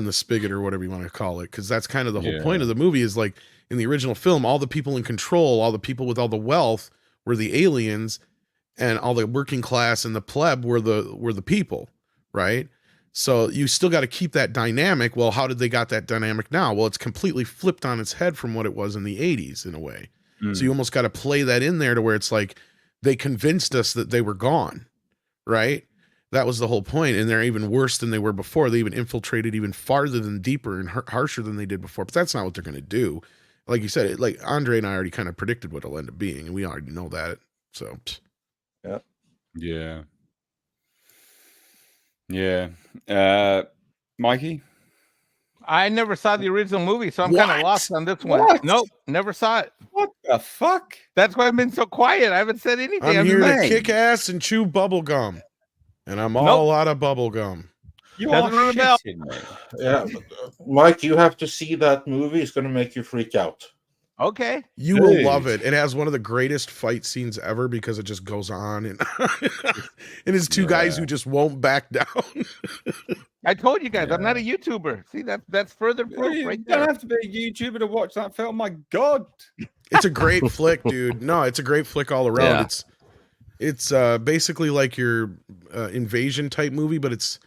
the spigot or whatever you want to call it. Because that's kind of the whole point of the movie, is like in the original film, all the people in control, all the people with all the wealth were the aliens, and all the working class and the pleb were the people, right? So you still got to keep that dynamic. Well, how did they got that dynamic now? Well, it's completely flipped on its head from what it was in the 80s in a way. So you almost got to play that in there to where it's like they convinced us that they were gone, right? That was the whole point. And they're even worse than they were before. They even infiltrated even farther than deeper and harsher than they did before. But that's not what they're going to do. Like you said, like Andre and I already kind of predicted what it'll end up being, and we already know that. So, yeah. Mikey? I never saw the original movie, so I'm kind of lost on this one. What? Nope, never saw it. What the fuck? That's why I've been so quiet. I haven't said anything. I'm here to kick ass and chew bubble gum, and I'm all out of bubble gum. You are shitting me. Yeah, Mike, you have to see that movie. It's going to make you freak out. Okay. You will love it. It has one of the greatest fight scenes ever, because it just goes on and and it's two guys who just won't back down. I told you guys, I'm not a YouTuber. See, that's further proof right there. You don't have to be a YouTuber to watch that film. My God. It's a great flick, dude. No, it's a great flick all around. Yeah. It's basically like your invasion type movie, but it's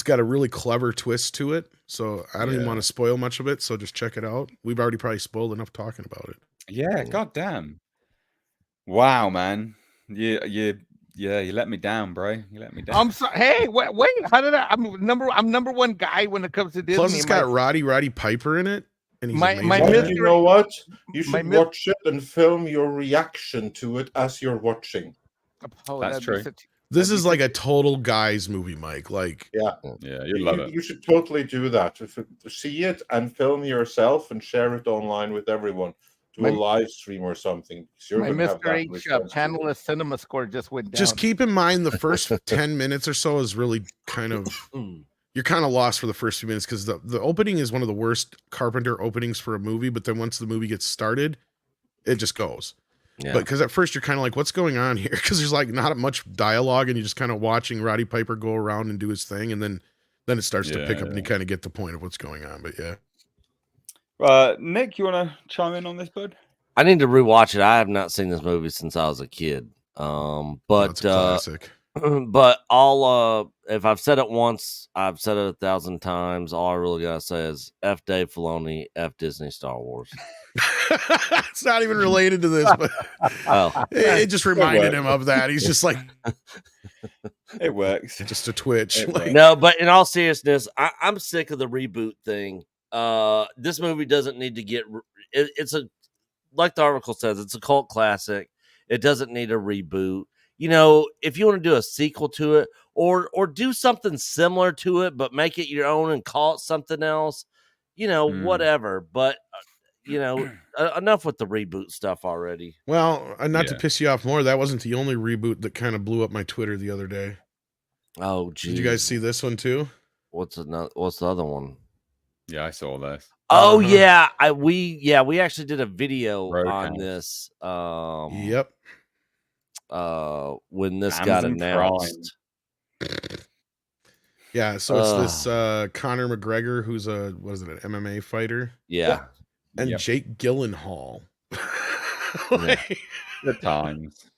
got a really clever twist to it. So I don't even want to spoil much of it. So just check it out. We've already probably spoiled enough talking about it. Yeah, goddamn. Wow, man. You Yeah, you let me down, bro. You let me down. I'm sorry. Hey, wait. How did I'm number one guy when it comes to Disney. Plus, it's got Roddy Piper in it, and he's amazing. But you know what? You should watch it and film your reaction to it as you're watching. Oh, that's true. This is like a total guys movie, Mike. Like, yeah, you love it. You should totally do that. See it and film yourself and share it online with everyone. Do a live stream or something. My Mr. H panelist cinema score just went down. Just keep in mind the first 10 minutes or so is really kind of you're kind of lost for the first few minutes because the opening is one of the worst Carpenter openings for a movie, but then once the movie gets started, it just goes. Yeah. But because at first you're kind of like, what's going on here? Because there's like not much dialogue, and you're just kind of watching Roddy Piper go around and do his thing, and then it starts to pick up, and you kind of get the point of what's going on. But yeah. Nick, you want to chime in on this, bud? I need to rewatch it. I have not seen this movie since I was a kid. But it's a classic. But all if I've said it once, I've said it 1,000 times. All I really gotta say is F Dave Filoni, F Disney Star Wars. It's not even related to this, but it just reminded him of that. He's just like, it works. Just a twitch. No, but in all seriousness, I'm sick of the reboot thing. This movie doesn't need to get. It's a, like the article says, it's a cult classic. It doesn't need a reboot. You know, if you want to do a sequel to it, or do something similar to it, but make it your own and call it something else, you know, whatever. But you know, enough with the reboot stuff already. Well, not to piss you off more, that wasn't the only reboot that kind of blew up my Twitter the other day. Oh, geez. Did you guys see this one too? What's the other one? Yeah, I saw this. Oh yeah, we actually did a video on this. Yep. When this got announced. Yeah, so it's this Conor McGregor, who's an MMA fighter. Yeah. And Jake Gyllenhaal. The times.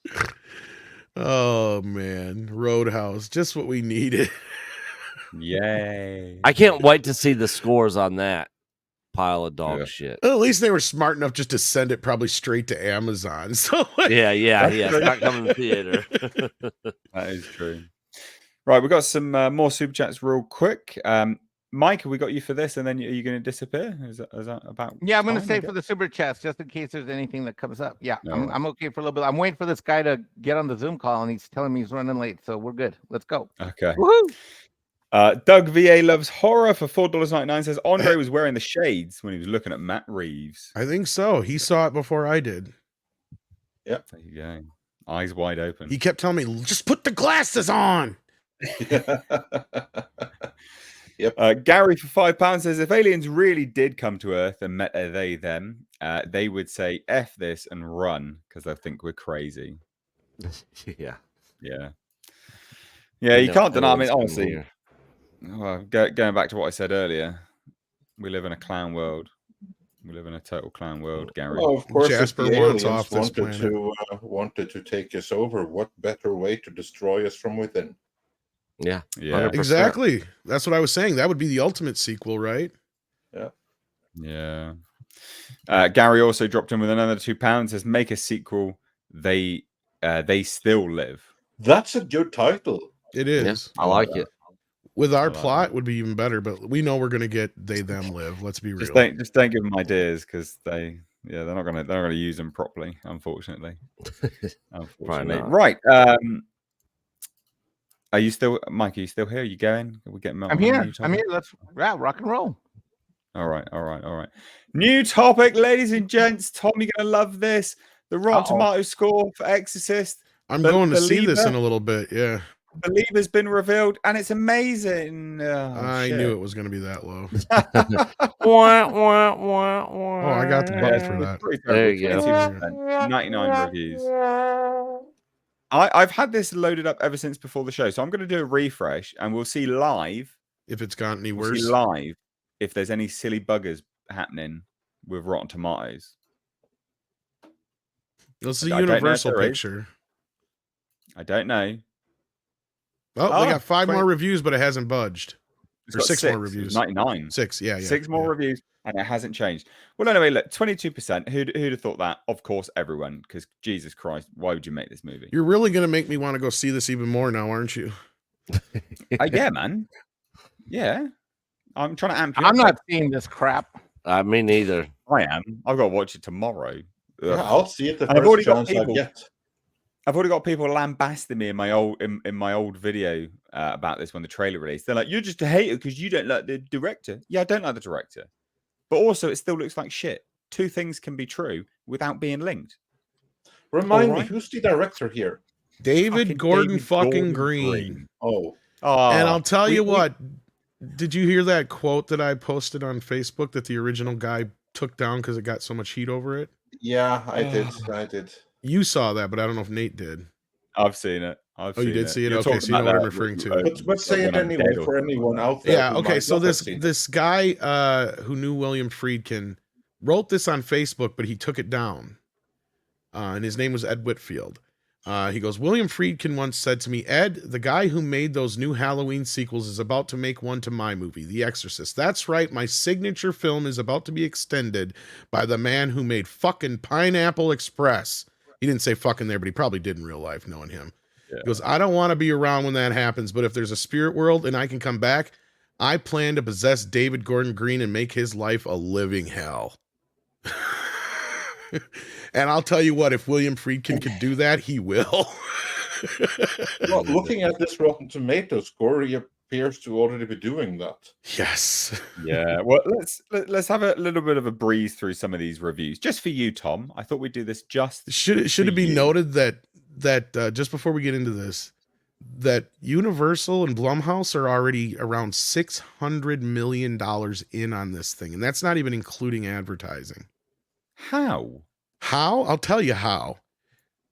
Oh man, Roadhouse, just what we needed. Yay. I can't wait to see the scores on that pile of dog shit. Well, at least they were smart enough just to send it probably straight to Amazon. So yeah. It's not coming to the theater. That is true. Right, we've got some more super chats real quick. Mike, have we got you for this, and then are you going to disappear? Is that about? Yeah, I'm going to stay for the super chats just in case there's anything that comes up. Yeah, I'm okay for a little bit. I'm waiting for this guy to get on the Zoom call, and he's telling me he's running late, so we're good. Let's go. Okay. Woohoo! Doug VA Loves Horror for $4.99 says Andre was wearing the shades when he was looking at Matt Reeves. I think so. He saw it before I did. Yep. There you go. Eyes wide open. He kept telling me, just put the glasses on. Yep. Gary for £5 says if aliens really did come to Earth and met them, they would say F this and run because they think we're crazy. Yeah. You can't deny. I mean, honestly, going back to what I said earlier, we live in a clown world. We live in a total clown world, Gary. Well, of course, Jasper if the wants aliens off this planet. wanted to take us over, what better way to destroy us from within? Yeah. 100%. Exactly. That's what I was saying. That would be the ultimate sequel, right? Yeah. Gary also dropped in with another £2. Says make a sequel. They still live. That's a good title. It is. Yeah, I like it. With our plot, would be even better. But we know we're going to get they them live. Let's be real. Just don't give them ideas because they're not gonna use them properly. Unfortunately. Right. Are you still, Mike? Are you still here? Are you going? Are we getting? I'm here. Let's rock and roll. All right. New topic, ladies and gents. Tom, you're gonna love this. The Rotten Tomatoes score for Exorcist. I'm going to see this in a little bit. Yeah. Believer's been revealed, and it's amazing. I knew it was going to be that low. Oh, I got the button for that. There you go. 99 reviews. I've had this loaded up ever since before the show, so I'm going to do a refresh, and we'll see live if it's gotten any worse. We'll see live if there's any silly buggers happening with Rotten Tomatoes. It's a universal picture. I don't know. Oh, they got 5 more reviews, but it hasn't budged. It's or got 6 more reviews. 99. 6, yeah. 6 more reviews, and it hasn't changed. Well, anyway, look, 22%. Who'd have thought that? Of course, everyone, because Jesus Christ, why would you make this movie? You're really going to make me want to go see this even more now, aren't you? Yeah, man. Yeah. I'm trying to amp you I'm up. not seeing this crap. Me neither. I am. I've got to watch it tomorrow. Yeah, I'll see it the And first chance I get. I've already got people lambasting me in my old video about this when the trailer released. They're like, "You're just a hater because you don't like the director." Yeah, I don't like the director, but also it still looks like shit. Two things can be true without being linked. Remind me, who's the director here? David Gordon Green. Oh, and I'll tell you what. Did you hear that quote that I posted on Facebook that the original guy took down because it got so much heat over it? Yeah, I did. You saw that, but I don't know if Nate did. I've seen it. You did see it? Okay, so you know what I'm referring to. But say it anyway for anyone out there. Yeah, okay, so this guy who knew William Friedkin wrote this on Facebook, but he took it down. And his name was Ed Whitfield. He goes, William Friedkin once said to me, Ed, the guy who made those new Halloween sequels is about to make one to my movie, The Exorcist. That's right, my signature film is about to be extended by the man who made fucking Pineapple Express. He didn't say fucking there, but he probably did in real life, knowing him. Yeah. He goes, I don't want to be around when that happens, but if there's a spirit world and I can come back, I plan to possess David Gordon Green and make his life a living hell. And I'll tell you what, if William Friedkin could do that, he will. Well, looking at this Rotten Tomatoes score, he appears to already be doing that. Yes. Yeah. Well, let's have a little bit of a breeze through some of these reviews, just for you, Tom. I thought we'd do this just. Should it be noted that just before we get into this, that Universal and Blumhouse are already around $600 million in on this thing, and that's not even including advertising. How? I'll tell you how.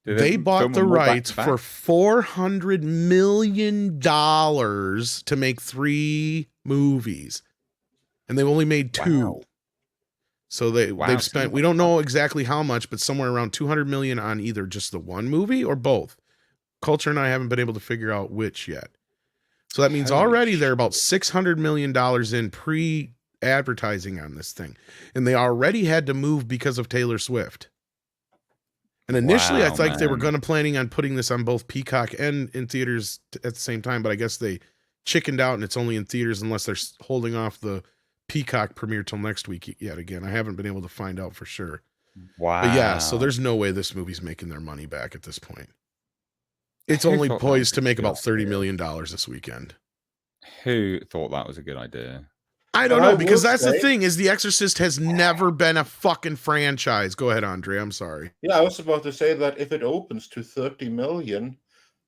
They bought the rights for $400 million to make 3 movies, and they've only made 2. Wow. So they've spent, we don't know exactly how much, but somewhere around $200 million on either just the one movie or both. Culture and I haven't been able to figure out which yet. So that means already they're about $600 million in pre-advertising on this thing, and they already had to move because of Taylor Swift. And initially, I thought they were planning on putting this on both Peacock and in theaters at the same time, but I guess they chickened out and it's only in theaters unless they're holding off the Peacock premiere till next week yet again. I haven't been able to find out for sure. Wow. But yeah, so there's no way this movie's making their money back at this point. It's only poised to make about $30 million this weekend. Who thought that was a good idea? I don't know, because that's the thing, is The Exorcist has never been a fucking franchise. Go ahead, Andre. I'm sorry. Yeah, I was about to say that if it opens to 30 million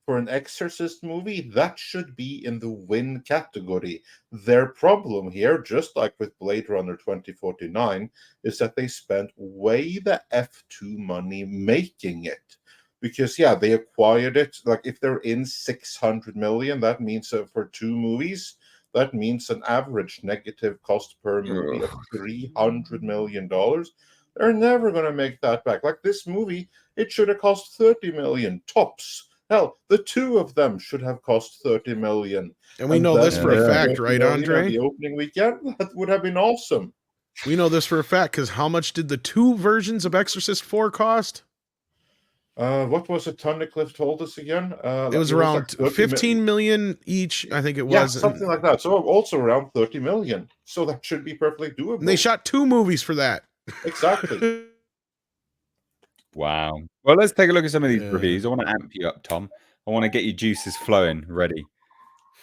for an Exorcist movie, that should be in the win category. Their problem here, just like with Blade Runner 2049, is that they spent way the F2 money making it. Because, yeah, they acquired it. Like, if they're in 600 million, that means for 2 movies, that means an average negative cost per movie of $300 million. They're never going to make that back. Like this movie, it should have cost 30 million tops. Hell, the 2 of them should have cost 30 million. And we know this for a fact, right, Andre? The opening weekend, that would have been awesome. We know this for a fact because how much did the 2 versions of Exorcist 4 cost? What was it Tunnicliffe told us again? It was around like 15 million each, I think it was. Yeah, something like that. So also around 30 million. So that should be perfectly doable. And they shot 2 movies for that. Exactly. Wow. Well, let's take a look at some of these reviews. I want to amp you up, Tom. I want to get your juices flowing, ready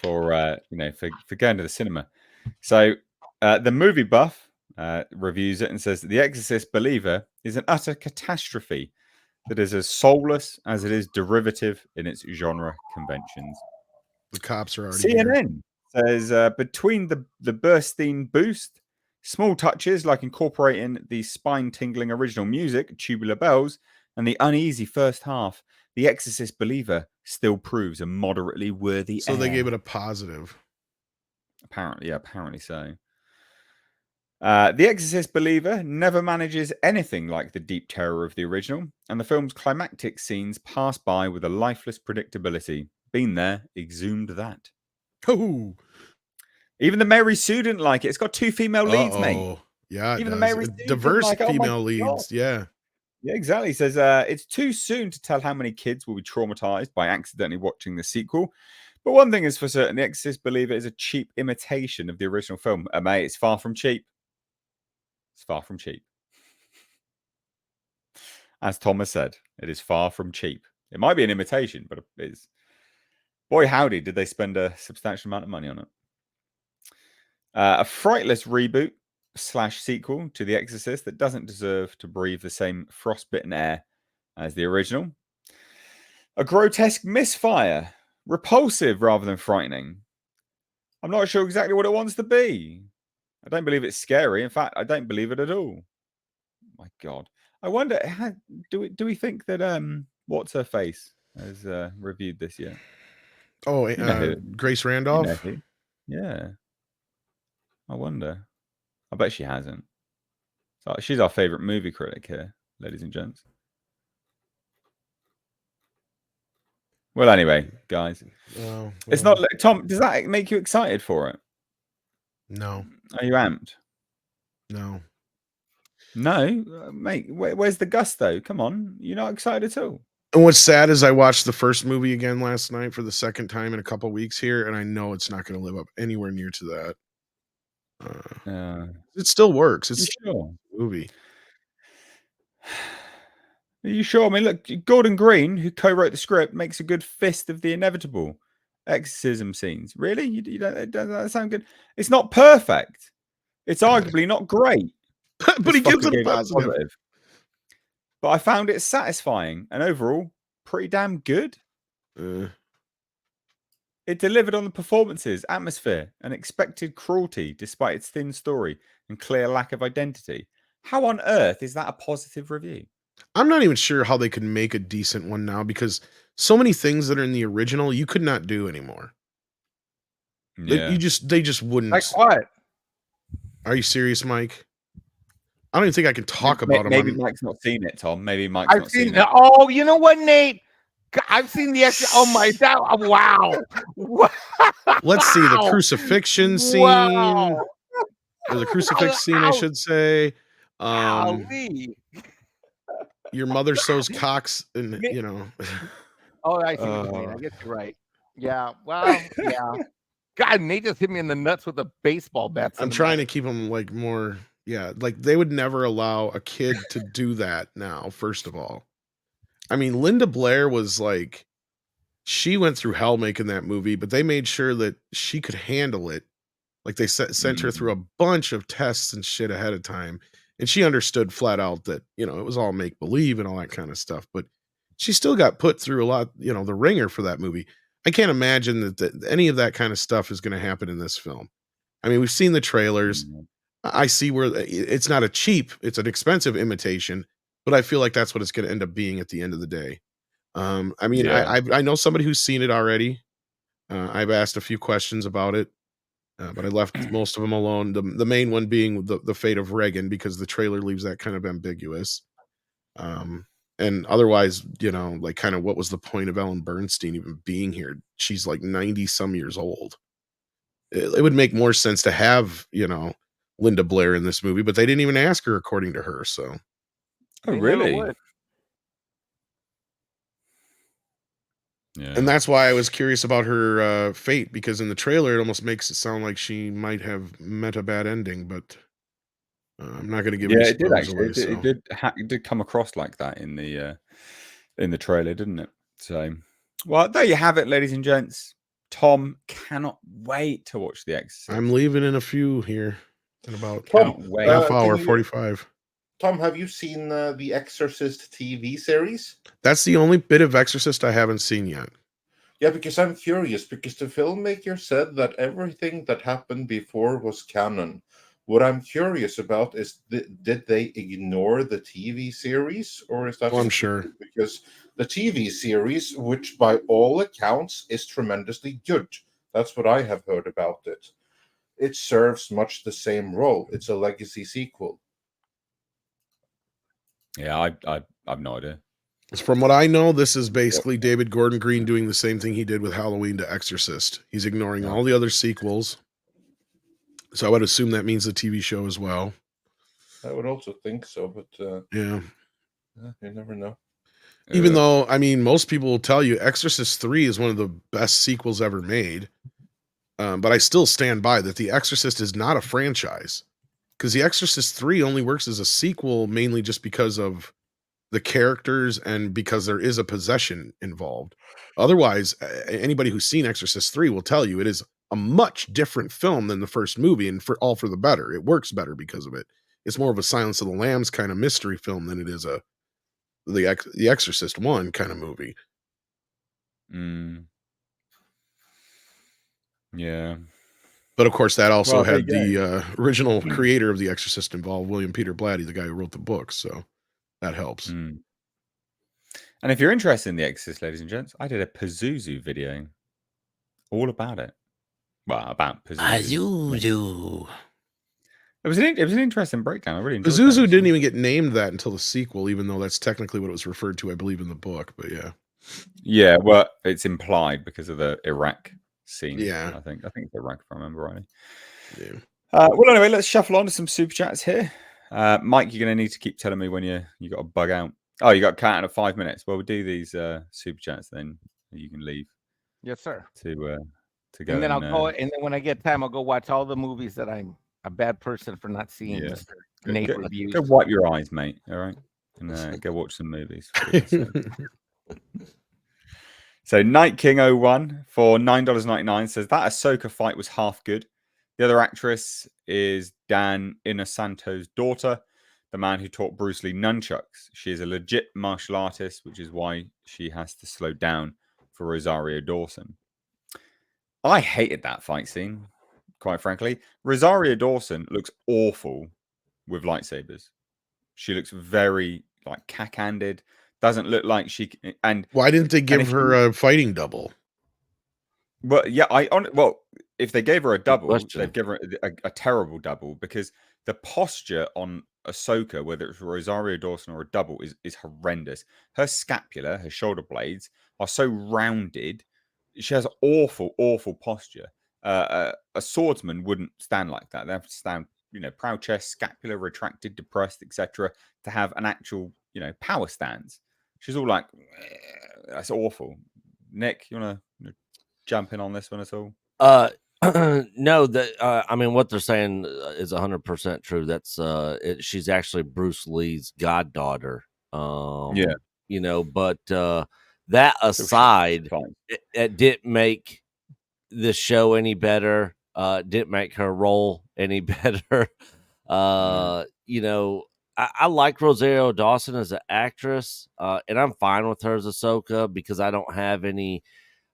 for for going to the cinema. So the Movie Buff reviews it and says The Exorcist Believer is an utter catastrophe that is as soulless as it is derivative in its genre conventions. The cops are already CNN says between the Burstein boost, small touches like incorporating the spine-tingling original music, Tubular Bells, and the uneasy first half, The Exorcist Believer still proves a moderately worthy So they gave it a positive. Apparently so. The Exorcist Believer never manages anything like the deep terror of the original, and the film's climactic scenes pass by with a lifeless predictability. Been there, exhumed that. Oh. Even the Mary Sue didn't like it. It's got 2 female leads, mate. Yeah, Even the does. Mary Sue didn't Diverse like it. female Oh my God. leads. Yeah. Yeah, exactly. He says it's too soon to tell how many kids will be traumatized by accidentally watching the sequel. But one thing is for certain, The Exorcist believe it is a cheap imitation of the original film. Mate, it's far from cheap. It's far from cheap. As Thomas said, it is far from cheap. It might be an imitation, but it is. Boy, howdy, did they spend a substantial amount of money on it. A frightless reboot / sequel to The Exorcist that doesn't deserve to breathe the same frostbitten air as the original. A grotesque misfire, repulsive rather than frightening. I'm not sure exactly what it wants to be. I don't believe it's scary. In fact, I don't believe it at all. My God. I wonder, do we think that what's her face has reviewed this yet? Oh, You know Grace Randolph? You know who. Yeah. I wonder. I bet she hasn't. So she's our favorite movie critic here, ladies and gents. Well, anyway, guys. Well, it's not... Tom, does that make you excited for it? No. Are you amped? No. No? Mate, where's the gusto? Come on. You're not excited at all? And what's sad is I watched the first movie again last night for the second time in a couple weeks here, and I know it's not going to live up anywhere near to that. It still works. It's sure? A movie. Are you sure? I mean, look, Gordon Green, who co-wrote the script, makes a good fist of the inevitable exorcism scenes. Really? You don't, does that sound good? It's not perfect. It's arguably not great. But he gives it a positive. But I found it satisfying and overall pretty damn good. It delivered on the performances, atmosphere, and expected cruelty despite its thin story and clear lack of identity. How on earth is that a positive review? I'm not even sure how they could make a decent one now because so many things that are in the original you could not do anymore. Yeah. They just wouldn't. Like what? Are you serious, Mike? I don't even think I can talk about them. Maybe Mike's not seen it, Tom. Maybe Mike's not seen it. Oh, you know what, Nate? I've seen the extra. Oh my God! Wow. Let's see the crucifixion scene. Wow. Or the crucifix scene, I should say. Your mother sews cocks, and you know. Oh, I see what you mean. I guess you're right. Yeah. Well, yeah. God, Nate just hit me in the nuts with a baseball bat. I'm trying to keep them like more. Yeah, like they would never allow a kid to do that now. First of all, I mean, Linda Blair was like, she went through hell making that movie, but they made sure that she could handle it. Like they sent her through a bunch of tests and shit ahead of time. And she understood flat out that, you know, it was all make believe and all that kind of stuff. But she still got put through a lot, you know, the ringer for that movie. I can't imagine that any of that kind of stuff is going to happen in this film. I mean, we've seen the trailers. I see where it's not it's an expensive imitation, but I feel like that's what it's going to end up being at the end of the day. I mean, yeah. I know somebody who's seen it already. I've asked a few questions about it, but I left most of them alone. The main one being the fate of Regan, because the trailer leaves that kind of ambiguous. And otherwise, you know, like kind of what was the point of Ellen Bernstein even being here? She's like 90 some years old. It would make more sense to have, you know, Linda Blair in this movie, but they didn't even ask her, according to her. So, oh, really? Yeah. And that's why I was curious about her fate, because in the trailer it almost makes it sound like she might have met a bad ending, but I'm not going to give any spoilers away. It did come across like that in the trailer, didn't it? So, well, there you have it, ladies and gents. Tom cannot wait to watch The Exorcist. I'm leaving in a few here. In about half hour, 45. Tom, have you seen the Exorcist TV series? That's the only bit of Exorcist I haven't seen yet. Yeah, because I'm curious, because the filmmaker said that everything that happened before was canon. What I'm curious about is, did they ignore the TV series? Or is that... I'm sure. Because the TV series, which by all accounts is tremendously good. That's what I have heard about it. It serves much the same role. It's a legacy sequel. Yeah, I have no idea. From what I know, this is basically David Gordon Green doing the same thing he did with Halloween to Exorcist. He's ignoring all the other sequels. So I would assume that means the TV show as well. I would also think so, but yeah, you never know. Even though, I mean, most people will tell you Exorcist 3 is one of the best sequels ever made. But I still stand by that The Exorcist is not a franchise, because The Exorcist 3 only works as a sequel mainly just because of the characters and because there is a possession involved. Otherwise, anybody who's seen Exorcist 3 will tell you it is a much different film than the first movie, and for the better. It works better because of it. It's more of a Silence of the Lambs kind of mystery film than it is the Exorcist 1 kind of movie. Yeah. But of course, that also had the original creator of The Exorcist involved, William Peter Blatty, the guy who wrote the book. So that helps. And if you're interested in The Exorcist, ladies and gents, I did a Pazuzu video all about it. Well, about Pazuzu. It was an interesting breakdown. I really enjoyed Pazuzu that. didn't even get named that until the sequel, even though that's technically what it was referred to, I believe, in the book. But yeah. Yeah, well, it's implied because of the Iraq scene. Yeah. I think it's Iraq, if I remember rightly. Yeah. Well, anyway, let's shuffle on to some super chats here. Mike, you're going to need to keep telling me when you got to bug out. Oh, you got cut out of 5 minutes. Well, we'll do these super chats, then you can leave. Yes, sir. To go. And then I'll go. And then when I get time, I'll go watch all the movies that I'm a bad person for not seeing. Yeah. Mr. Nate reviews. Go wipe your eyes, mate. All right, and go watch some movies. So Night King 01 for $9.99 says that Ahsoka fight was half good. The other actress is Dan Inosanto's daughter, the man who taught Bruce Lee nunchucks. She is a legit martial artist, which is why she has to slow down for Rosario Dawson. I hated that fight scene, quite frankly. Rosario Dawson looks awful with lightsabers. She looks very like cack-handed. Doesn't look like she. And why didn't they give her a fighting double? Well, yeah, if they gave her a double, they've given her a terrible double, because the posture on Ahsoka, whether it's Rosario Dawson or a double, is horrendous. Her scapula, her shoulder blades are so rounded. She has awful posture. A swordsman wouldn't stand like that. They have to stand, proud chest, scapula retracted, depressed, etc., to have an actual, power stance. She's all like, that's awful. Nick, you want to jump in on this one at all? No, I mean, what they're saying is 100% true. That's she's actually Bruce Lee's goddaughter. Yeah, but that aside, it didn't make the show any better. Didn't make her role any better. I like Rosario Dawson as an actress, and I'm fine with her as Ahsoka because I don't have any.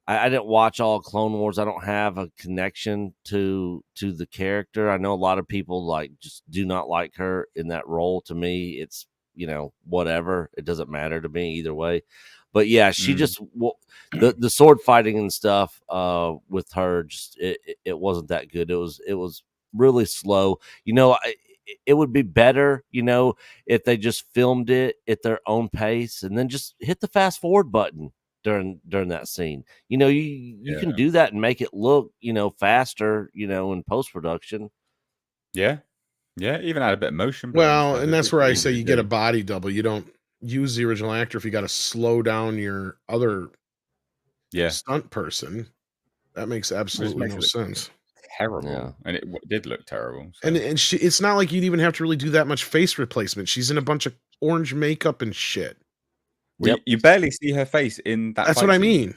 I didn't watch all Clone Wars. I don't have a connection to the character. I know a lot of people just do not like her in that role. To me, it's whatever. It doesn't matter to me either way. But yeah, she just the sword fighting and stuff with her just it wasn't that good. It was really slow. It would be better, if they just filmed it at their own pace and then just hit the fast forward button during that scene. You can do that and make it look, faster, in post-production. Yeah. Even add a bit of motion. Well, and that's where I say you get a body double. You don't use the original actor if you got to slow down your other stunt person. That makes absolutely no sense. Terrible. And it did look terrible. So. And it's not like you'd even have to really do that much face replacement. She's in a bunch of orange makeup and shit. Well, you barely see her face in that. That's what I mean.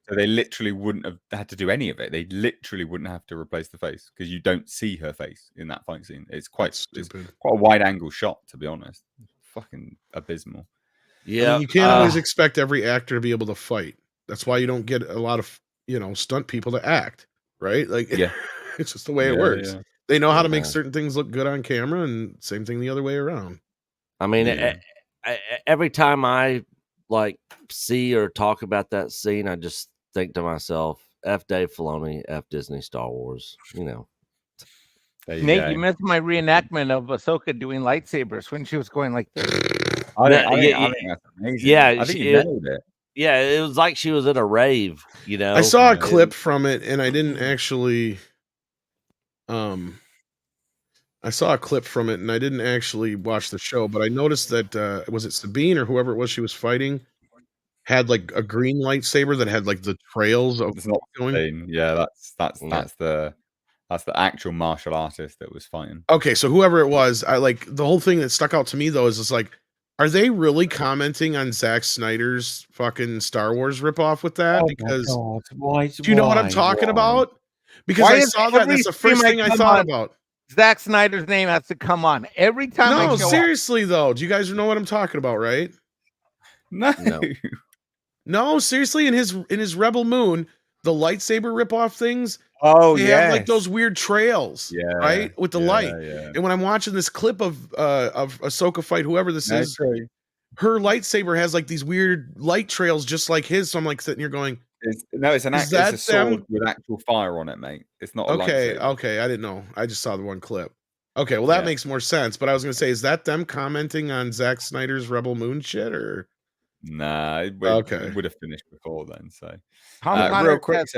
So they literally wouldn't have had to do any of it. They literally wouldn't have to replace the face because you don't see her face in that fight scene. It's quite stupid. It's quite a wide angle shot, to be honest. It's fucking abysmal. Yeah, you can't always expect every actor to be able to fight. That's why you don't get a lot of stunt people to act, right? It's just the way it works. Yeah. They know how to make certain things look good on camera, and same thing the other way around. I mean, every time I see or talk about that scene, I just think to myself, F Dave Filoni, F Disney, Star Wars. Nate, you missed my reenactment of Ahsoka doing lightsabers when she was going like this. I think that's amazing. Yeah, I think you nailed it. Yeah, it was like she was at a rave. I saw a clip from it, and I didn't actually I saw a clip from it, and I didn't actually watch the show, but I noticed that was it Sabine or whoever it was she was fighting had like a green lightsaber that had like the trails of It's not going. Sabine. Yeah, that's the actual martial artist that was fighting. Okay, so whoever it was, I like the whole thing that stuck out to me though is just like, are they really commenting on Zack Snyder's fucking Star Wars ripoff with that? Because Why? do you know what I'm talking about? Because Why I does saw that. every That's the first stream I thing I come thought on, about. Zack Snyder's name has to come on every time I No, show up. seriously though, do you guys know what I'm talking about, right? No. No, seriously, in his Rebel Moon, the lightsaber ripoff things, Oh they yeah, have like those weird trails, yeah, right, with the light. Yeah. And when I'm watching this clip of Ahsoka fight whoever this is, True. her lightsaber has like these weird light trails just like his. So I'm like sitting here going, It's a sword with actual fire on it, mate. It's not a lightsaber. Okay, I didn't know. I just saw the one clip. Okay, well that makes more sense. But I was gonna say, is that them commenting on Zack Snyder's Rebel Moon shit or? Nah, it would have finished before then. So, real quick,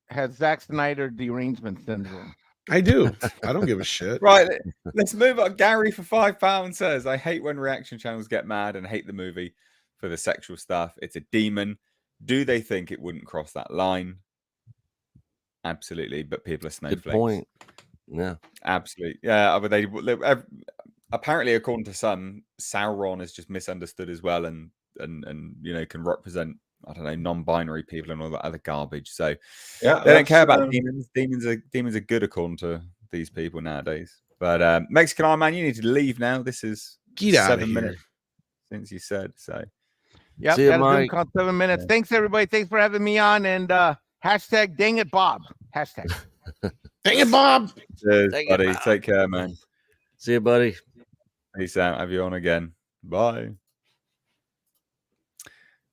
has Zack Snyder derangement syndrome? I do. I don't give a shit. Right, let's move on. Gary for £5 says, I hate when reaction channels get mad and hate the movie for the sexual stuff. It's a demon. Do they think it wouldn't cross that line? Absolutely, but people are snowflakes. Good point. Yeah, absolutely. Yeah, but they apparently, according to some, Sauron is just misunderstood as well, and can represent, I don't know, non-binary people and all that other garbage. So yeah, they don't care about demons. Demons are good according to these people nowadays. But Mexican Iron Man, you need to leave now. This is Get 7 minutes since you said so. Yep, Zoom call 7 minutes. Yeah. Thanks everybody. Thanks for having me on, and hashtag dang it Bob. Hashtag dang it Bob. Cheers, buddy. Take care, man. See you, buddy. Peace out. Have you on again. Bye.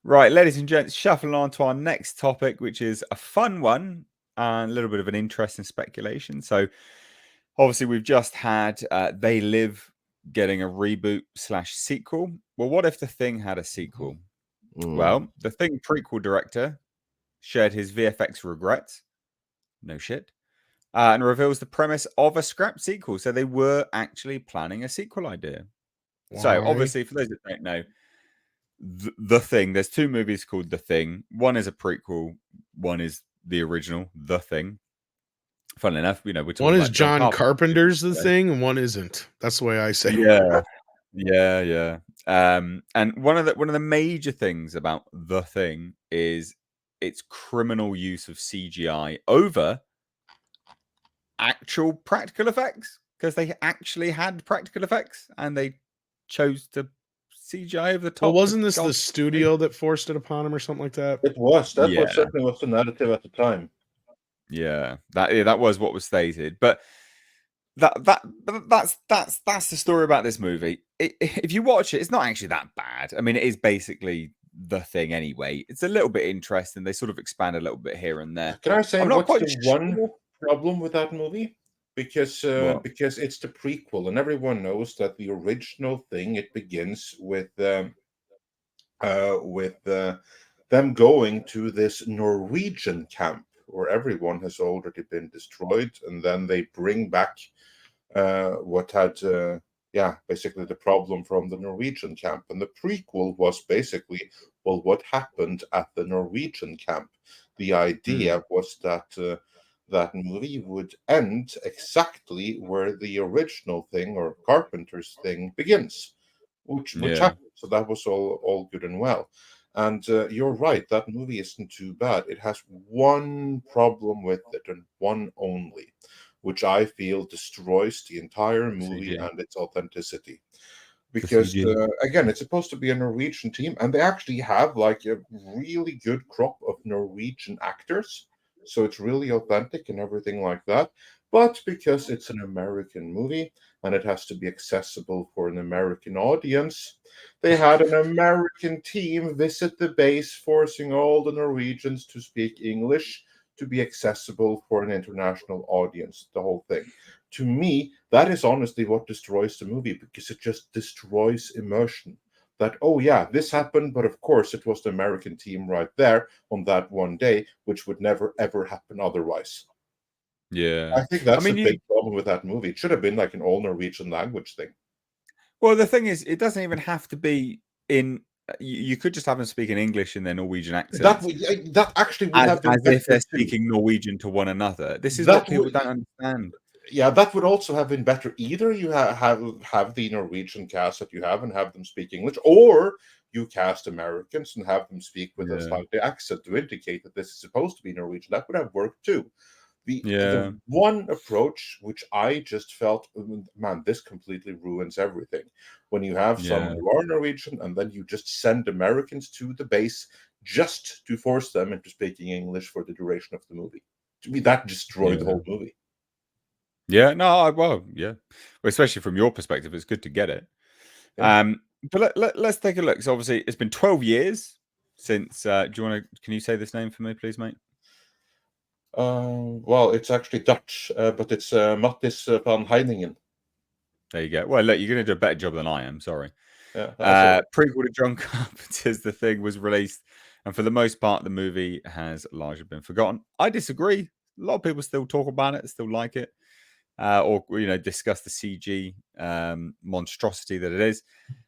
Right, ladies and gents, shuffling on to our next topic, which is a fun one and a little bit of an interesting speculation. So, obviously, we've just had They Live getting a reboot / sequel. Well, what if The Thing had a sequel? Well, The Thing prequel director shared his VFX regrets. No shit. And reveals the premise of a scrap sequel. So they were actually planning a sequel idea. Why? So obviously, for those that don't know, the Thing, there's 2 movies called The Thing. One is a prequel. One is the original, The Thing. Funnily enough, we're talking one is John Carpenter's The Thing, and one isn't. That's the way I say it. Yeah. And one of the major things about The Thing is its criminal use of CGI over actual practical effects, because they actually had practical effects and they chose to CGI over the top. Well, wasn't this the studio that forced it upon him or something like that? It was. That was certainly was the narrative at the time. Yeah, that was what was stated. But that's the story about this movie. If you watch it, it's not actually that bad. I mean, it is basically The Thing anyway. It's a little bit interesting. They sort of expand a little bit here and there. Can I say what's the one problem with that movie? Because it's the prequel, and everyone knows that the original Thing, it begins with them going to this Norwegian camp where everyone has already been destroyed, and then they bring back what had basically the problem from the Norwegian camp. And the prequel was basically, well, what happened at the Norwegian camp. The idea was that that movie would end exactly where the original Thing or Carpenter's Thing begins, which happened. So that was all good and well. And you're right, that movie isn't too bad. It has one problem with it, and one only, which I feel destroys the entire movie and its authenticity. Because, again, it's supposed to be a Norwegian team, and they actually have like a really good crop of Norwegian actors. So it's really authentic and everything like that. But because it's an American movie and it has to be accessible for an American audience, they had an American team visit the base, forcing all the Norwegians to speak English to be accessible for an international audience, the whole thing. To me, that is honestly what destroys the movie, because it just destroys immersion. That, oh yeah, this happened, but of course it was the American team right there on that one day, which would never ever happen otherwise. Yeah. I think that's the big problem with that movie. It should have been like an all Norwegian language thing. Well, the thing is, it doesn't even have to be in. You could just have them speak in English in their Norwegian accent. That actually would have been as if they're speaking Norwegian to one another. This is what people don't understand. Yeah, that would also have been better. Either you have the Norwegian cast that you have and have them speak English, or you cast Americans and have them speak with a slightly accent to indicate that this is supposed to be Norwegian. That would have worked too. The one approach which I just felt, man, this completely ruins everything. When you have some who are Norwegian and then you just send Americans to the base just to force them into speaking English for the duration of the movie. To me, that destroyed the whole movie. Yeah, no, well, especially from your perspective, it's good to get it. Yeah. But let's take a look. So obviously, it's been 12 years since. Do you want to? Can you say this name for me, please, mate? Well, it's actually Dutch, but it's Mattis van Heiningen. There you go. Well, look, you're going to do a better job than I am. Sorry. Yeah. Prequel to John Carpenter's The Thing was released, and for the most part, the movie has largely been forgotten. I disagree. A lot of people still talk about it, still like it, or discuss the CG monstrosity that it is.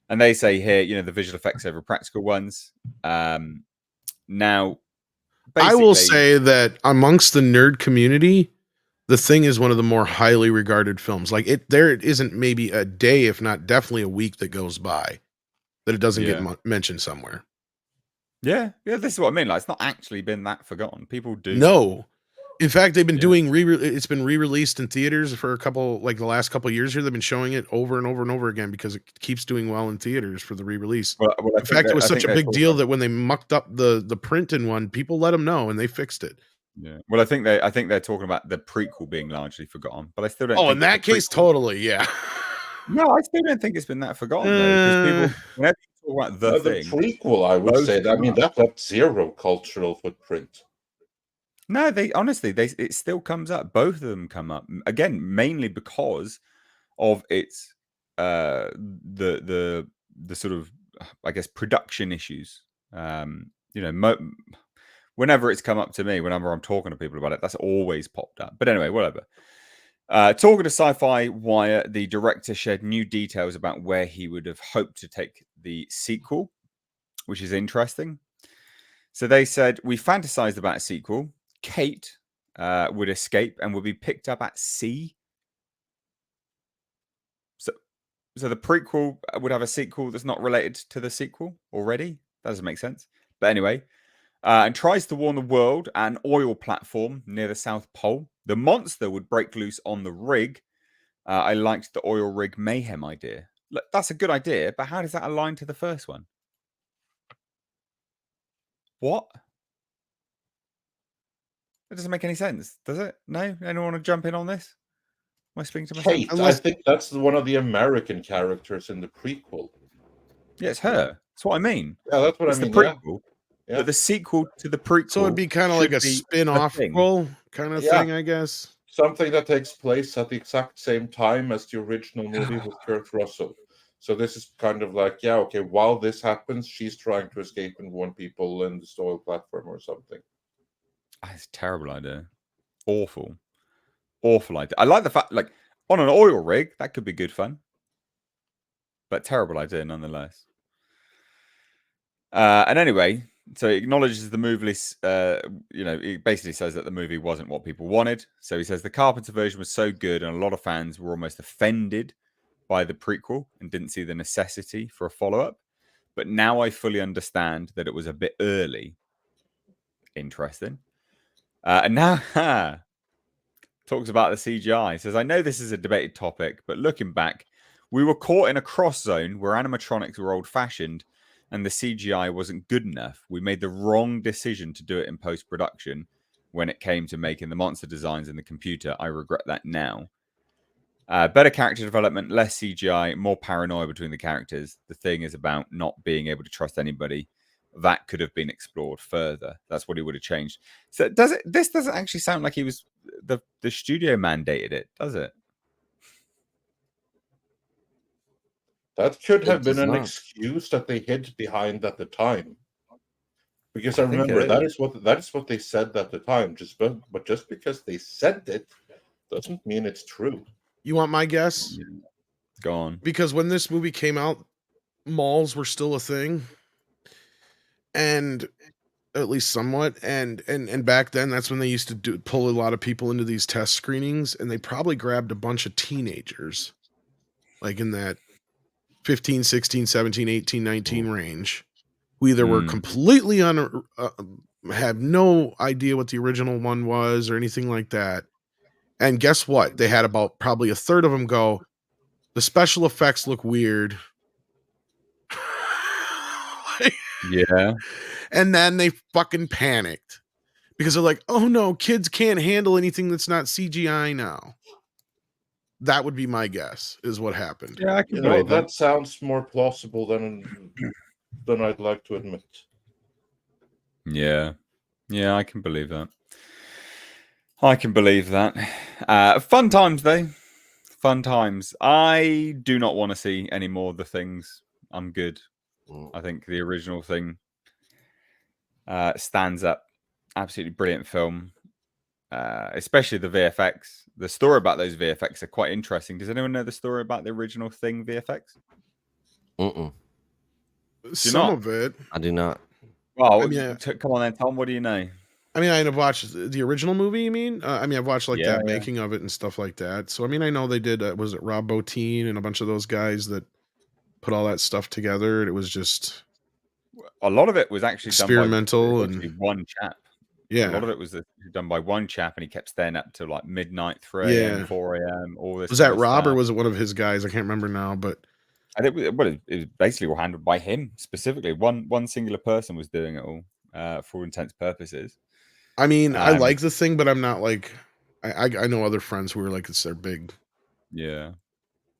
And they say here, the visual effects over practical ones. Now, I will say that amongst the nerd community, The Thing is one of the more highly regarded films. Like there isn't maybe a day, if not definitely a week, that goes by that it doesn't get mentioned somewhere. Yeah, this is what I mean. Like, it's not actually been that forgotten. People do. No. In fact, they've been doing it's been re-released in theaters for the last couple of years here. They've been showing it over and over and over again because it keeps doing well in theaters for the re-release. Well, in fact, it was such a big deal that when they mucked up the print in one, people let them know and they fixed it. Yeah. Well, I think they're talking about the prequel being largely forgotten, but I still don't. Oh, in that case, totally, yeah. No, I still don't think it's been that forgotten though, because people, whenever you talk about the thing, prequel, I would say that. I mean, that left zero cultural footprint. No, it still comes up. Both of them come up again, mainly because of its the sort of, I guess, production issues. Whenever it's come up to me, whenever I'm talking to people about it, that's always popped up. But anyway, whatever. Talking to Sci-Fi Wire, the director shared new details about where he would have hoped to take the sequel, which is interesting. So they said, we fantasized about a sequel. Kate would escape and would be picked up at sea. So the prequel would have a sequel that's not related to the sequel already. That doesn't make sense. But anyway, and tries to warn the world at an oil platform near the South Pole. The monster would break loose on the rig. I liked the oil rig mayhem idea. Look, that's a good idea, but how does that align to the first one? What? It doesn't make any sense, does it? No? Anyone want to jump in on this? Am I speaking to myself? Kate, I think that's one of the American characters in the prequel. Yeah, it's her. Yeah. That's what I mean. Yeah, that's what I mean. The prequel. Yeah. But the sequel to the prequel. So it'd be kind of like a spin-off kind of thing, I guess. Something that takes place at the exact same time as the original movie with Kurt Russell. So this is kind of like, while this happens, she's trying to escape and warn people in the oil platform or something. It's a terrible idea. Awful idea. I like the fact, like, on an oil rig, that could be good fun. But terrible idea nonetheless. And anyway, so he acknowledges the movie, he basically says that the movie wasn't what people wanted. So he says the Carpenter version was so good and a lot of fans were almost offended by the prequel and didn't see the necessity for a follow-up. But now I fully understand that it was a bit early. Interesting. And now talks about the CGI. He says, I know this is a debated topic, but looking back, we were caught in a cross zone where animatronics were old-fashioned and the CGI wasn't good enough. We made the wrong decision to do it in post-production when it came to making the monster designs in the computer. I regret that now. Better character development, less CGI, more paranoia between the characters. The Thing is about not being able to trust anybody. That could have been explored further. That's what he would have changed. So this doesn't actually sound like he was the studio mandated it, does it? That could have been an excuse that they hid behind at the time. Because I remember that is what they said at the time. But just because they said it Doesn't mean it's true. You want my guess? Yeah. Go on. Because when this movie came out, malls were still a thing, and at least somewhat. And back then, that's when they used to pull a lot of people into these test screenings, and they probably grabbed a bunch of teenagers, like in that 15, 16, 17, 18, 19 range, who either were completely have no idea what the original one was or anything like that. And guess what? They had about probably a third of them go, the special effects look weird. Yeah. And then they fucking panicked because they're like, oh no, kids can't handle anything that's not CGI now. That would be my guess, is what happened. Yeah, I can believe that sounds more plausible than I'd like to admit. Yeah. Yeah, I can believe that. I can believe that. Fun times, though. Fun times. I do not want to see any more of the things. I'm good. I think the original thing stands up. Absolutely brilliant film. Especially the VFX. The story about those VFX are quite interesting. Does anyone know the story about the original Thing VFX? Some of it. I do not. Well, come on then, Tom. What do you know? I mean, I've watched the original movie, you mean? I mean, I've watched like that making of it and stuff like that. So, I mean, I know they did, was it Rob Bottin and a bunch of those guys that put all that stuff together? And it was just... A lot of it was actually experimental done by one chap. Yeah. A lot of it was done by one chap, and he kept staying up till like midnight, 3 a.m., 4 a.m., all this. Was that Rob or was it one of his guys? I can't remember now, but... I think it was basically all handled by him specifically. One singular person was doing it all for all intents and purposes. I mean, I like the Thing, but I'm not like... I know other friends who are like, it's their big... Yeah.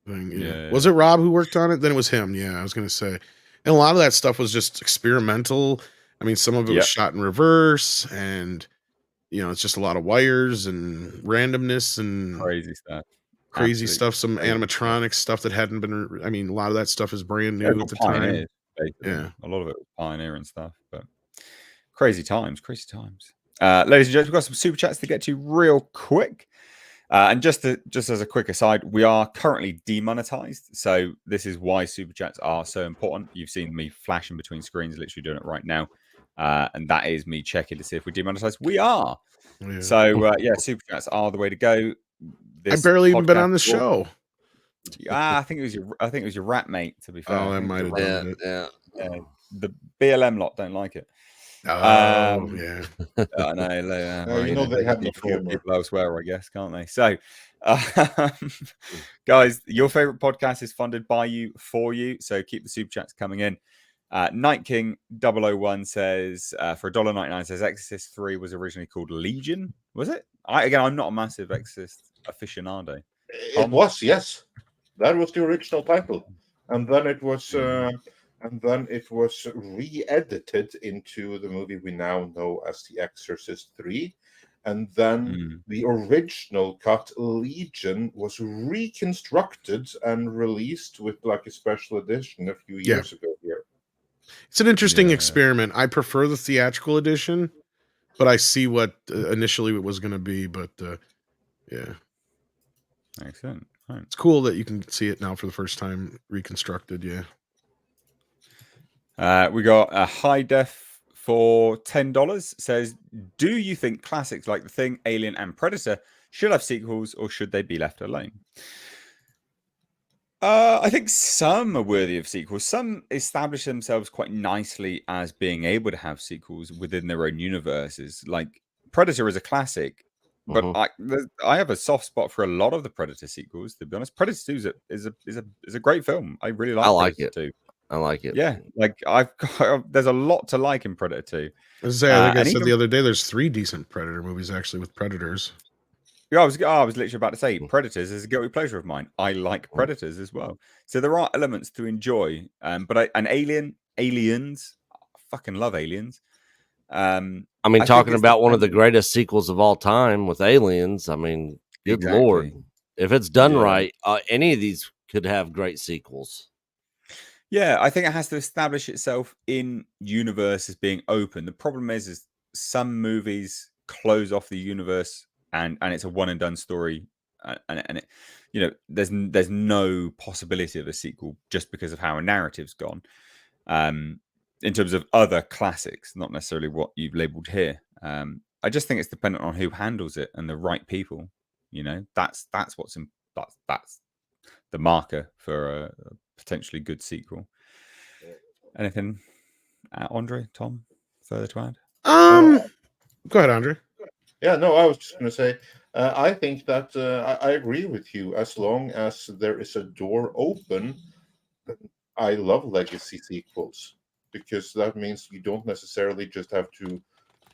Thing. Yeah. Was it Rob who worked on it? Then it was him. Yeah, I was going to say. And a lot of that stuff was just experimental. I mean, some of it was shot in reverse, and it's just a lot of wires and randomness and crazy stuff. Some animatronic stuff that hadn't been. I mean, a lot of that stuff is brand new at the time. Basically. Yeah, a lot of it was pioneering stuff, but crazy times. Ladies and gentlemen, we've got some super chats to get to real quick. And just as a quick aside, we are currently demonetized. So this is why super chats are so important. You've seen me flashing between screens, literally doing it right now. And that is me checking to see if we're demonetized. We are. Yeah. So super chats are the way to go. I've barely even been on the show. I think it was your rat mate, to be fair. Oh, that might have done it. Yeah. The BLM lot don't like it. Oh, yeah. I know. They have the people elsewhere, I guess, can't they? So, guys, your favorite podcast is funded by you, for you. So keep the super chats coming in. Night King 001 says, for $1.99, says Exorcist 3 was originally called Legion. Was it? I'm not a massive Exorcist aficionado. It was, yes. That was the original title. And then it was... re-edited into the movie we now know as The Exorcist 3. And then the original cut, Legion, was reconstructed and released with like a special edition a few years ago here. It's an interesting experiment. I prefer the theatrical edition, but I see what initially it was going to be. But Excellent. Right. It's cool that you can see it now for the first time reconstructed. Yeah. We got a high def for $10. Says, do you think classics like The Thing, Alien, and Predator should have sequels, or should they be left alone? I think some are worthy of sequels. Some establish themselves quite nicely as being able to have sequels within their own universes. Like Predator is a classic, but I have a soft spot for a lot of the Predator sequels. To be honest, Predator 2 is a great film. I really like. I like Predator 2. I like it. Yeah, like there's a lot to like in Predator 2. I think I said the other day there's 3 decent Predator movies actually with Predators. Yeah, I was literally about to say Predators is a guilty pleasure of mine. I like Predators as well. So there are elements to enjoy. But Aliens, I fucking love Aliens. I mean, talking about one of the greatest sequels of all time with Aliens. I mean, good Lord, if it's done right, any of these could have great sequels. Yeah, I think it has to establish itself in universe as being open. The problem is some movies close off the universe and it's a one and done story and it, you know, there's no possibility of a sequel just because of how a narrative's gone. In terms of other classics, not necessarily what you've labelled here. I just think it's dependent on who handles it and the right people. You know, that's that's the marker for a potentially good sequel. Anything, Andre, Tom, further to add? Go ahead, Andre. Yeah, no, I was just going to say, I think that I agree with you. As long as there is a door open, I love legacy sequels, because that means you don't necessarily just have to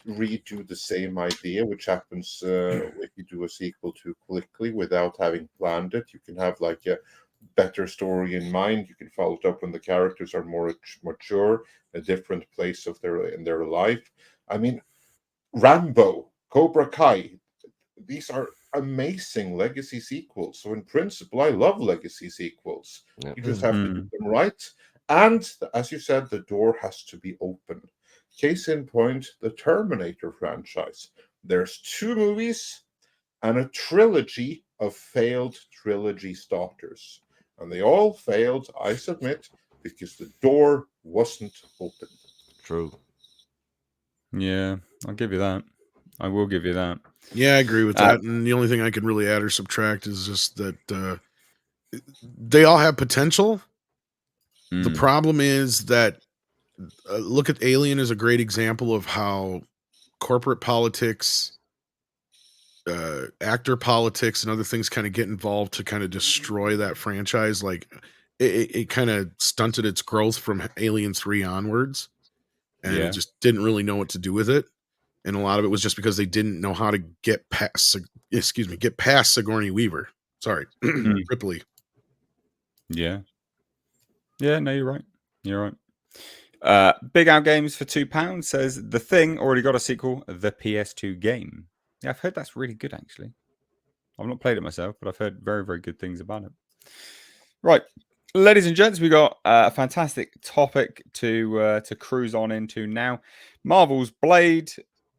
redo the same idea, which happens if you do a sequel too quickly without having planned it. You can have like a better story in mind. You can follow it up when the characters are more mature, a different place of in their life. I mean, Rambo, Cobra Kai, these are amazing legacy sequels. So in principle, I love legacy sequels. Yep. You just have to do them right. And as you said, the door has to be open. Case in point, the Terminator franchise. There's 2 movies and a trilogy of failed trilogy starters. And they all failed, I submit, because the door wasn't open. True. Yeah, I'll give you that. I will give you that. Yeah, I agree with that. And the only thing I can really add or subtract is just that they all have potential. The problem is that look at Alien as a great example of how corporate politics, actor politics, and other things kind of get involved to kind of destroy that franchise. Like it kind of stunted its growth from Alien 3 onwards, and it just didn't really know what to do with it. And a lot of it was just because they didn't know how to get past Sigourney Weaver. Sorry, Ripley. Yeah. Yeah, no, you're right. You're right. Big Out Games for £2 says The Thing already got a sequel, the PS2 game. Yeah, I've heard that's really good, actually. I've not played it myself, but I've heard very, very good things about it. Right. Ladies and gents, we got a fantastic topic to cruise on into now. Marvel's Blade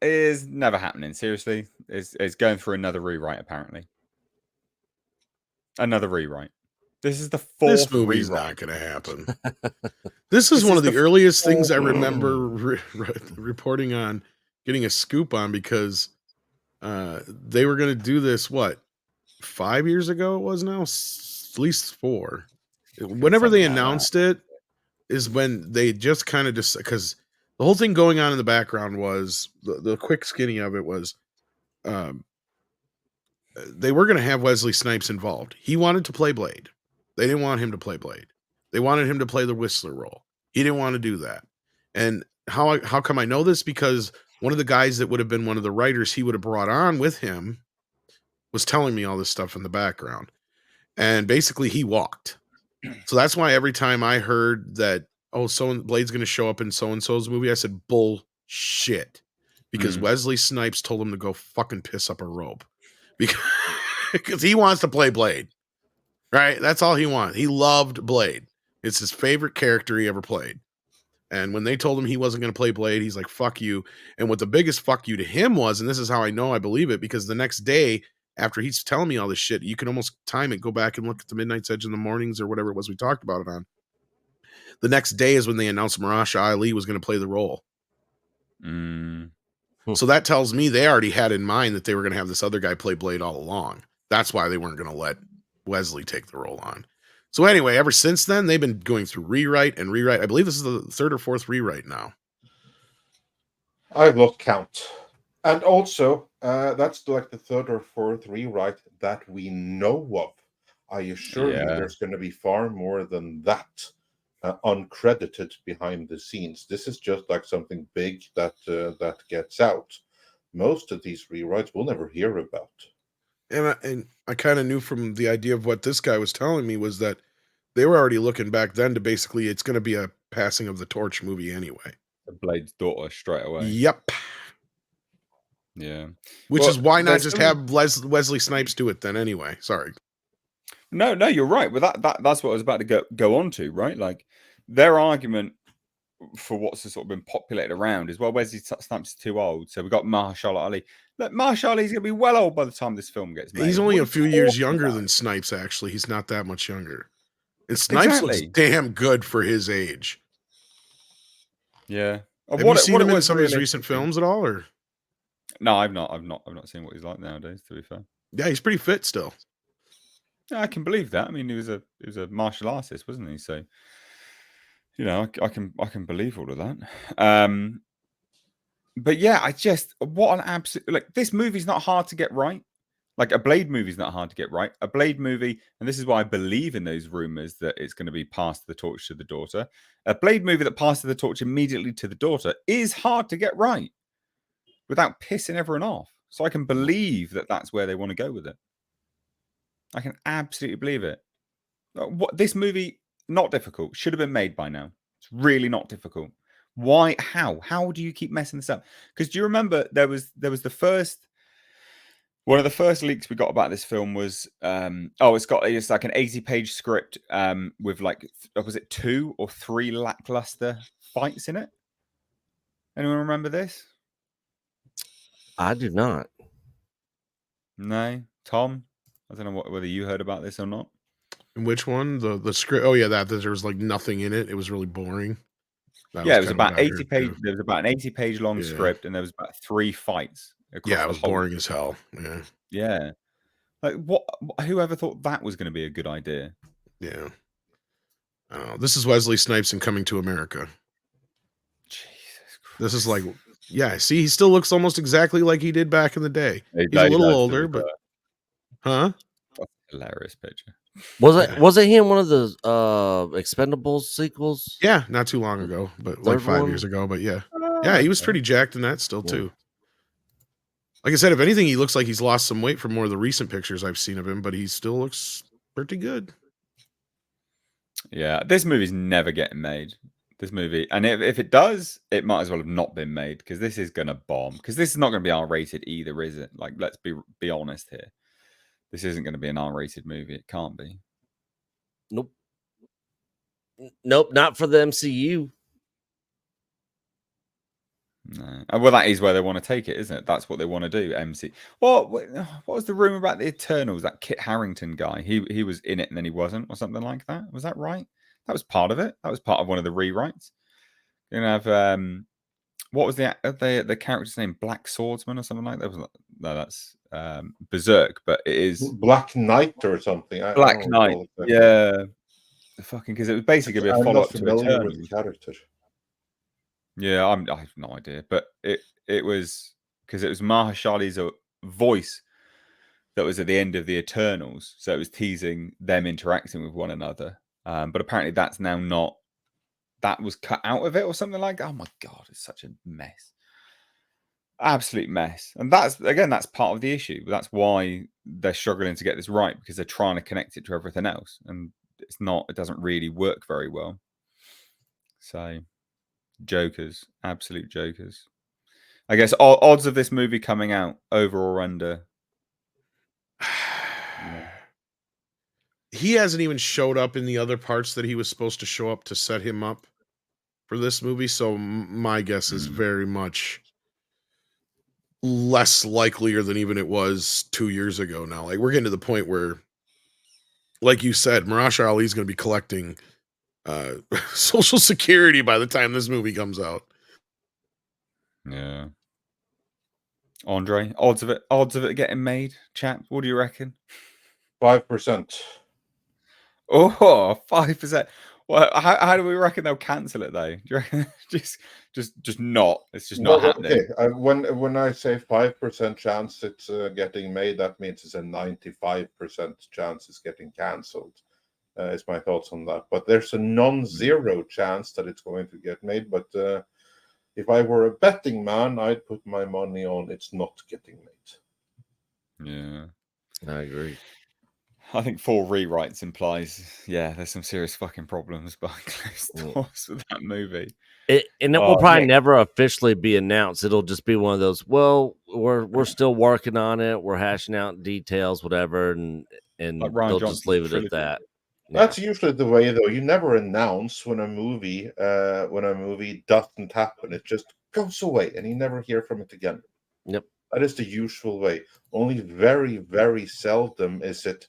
is never happening, seriously. It's going through another rewrite, apparently. Another rewrite. This is the 4th This movie's rewrite. Not going to happen. This is one of the earliest things I remember reporting on, getting a scoop on, because they were going to do this, 5 years ago it was now? At least 4. Whenever they announced it is when they just kind of just, because the whole thing going on in the background was, the quick skinny of it was, they were going to have Wesley Snipes involved. He wanted to play Blade. They didn't want him to play Blade. They wanted him to play the Whistler role. He didn't want to do that. And how come I know this? Because one of the guys that would have been one of the writers he would have brought on with him was telling me all this stuff in the background. And basically he walked. So that's why every time I heard that, Blade's going to show up in so-and-so's movie, I said, bullshit. Because Wesley Snipes told him to go fucking piss up a rope. Because he wants to play Blade. Right? That's all he wanted. He loved Blade. It's his favorite character he ever played. And when they told him he wasn't going to play Blade, he's like, fuck you. And what the biggest fuck you to him was, and this is how I know I believe it, because the next day, after he's telling me all this shit, you can almost time it, go back and look at the Midnight's Edge in the mornings or whatever it was we talked about it on. The next day is when they announced Marasha Ali was going to play the role. So that tells me they already had in mind that they were going to have this other guy play Blade all along. That's why they weren't going to let Wesley take the role on. So anyway, ever since then, they've been going through rewrite and rewrite. I believe this is the 3rd or 4th rewrite now. I lost count. And also, that's like the 3rd or 4th rewrite that we know of. I assure you there's going to be far more than that uncredited behind the scenes. This is just like something big that gets out. Most of these rewrites we'll never hear about. And I kind of knew from the idea of what this guy was telling me was that they were already looking back then to basically it's going to be a passing of the torch movie anyway. The Blade's daughter straight away. Yep. Yeah. Which is why not just have Wesley Snipes do it then anyway. Sorry. No, you're right. Well, that's what I was about to go on to, right? Like their argument for what's sort of been populated around is, well, Wesley Snipes is too old, so we've got Mahershala Ali. Look, Mahershala Ali's going to be well old by the time this film gets made. He's only a few years younger than Snipes, actually. He's not that much younger. And Snipes looks damn good for his age. Yeah. Have you seen him in some of his recent films at all, or? No, I've not seen what he's like nowadays, to be fair. Yeah, he's pretty fit still. Yeah, I can believe that. I mean, he was a martial artist, wasn't he? So, you know, I can believe all of that. But yeah, what an absolute, like, this movie's not hard to get right. Like, a Blade movie's not hard to get right. A Blade movie, and this is why I believe in those rumors that it's going to be passed the torch to the daughter. A Blade movie that passes the torch immediately to the daughter is hard to get right without pissing everyone off. So I can believe that that's where they want to go with it. I can absolutely believe it. This movie, not difficult. Should have been made by now. It's really not difficult. Why? How do you keep messing this up? Because do you remember there was the first. One of the first leaks we got about this film was, it's like an 80-page script with like, was it 2 or 3 lackluster fights in it? Anyone remember this? I do not. No, Tom. I don't know whether you heard about this or not. And which one? The script? Oh yeah, that there was like nothing in it. It was really boring. It was about 80 page. There was about an 80-page long script, and there was about 3 fights. Yeah, it was boring as hell. Yeah. Like, what? Whoever thought that was going to be a good idea? Yeah. This is Wesley Snipes in Coming to America. Jesus Christ. This is like, yeah. See, he still looks almost exactly like he did back in the day. He's a little older, but That's a hilarious picture. Was it he in one of the Expendables sequels? Yeah, not too long ago, but like 5 years ago. But yeah, he was pretty jacked in that still too. Like I said, if anything, he looks like he's lost some weight from more of the recent pictures I've seen of him, but he still looks pretty good. Yeah, this movie's never getting made. This movie, and if it does, it might as well have not been made, because this is going to bomb. Because this is not going to be R-rated either, is it? Like, let's be honest here. This isn't going to be an R-rated movie. It can't be. Nope, not for the MCU. No. Well, that is where they want to take it, isn't it? That's what they want to do. MC. What was the rumor about the Eternals? That Kit Harington guy. He was in it and then he wasn't, or something like that. Was that right? That was part of it. That was part of one of the rewrites. You're gonna have what was the character's name? Black Swordsman or something like that. No, that's Berserk, but it is Black Knight or something. Black Knight. Yeah, fucking, because it was basically gonna be a follow-up to Eternals. With the character. Yeah, I have no idea, but it was because it was Mahershala's voice that was at the end of the Eternals, so it was teasing them interacting with one another. But apparently that's now not. That was cut out of it or something like that. Oh my god, it's such a mess, absolute mess. And that's part of the issue. That's why they're struggling to get this right, because they're trying to connect it to everything else, and it doesn't really work very well. So. Jokers, absolute jokers. I guess odds of this movie coming out, over or under? He hasn't even showed up in the other parts that he was supposed to show up to set him up for this movie, so my guess is very much less likelier than even it was 2 years ago now. Like, we're getting to the point where, like you said, Mahershala Ali's going to be collecting Social Security by the time this movie comes out. Yeah. Andre, odds of it getting made, chap. What do you reckon? 5%. Oh, 5%. Well, how do we reckon they'll cancel it though? Do you reckon just not? It's just not happening. Okay. When I say 5% chance it's getting made, that means it's a 95% chance it's getting cancelled. Is my thoughts on that. But there's a non-zero chance that it's going to get made. But if I were a betting man, I'd put my money on it's not getting made. Yeah, I agree. I think 4 rewrites implies, there's some serious fucking problems behind closed doors with that movie. It will probably never officially be announced. It'll just be one of those, well, we're still working on it. We're hashing out details, whatever. And like they'll just leave it at that. That's usually the way, though. You never announce when a movie doesn't happen. It just goes away, and you never hear from it again. Yep. That is the usual way. Only very, very seldom is it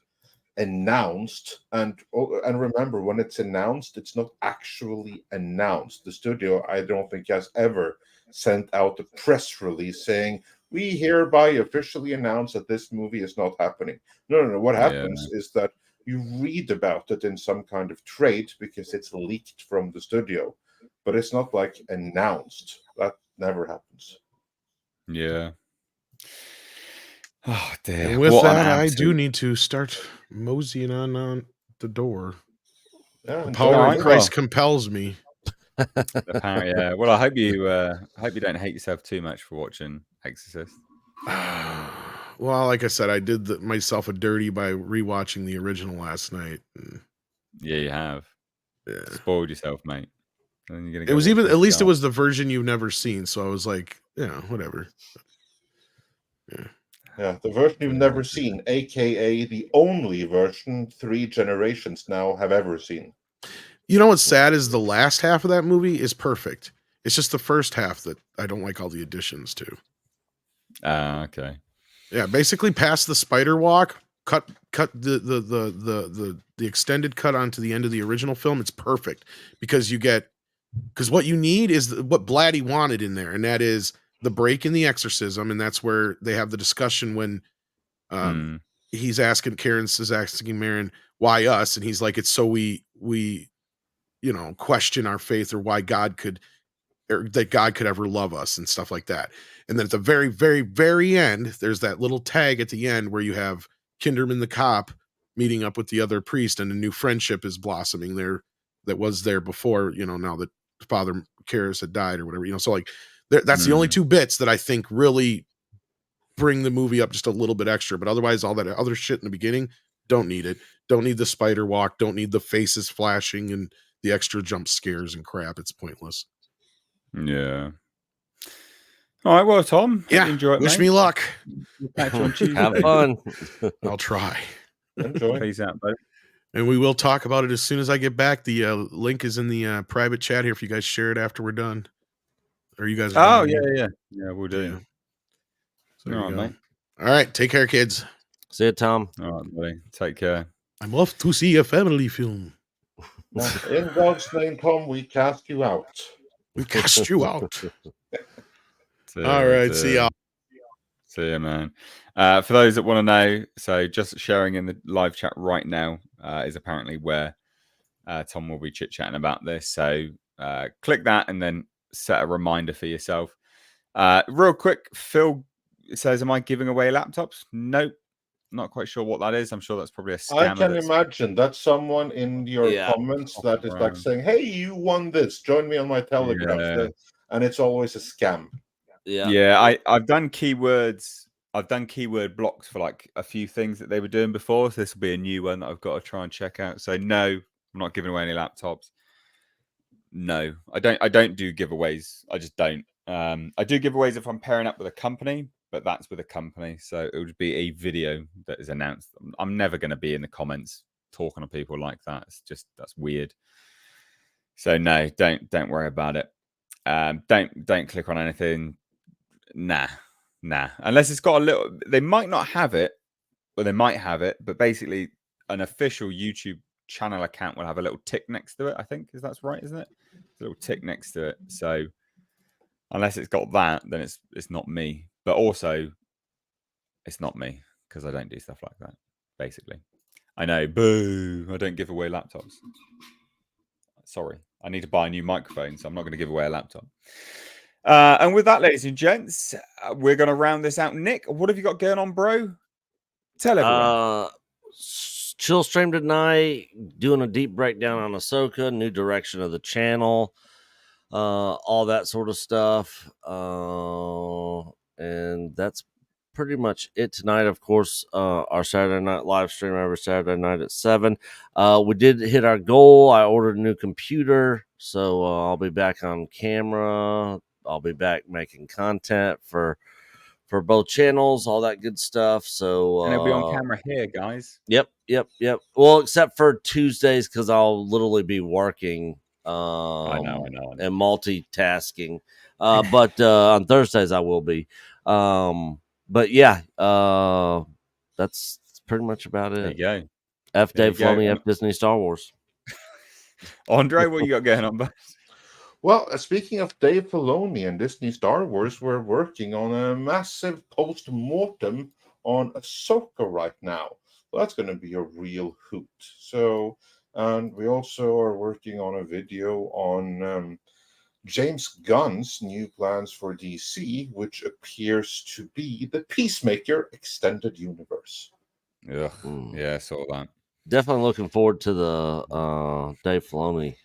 announced. And remember, when it's announced, it's not actually announced. The studio, I don't think, has ever sent out a press release saying, "We hereby officially announce that this movie is not happening." No. What happens is that you read about it in some kind of trade because it's leaked from the studio, but it's not like announced. That never happens. Yeah. Oh dear. And with that, I do need to start moseying on the door. Yeah, the power of Christ well, compels me. Apparently, yeah. Well, I hope you don't hate yourself too much for watching Exorcist. Well, like I said, I did myself a dirty by rewatching the original last night. Yeah, you have. Yeah. Spoiled yourself, mate. And you're gonna It was even, at least it was the version you've never seen. So I was like, whatever. Yeah, the version you've never seen, aka the only version 3 generations now have ever seen. You know what's sad is the last half of that movie is perfect. It's just the first half that I don't like all the additions to. Okay. Yeah, basically past the spider walk, cut the extended cut onto the end of the original film. It's perfect because what you need is what Blatty wanted in there, and that is the break in the exorcism, and that's where they have the discussion when he's asking Marin, why us, and he's like, it's so we question our faith, or why God could, or that God could ever love us and stuff like that. And then at the very, very, very end, there's that little tag at the end where you have Kinderman the cop meeting up with the other priest, and a new friendship is blossoming there that was there before, now that Father Karras had died or whatever, so like that's the only two bits that I think really bring the movie up just a little bit extra. But otherwise, all that other shit in the beginning, don't need it. Don't need the spider walk. Don't need the faces flashing and the extra jump scares and crap. It's pointless. Yeah. All right, well, Tom, enjoy it. Wish me luck. Have fun. I'll try. Enjoy. Peace out, buddy. And we will talk about it as soon as I get back. The link is in the private chat here if you guys share it after we're done. Or you guys. Yeah, we'll do. Yeah. So all right, mate. All right, take care, kids. See you, Tom. All right, buddy. Take care. I'm off to see a family film. In God's name, Tom, we cast you out. We cast you out. All right, see y'all. See ya, man. For those that want to know, so just sharing in the live chat right now is apparently where Tom will be chit-chatting about this. So click that and then set a reminder for yourself. Real quick, Phil says, am I giving away laptops? Nope. Not quite sure what that is. I'm sure that's probably a scam. I can imagine that's someone in your comments that is like saying, hey, you won this. Join me on my Telegram. Yeah. And it's always a scam. Yeah. I've done keywords. I've done keyword blocks for like a few things that they were doing before. So this will be a new one that I've got to try and check out. So no, I'm not giving away any laptops. No, I don't do giveaways. I just don't. I do giveaways if I'm pairing up with a company, but that's with a company. So it would be a video that is announced. I'm never going to be in the comments talking to people like that. It's just, that's weird. So no, don't worry about it. Don't click on anything. Nah. Unless it's got a little, they might not have it, or they might have it, but basically an official YouTube channel account will have a little tick next to it. I think that's right, isn't it? A little tick next to it. So unless it's got that, then it's not me. But also, it's not me because I don't do stuff like that. Basically, I know. Boo! I don't give away laptops. Sorry, I need to buy a new microphone, so I'm not going to give away a laptop. And with that, ladies and gents, we're going to round this out. Nick, what have you got going on, bro? Tell everyone. Chill stream tonight, doing a deep breakdown on Ahsoka, new direction of the channel, all that sort of stuff. And that's pretty much it tonight. Of course, our Saturday night live stream every Saturday night at 7. We did hit our goal. I ordered a new computer, so I'll be back on camera. I'll be back making content for for both channels, all that good stuff. So and it'll be on camera here, guys. Yep. Well, except for Tuesdays, because I'll literally be working. I know. And multitasking. But on Thursdays I will be. But yeah, that's pretty much about it. There you go. F Dave Filoni, F Disney Star Wars. Andre, what you got going on, bud? Well, speaking of Dave Filoni and Disney Star Wars, we're working on a massive post-mortem on Ahsoka right now. Well, that's going to be a real hoot. So, and we also are working on a video on James Gunn's new plans for DC, which appears to be the Peacemaker extended universe. Yeah, I saw that. Definitely looking forward to the Dave Filoni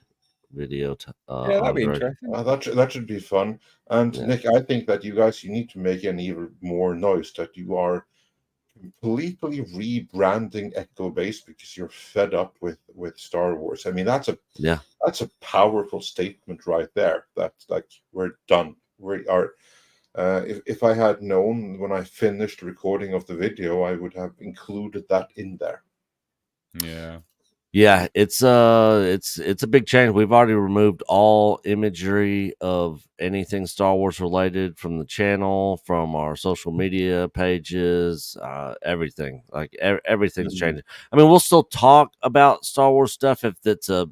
video. Yeah, that'd be interesting. That should be fun. And yeah. Nick, I think that you need to make an even more noise that you are completely rebranding Echo Base because you're fed up with Star Wars. I mean, that's a powerful statement right there. That's like, we're done. We are. If I had known when I finished recording of the video, I would have included that in there. Yeah, it's a big change. We've already removed all imagery of anything Star Wars related from the channel, from our social media pages, everything. Like everything's changing. I mean, we'll still talk about Star Wars stuff if it's a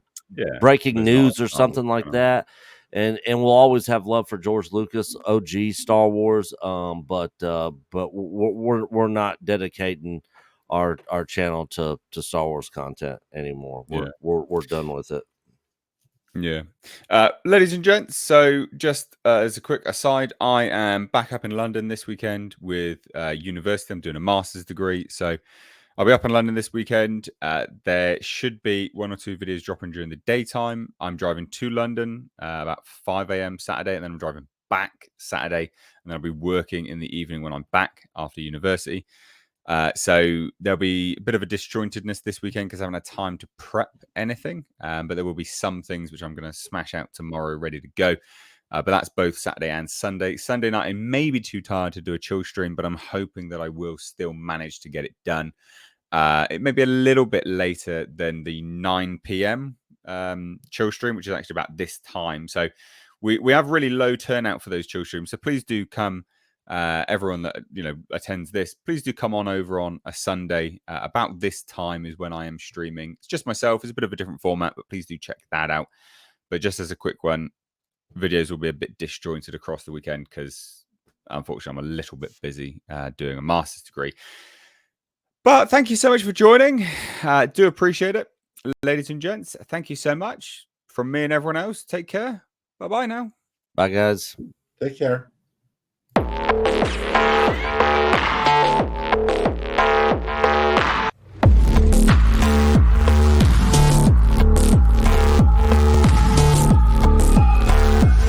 breaking news or something like that. And we'll always have love for George Lucas, OG Star Wars. But we're not dedicating our channel to Star Wars content anymore. We're done with it. Ladies and gents, so just as a quick aside, I am back up in London this weekend with university. I'm doing a master's degree, so I'll be up in London this weekend. There should be 1 or 2 videos dropping during the daytime. I'm driving to London about 5 a.m. Saturday, and then I'm driving back Saturday, and then I'll be working in the evening when I'm back after university. So there'll be a bit of a disjointedness this weekend because I haven't had time to prep anything. But there will be some things which I'm going to smash out tomorrow, ready to go. But that's both Saturday and Sunday. Sunday night, I may be too tired to do a chill stream, but I'm hoping that I will still manage to get it done. It may be a little bit later than the 9 p.m. Chill stream, which is actually about this time. So we have really low turnout for those chill streams. So please do come. Everyone that attends this, please do come on over on a Sunday. About this time is when I am streaming. It's just myself. It's a bit of a different format, but please do check that out. But just as a quick one, videos will be a bit disjointed across the weekend because unfortunately I'm a little bit busy doing a master's degree. But thank you so much for joining. Do appreciate it. Ladies and gents, thank you so much. From me and everyone else, take care. Bye-bye now. Bye, guys. Take care.